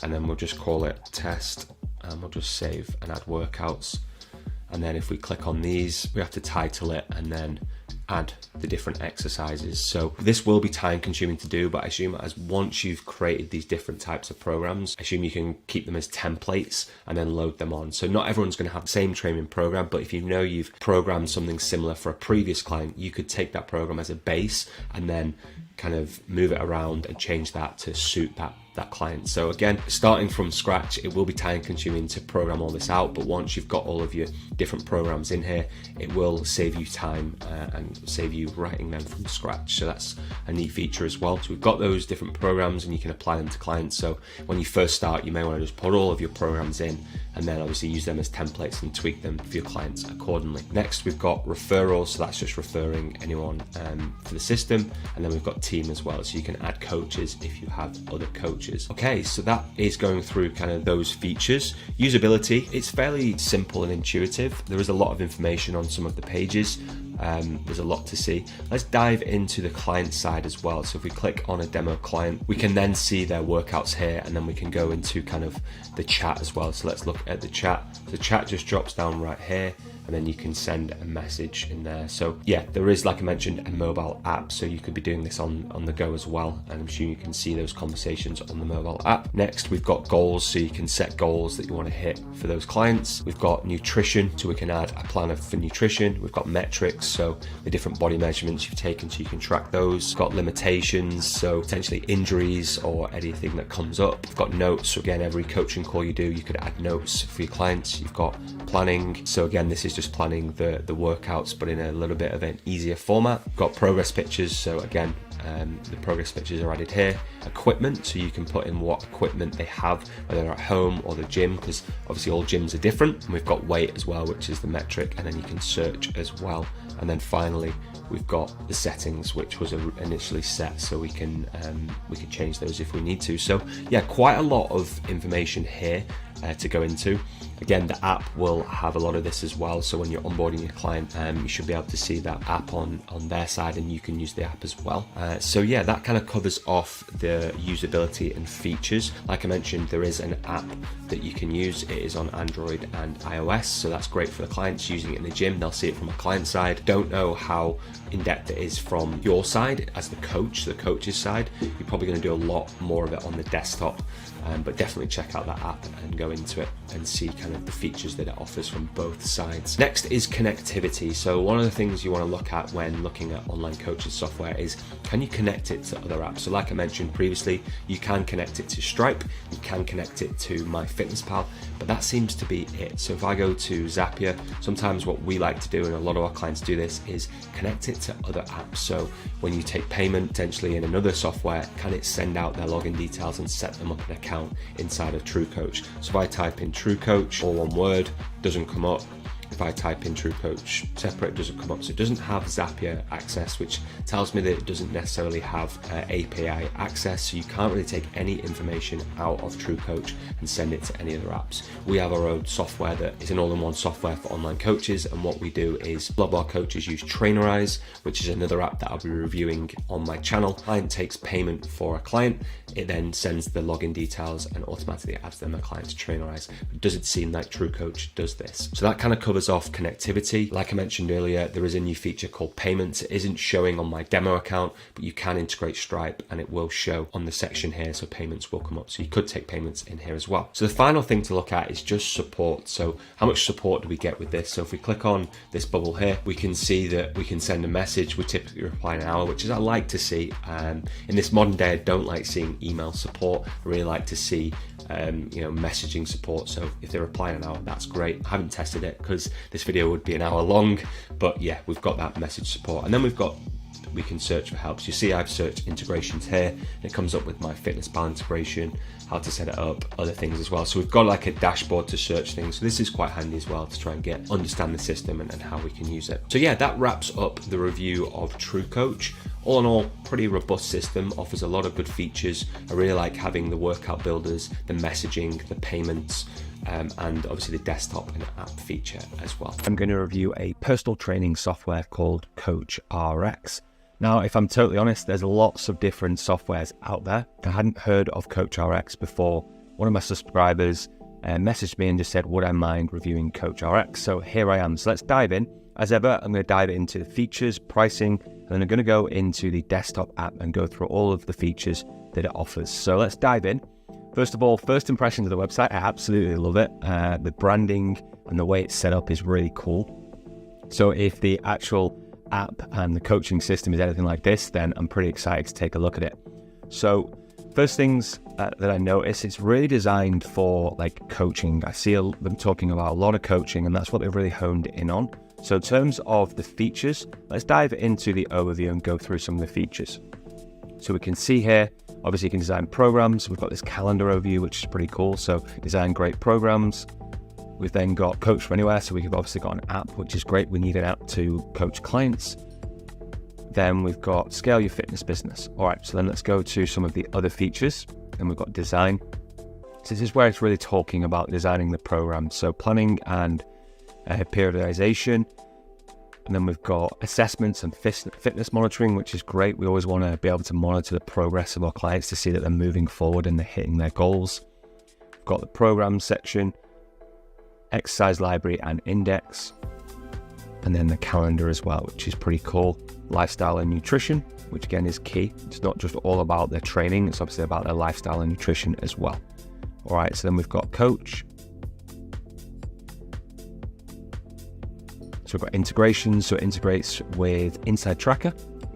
and then we'll just call it test, and we'll just save and add workouts. And then if we click on these, we have to title it and then add the different exercises. So this will be time consuming to do, but I assume as once you've created these different types of programs, I assume you can keep them as templates and then load them on. So not everyone's going to have the same training program, but if you know you've programmed something similar for a previous client, you could take that program as a base and then kind of move it around and change that to suit that client. So again, starting from scratch, it will be time consuming to program all this out, but once you've got all of your different programs in here, it will save you time and save you writing them from scratch. So that's a neat feature as well. So we've got those different programs and you can apply them to clients. So when you first start, you may want to just put all of your programs in and then obviously use them as templates and tweak them for your clients accordingly. Next, we've got referrals. So that's just referring anyone for the system. And then we've got team as well. So you can add coaches if you have other coaches. Okay, so that is going through kind of those features. Usability, it's fairly simple and intuitive. There is a lot of information on some of the pages. There's a lot to see. Let's dive into the client side as well. So if we click on a demo client, we can then see their workouts here, and then we can go into kind of the chat as well. So let's look at the chat. The chat just drops down right here, and then you can send a message in there. So yeah, there is, like I mentioned, a mobile app, so you could be doing this on the go as well, and I'm sure you can see those conversations on the mobile app. Next, we've got goals, so you can set goals that you want to hit for those clients. We've got nutrition, so we can add a planner for nutrition. We've got metrics, so the different body measurements you've taken, so you can track those. We've got limitations, so potentially injuries or anything that comes up. We've got notes, so again, every coaching call you do, you could add notes for your clients. You've got planning, so again, this is just planning the workouts, but in a little bit of an easier format. We've got progress pictures, so again, the progress pictures are added here. Equipment, so you can put in what equipment they have, whether they're at home or the gym, because obviously all gyms are different. And we've got weight as well, which is the metric, and then you can search as well. And then finally, we've got the settings, which was initially set, so we can change those if we need to. So yeah, quite a lot of information here to go into. Again, the app will have a lot of this as well. So when you're onboarding your client, you should be able to see that app on their side, and you can use the app as well. So yeah, that kind of covers off the usability and features. Like I mentioned, there is an app that you can use. It is on Android and iOS, so that's great for the clients using it in the gym. They'll see it from a client side. Don't know how in-depth it is from your side as the coach's side. You're probably going to do a lot more of it on the desktop, but definitely check out that app and go into it and see kind of the features that it offers from both sides. Next is connectivity. So one of the things you want to look at when looking at online coaching software is, can you connect it to other apps? So like I mentioned previously, you can connect it to Stripe, you can connect it to MyFitnessPal, but that seems to be it. So if I go to Zapier, sometimes what we like to do, and a lot of our clients do this, is connect it to other apps. So when you take payment potentially in another software, can it send out their login details and set them up an account inside of TrueCoach? So if I type in TrueCoach, all one word, doesn't come up. If I type in TrueCoach separate, it doesn't come up. So it doesn't have Zapier access, which tells me that it doesn't necessarily have API access. So you can't really take any information out of TrueCoach and send it to any other apps. We have our own software that is an all-in-one software for online coaches. And what we do is a lot of our coaches use Trainerize, which is another app that I'll be reviewing on my channel. Client takes payment for a client. It then sends the login details and automatically adds them a client to Trainerize. It doesn't seem like TrueCoach does this. So that kind of covers off connectivity. Like I mentioned earlier, there is a new feature called payments. It isn't showing on my demo account, but you can integrate Stripe and it will show on the section here, so payments will come up. So you could take payments in here as well. So the final thing to look at is just support. So how much support do we get with this? So if we click on this bubble here, we can see that we can send a message. We typically reply in an hour, which is I like to see. In this modern day, I don't like seeing email support. I really like to see messaging support. So if they reply in an hour, that's great. I haven't tested it because this video would be an hour long, but yeah, we've got that message support. And then we can search for help. So you see I've searched integrations here, and it comes up with MyFitnessPal integration, how to set it up, other things as well. So we've got like a dashboard to search things. So this is quite handy as well to try and understand the system and how we can use it. So yeah, that wraps up the review of TrueCoach. All in all, pretty robust system, offers a lot of good features. I really like having the workout builders, the messaging, the payments, and obviously the desktop and app feature as well. I'm going to review a personal training software called CoachRX. Now, if I'm totally honest, there's lots of different softwares out there. I hadn't heard of CoachRX before. One of my subscribers messaged me and just said, would I mind reviewing CoachRX? So here I am. So let's dive in as ever, I'm going to dive into the features, pricing, and then I'm going to go into the desktop app and go through all of the features that it offers. So let's dive in. First of all, first impressions of the website, I absolutely love it. The branding and the way it's set up is really cool. So if the actual app and the coaching system is anything like this, then I'm pretty excited to take a look at it. So first things that I notice, it's really designed for like coaching. I see them talking about a lot of coaching, and that's what they've really honed in on. So in terms of the features, let's dive into the overview and go through some of the features. So we can see here, obviously you can design programs. We've got this calendar overview, which is pretty cool. So design great programs. We've then got Coach from Anywhere. So we've obviously got an app, which is great. We need an app to coach clients. Then we've got scale your fitness business. All right, so then let's go to some of the other features. Then we've got design. So this is where it's really talking about designing the program. So planning and periodization. And then we've got assessments and fitness monitoring, which is great. We always want to be able to monitor the progress of our clients to see that they're moving forward and they're hitting their goals. We've got the program section, exercise library and index, and then the calendar as well, which is pretty cool. Lifestyle and nutrition, which again is key. It's not just all about their training, it's obviously about their lifestyle and nutrition as well. All right, so then we've got Coach. So we've got integrations, so it integrates with Inside Tracker,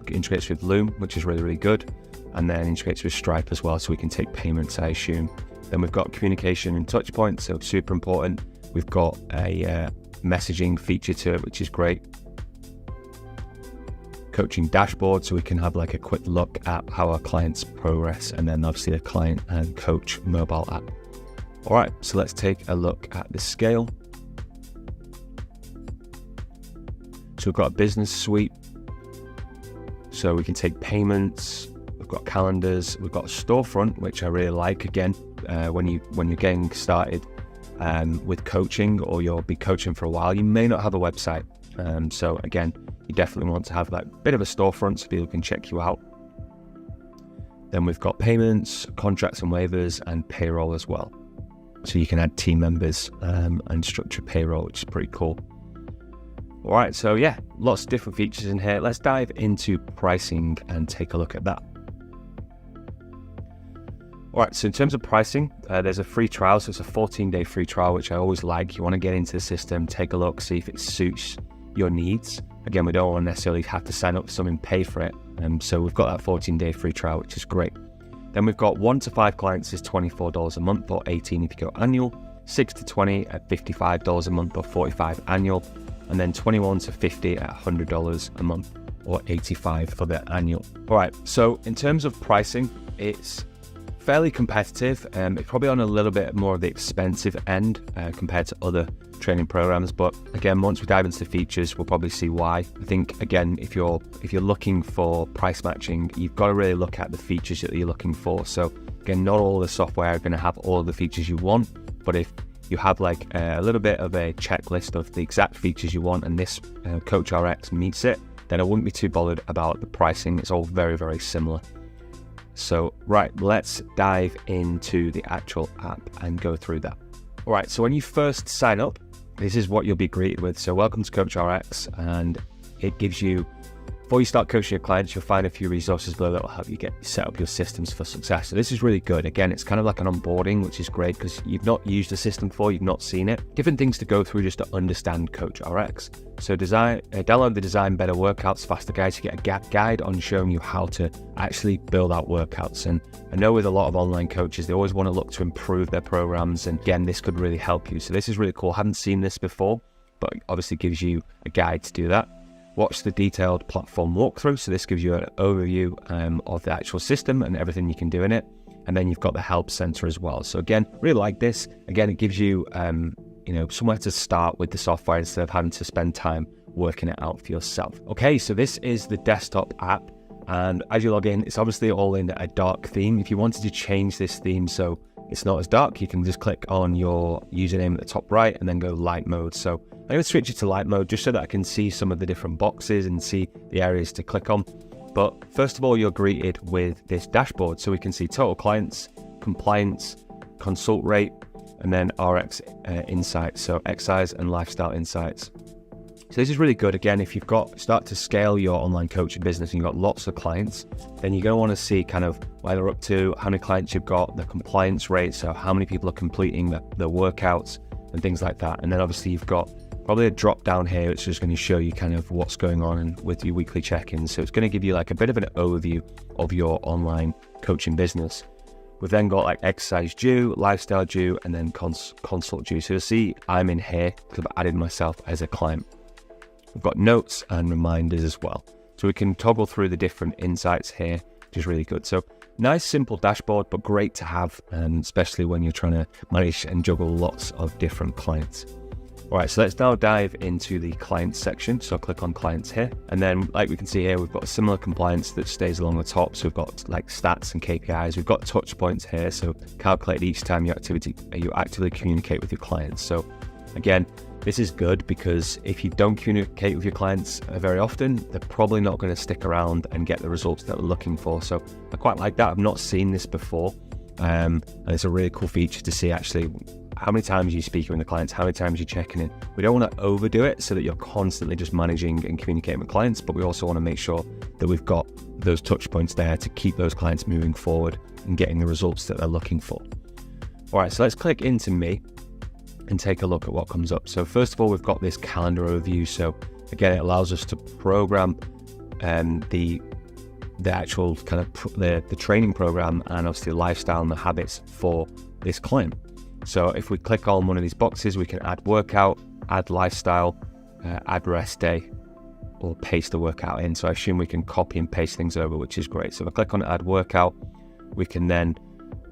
it integrates with Loom, which is really, really good, and then integrates with Stripe as well, so we can take payments, I assume. Then we've got communication and touch points, so super important. We've got a messaging feature to it, which is great. Coaching dashboard, so we can have like a quick look at how our clients progress, and then obviously the client and coach mobile app. All right, so let's take a look at the scale. So we've got a business suite, so we can take payments. We've got calendars. We've got a storefront, which I really like. Again, when you're getting started with coaching, or you'll be coaching for a while, you may not have a website. So again, you definitely want to have that bit of a storefront so people can check you out. Then we've got payments, contracts and waivers, and payroll as well. So you can add team members and structure payroll, which is pretty cool. All right, so yeah, lots of different features in here. Let's dive into pricing and take a look at that. All right, so in terms of pricing, there's a free trial. So it's a 14-day free trial, which I always like. You want to get into the system, take a look, see if it suits your needs. Again, we don't want to necessarily have to sign up for something and pay for it. So we've got that 14-day free trial, which is great. Then we've got 1 to 5 clients is $24 a month, or $18 if you go annual. 6 to 20 at $55 a month, or $45 annual. And then 21 to 50 at $100 a month, or $85 for the annual. All right, so in terms of pricing, it's fairly competitive. It's probably on a little bit more of the expensive end compared to other training programs, but again, once we dive into the features, we'll probably see why. I think again, if you're looking for price matching, you've got to really look at the features that you're looking for. So again, not all the software are going to have all of the features you want, but if you have like a little bit of a checklist of the exact features you want, and this CoachRX meets it, then I wouldn't be too bothered about the pricing. It's all very, very similar. So, right, let's dive into the actual app and go through that. All right, so when you first sign up, this is what you'll be greeted with. So welcome to CoachRX, and it gives you, before you start coaching your clients, you'll find a few resources below that will help you set up your systems for success. So this is really good. Again, it's kind of like an onboarding, which is great because you've not used the system before, you've not seen it. Different things to go through just to understand CoachRX. So download the Design Better Workouts Faster Guide to get a guide on showing you how to actually build out workouts. And I know with a lot of online coaches, they always want to look to improve their programs. And again, this could really help you. So this is really cool. I haven't seen this before, but obviously gives you a guide to do that. Watch the detailed platform walkthrough. So this gives you an overview of the actual system and everything you can do in it. And then you've got the help center as well. So again, really like this. Again, it gives you, somewhere to start with the software instead of having to spend time working it out for yourself. Okay, so this is the desktop app. And as you log in, it's obviously all in a dark theme. If you wanted to change this theme so it's not as dark, you can just click on your username at the top right and then go light mode. So I'm going to switch it to light mode just so that I can see some of the different boxes and see the areas to click on. But first of all, you're greeted with this dashboard. So we can see total clients, compliance, consult rate, and then RX insights. So exercise and lifestyle insights. So this is really good. Again, if you've start to scale your online coaching business and you've got lots of clients, then you're going to want to see kind of where they're up to, how many clients you've got, the compliance rate, so how many people are completing the workouts and things like that. And then obviously you've got probably a drop down here, which is going to show you kind of what's going on with your weekly check-ins. So it's going to give you like a bit of an overview of your online coaching business. We've then got like exercise due, lifestyle due, and then consult due. So you'll see I'm in here because I've added myself as a client. We've got notes and reminders as well. So we can toggle through the different insights here, which is really good. So nice, simple dashboard, but great to have, especially when you're trying to manage and juggle lots of different clients. All right, so let's now dive into the clients section. So I'll click on clients here. And then like we can see here, we've got a similar compliance that stays along the top. So we've got like stats and KPIs. We've got touch points here. So calculate each time you actively communicate with your clients. So again, this is good because if you don't communicate with your clients very often, they're probably not going to stick around and get the results that they're looking for. So I quite like that. I've not seen this before. And it's a really cool feature to see actually how many times you're speaking with the clients, how many times you're checking in. We don't want to overdo it so that you're constantly just managing and communicating with clients, but we also want to make sure that we've got those touch points there to keep those clients moving forward and getting the results that they're looking for. All right, so let's click into me and take a look at what comes up. So first of all, we've got this calendar overview. So again, it allows us to program the actual kind of the training program and obviously the lifestyle and the habits for this client. So if we click on one of these boxes, we can add workout, add lifestyle, add rest day, or paste the workout in. So I assume we can copy and paste things over, which is great. So if I click on add workout, we can then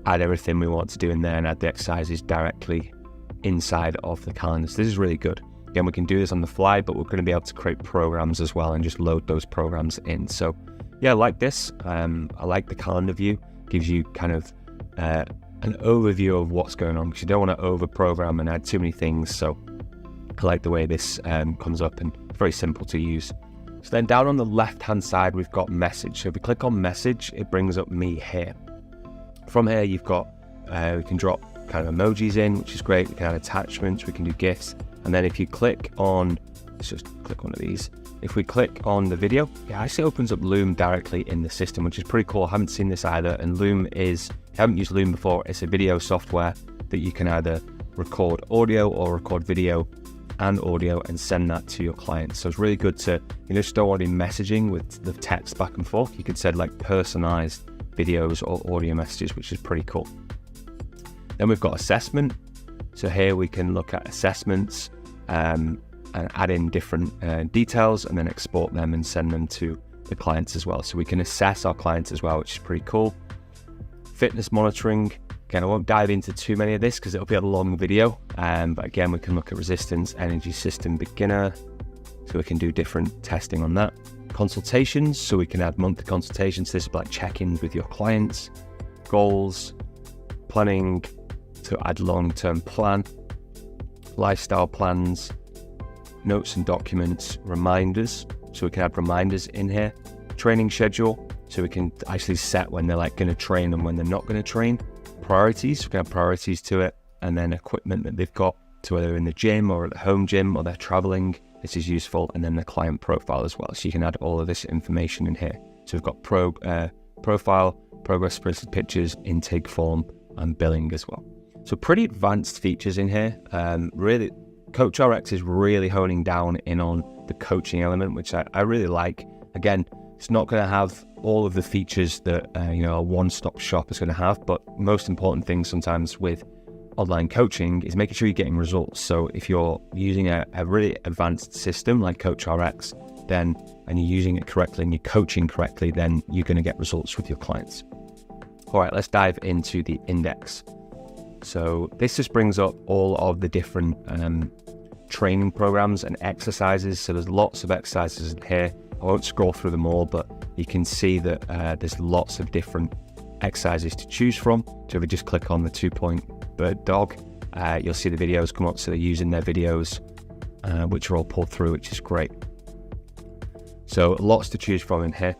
add everything we want to do in there and add the exercises directly inside of the calendar. So this is really good. Again, we can do this on the fly, but we're going to be able to create programs as well and just load those programs in. So yeah, I like this. I like the calendar view. Gives you kind of an overview of what's going on because you don't want to over program and add too many things. So I like the way this comes up and very simple to use. So then down on the left hand side, we've got message. So if we click on message, it brings up me here. From here, you've got, we can drop kind of emojis in, which is great. We can add attachments, we can do GIFs. And then if you click on, let's just click one of these. If we click on the video, it actually opens up Loom directly in the system, which is pretty cool. I haven't seen this either. And Loom is, I haven't used Loom before. It's a video software that you can either record audio or record video and audio and send that to your clients. So it's really good to, you just don't want to be messaging with the text back and forth. You could send like personalized videos or audio messages, which is pretty cool. Then we've got assessment. So here we can look at assessments and add in different details and then export them and send them to the clients as well. So we can assess our clients as well, which is pretty cool. Fitness monitoring. Again, I won't dive into too many of this because it'll be a long video. But again, we can look at resistance, energy system, beginner. So we can do different testing on that. Consultations. So we can add monthly consultations. This is like check-ins with your clients. Goals. Planning to add long-term plan. Lifestyle plans. Notes and documents. Reminders. So we can add reminders in here. Training schedule. So we can actually set when they're like going to train and when they're not going to train. Priorities, we can have priorities to it, and then equipment that they've got, to whether in the gym or at the home gym or they're traveling. This is useful, and then the client profile as well. So you can add all of this information in here. So we've got profile, progress pictures, intake form, and billing as well. So pretty advanced features in here. Really, CoachRX is really honing down in on the coaching element, which I really like. Again, it's not going to have all of the features that a one-stop shop is going to have, but most important thing sometimes with online coaching is making sure you're getting results. So if you're using a really advanced system like CoachRX, then and you're using it correctly and you're coaching correctly, then you're going to get results with your clients. All right, let's dive into the index. So this just brings up all of the different training programs and exercises. So there's lots of exercises in here. I won't scroll through them all, but you can see that there's lots of different exercises to choose from. So if we just click on the 2-point bird dog, you'll see the videos come up. So they're using their videos, which are all pulled through, which is great. So lots to choose from in here.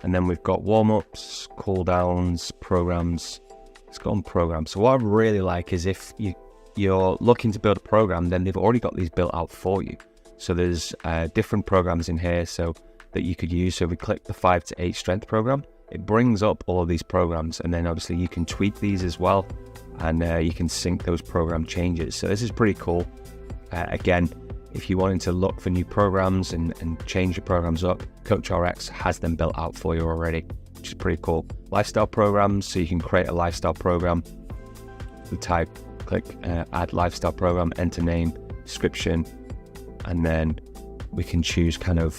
And then we've got warm-ups, cool-downs, programs. Let's go on programs. So what I really like is if you're looking to build a program, then they've already got these built out for you. So there's different programs in here so that you could use. So if we click the 5 to 8 strength program, it brings up all of these programs, and then obviously you can tweak these as well, and you can sync those program changes. So this is pretty cool. Again, if you wanted to look for new programs and change your programs up, CoachRX has them built out for you already, which is pretty cool. Lifestyle programs, so you can create a lifestyle program. We click add lifestyle program, enter name, description, and then we can choose kind of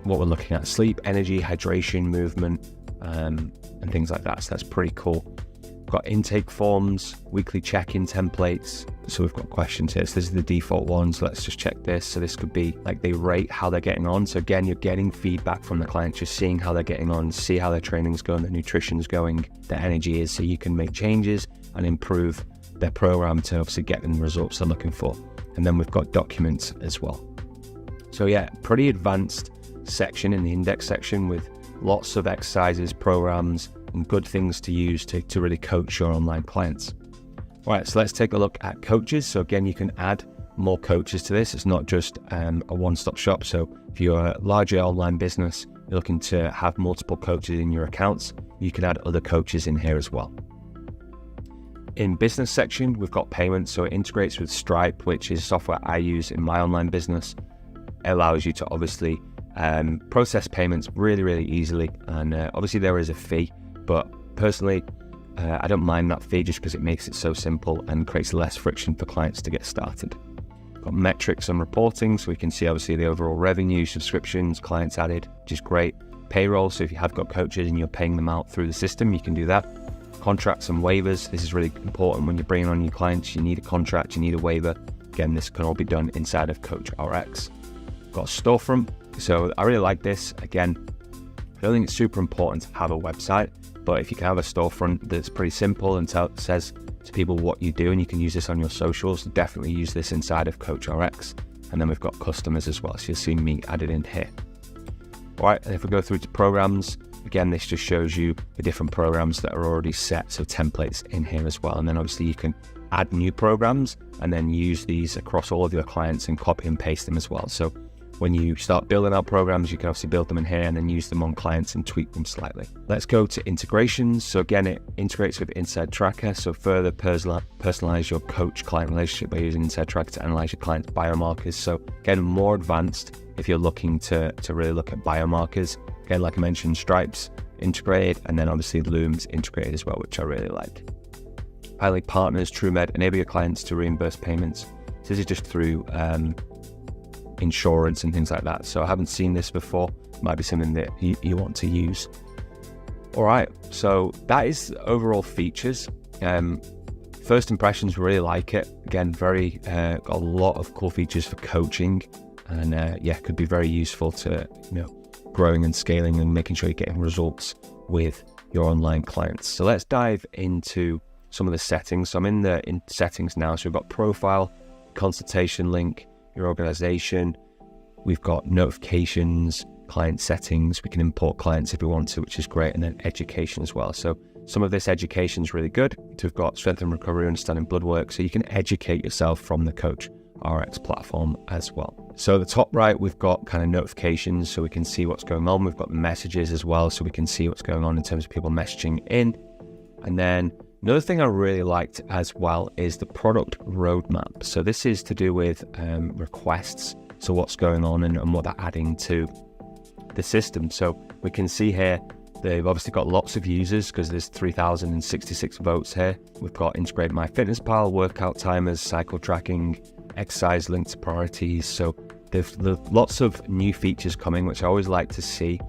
what we're looking at: sleep, energy, hydration, movement, and things like that. So that's pretty cool. We've got intake forms, weekly check-in templates. So we've got questions here. So this is the default ones. Let's just check this. So this could be like they rate how they're getting on. So again, you're getting feedback from the clients, just seeing how they're getting on, see how their training's going, their nutrition's going, their energy is, so you can make changes and improve their program to obviously get them the results they're looking for. And then we've got documents as well. So yeah, pretty advanced section in the index section with lots of exercises, programs, and good things to use to really coach your online clients. All right, so let's take a look at coaches. So again, you can add more coaches to this. It's not just a one-stop shop. So if you're a larger online business, you're looking to have multiple coaches in your accounts, you can add other coaches in here as well. In business section, we've got payments. So it integrates with Stripe, which is software I use in my online business. It allows you to obviously process payments really, really easily. And obviously there is a fee, but personally, I don't mind that fee just because it makes it so simple and creates less friction for clients to get started. Got metrics and reporting, so we can see obviously the overall revenue, subscriptions, clients added, which is great. Payroll, so if you have got coaches and you're paying them out through the system, you can do that. Contracts and waivers, this is really important when you're bringing on new clients. You need a contract, you need a waiver. Again, this can all be done inside of CoachRX. Got a storefront, so I really like this. Again, I don't think it's super important to have a website, but if you can have a storefront that's pretty simple and says to people what you do, and you can use this on your socials, definitely use this inside of CoachRX. And then we've got customers as well, so you'll see me added in here. All right, and if we go through to programs, again, this just shows you the different programs that are already set, so templates in here as well. And then obviously you can add new programs and then use these across all of your clients and copy and paste them as well. So when you start building out programs, you can obviously build them in here and then use them on clients and tweak them slightly. Let's go to integrations. So again, it integrates with Inside Tracker. So further personalize your coach client relationship by using Inside Tracker to analyze your client's biomarkers. So again, more advanced if you're looking to really look at biomarkers. Again, like I mentioned, Stripes integrated, and then obviously Loom's integrated as well, which I really like. Finally, partners, TrueMed, enable your clients to reimburse payments. So this is just through insurance and things like that. So I haven't seen this before. It might be something that you want to use. All right, so that is overall features. First impressions, really like it. Again, got a lot of cool features for coaching, and yeah, could be very useful to growing and scaling and making sure you're getting results with your online clients. So let's dive into some of the settings. So I'm in settings now. So we've got profile, consultation link, your organization. We've got notifications, client settings. We can import clients if we want to, which is great. And then education as well. So some of this education is really good. So we've got strength and recovery, understanding blood work. So you can educate yourself from the CoachRX platform as well. So the top right, we've got kind of notifications, so we can see what's going on. We've got the messages as well, so we can see what's going on in terms of people messaging in. And then another thing I really liked as well is the product roadmap. So this is to do with requests, so what's going on and what they're adding to the system. So we can see here, they've obviously got lots of users because there's 3,066 votes here. We've got integrated MyFitnessPal, workout timers, cycle tracking, exercise linked to priorities. So there's lots of new features coming, which I always like to see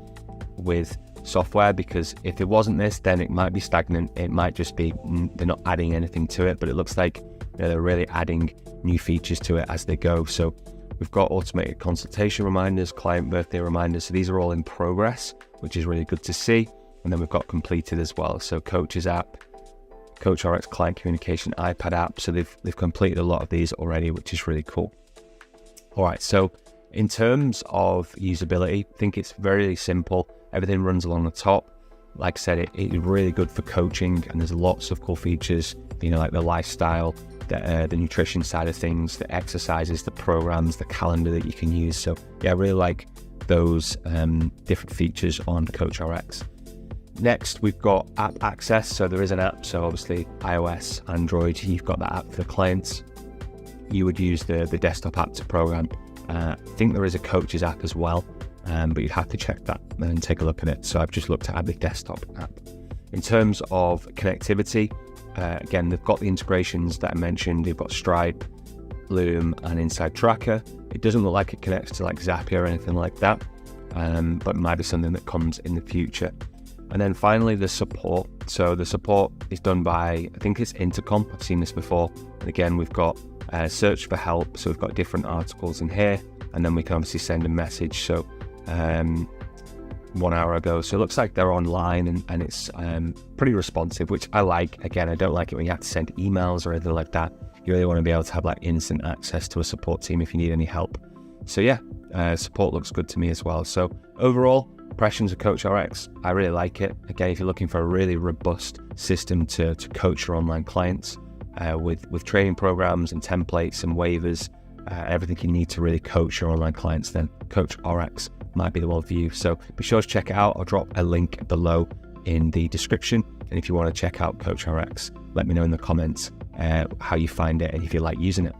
with software, because if it wasn't this, then it might be stagnant. It might just be they're not adding anything to it, but it looks like they're really adding new features to it as they go. So we've got automated consultation reminders, client birthday reminders. So these are all in progress, which is really good to see. And then we've got completed as well. So Coaches app, CoachRX client communication iPad app. So they've completed a lot of these already, which is really cool. All right, so in terms of usability, I think it's very simple. Everything runs along the top. like I said, it's really good for coaching, and there's lots of cool features, like the lifestyle, the nutrition side of things, the exercises, the programs, the calendar that you can use. So yeah, I really like those different features on CoachRX. Next, we've got app access. So there is an app. So obviously iOS, Android, you've got that app for the clients. You would use the desktop app to program. I think there is a Coaches app as well, but you'd have to check that and take a look at it. So I've just looked at the desktop app. In terms of connectivity, again, they've got the integrations that I mentioned. They've got Stripe, Loom, and Inside Tracker. It doesn't look like it connects to like Zapier or anything like that, but it might be something that comes in the future. And then finally, the support. So the support is done by, I think it's Intercom. I've seen this before. And again, we've got search for help. So we've got different articles in here, and then we can obviously send a message. So 1 hour ago. So it looks like they're online, and it's pretty responsive, which I like. Again, I don't like it when you have to send emails or anything like that. You really want to be able to have like instant access to a support team if you need any help. So yeah, support looks good to me as well. So overall, impressions of CoachRX, I really like it. Again, if you're looking for a really robust system to coach your online clients with training programs and templates and waivers, everything you need to really coach your online clients, then CoachRX might be the one for you. So be sure to check it out. I'll drop a link below in the description. And if you want to check out CoachRX, let me know in the comments how you find it and if you like using it.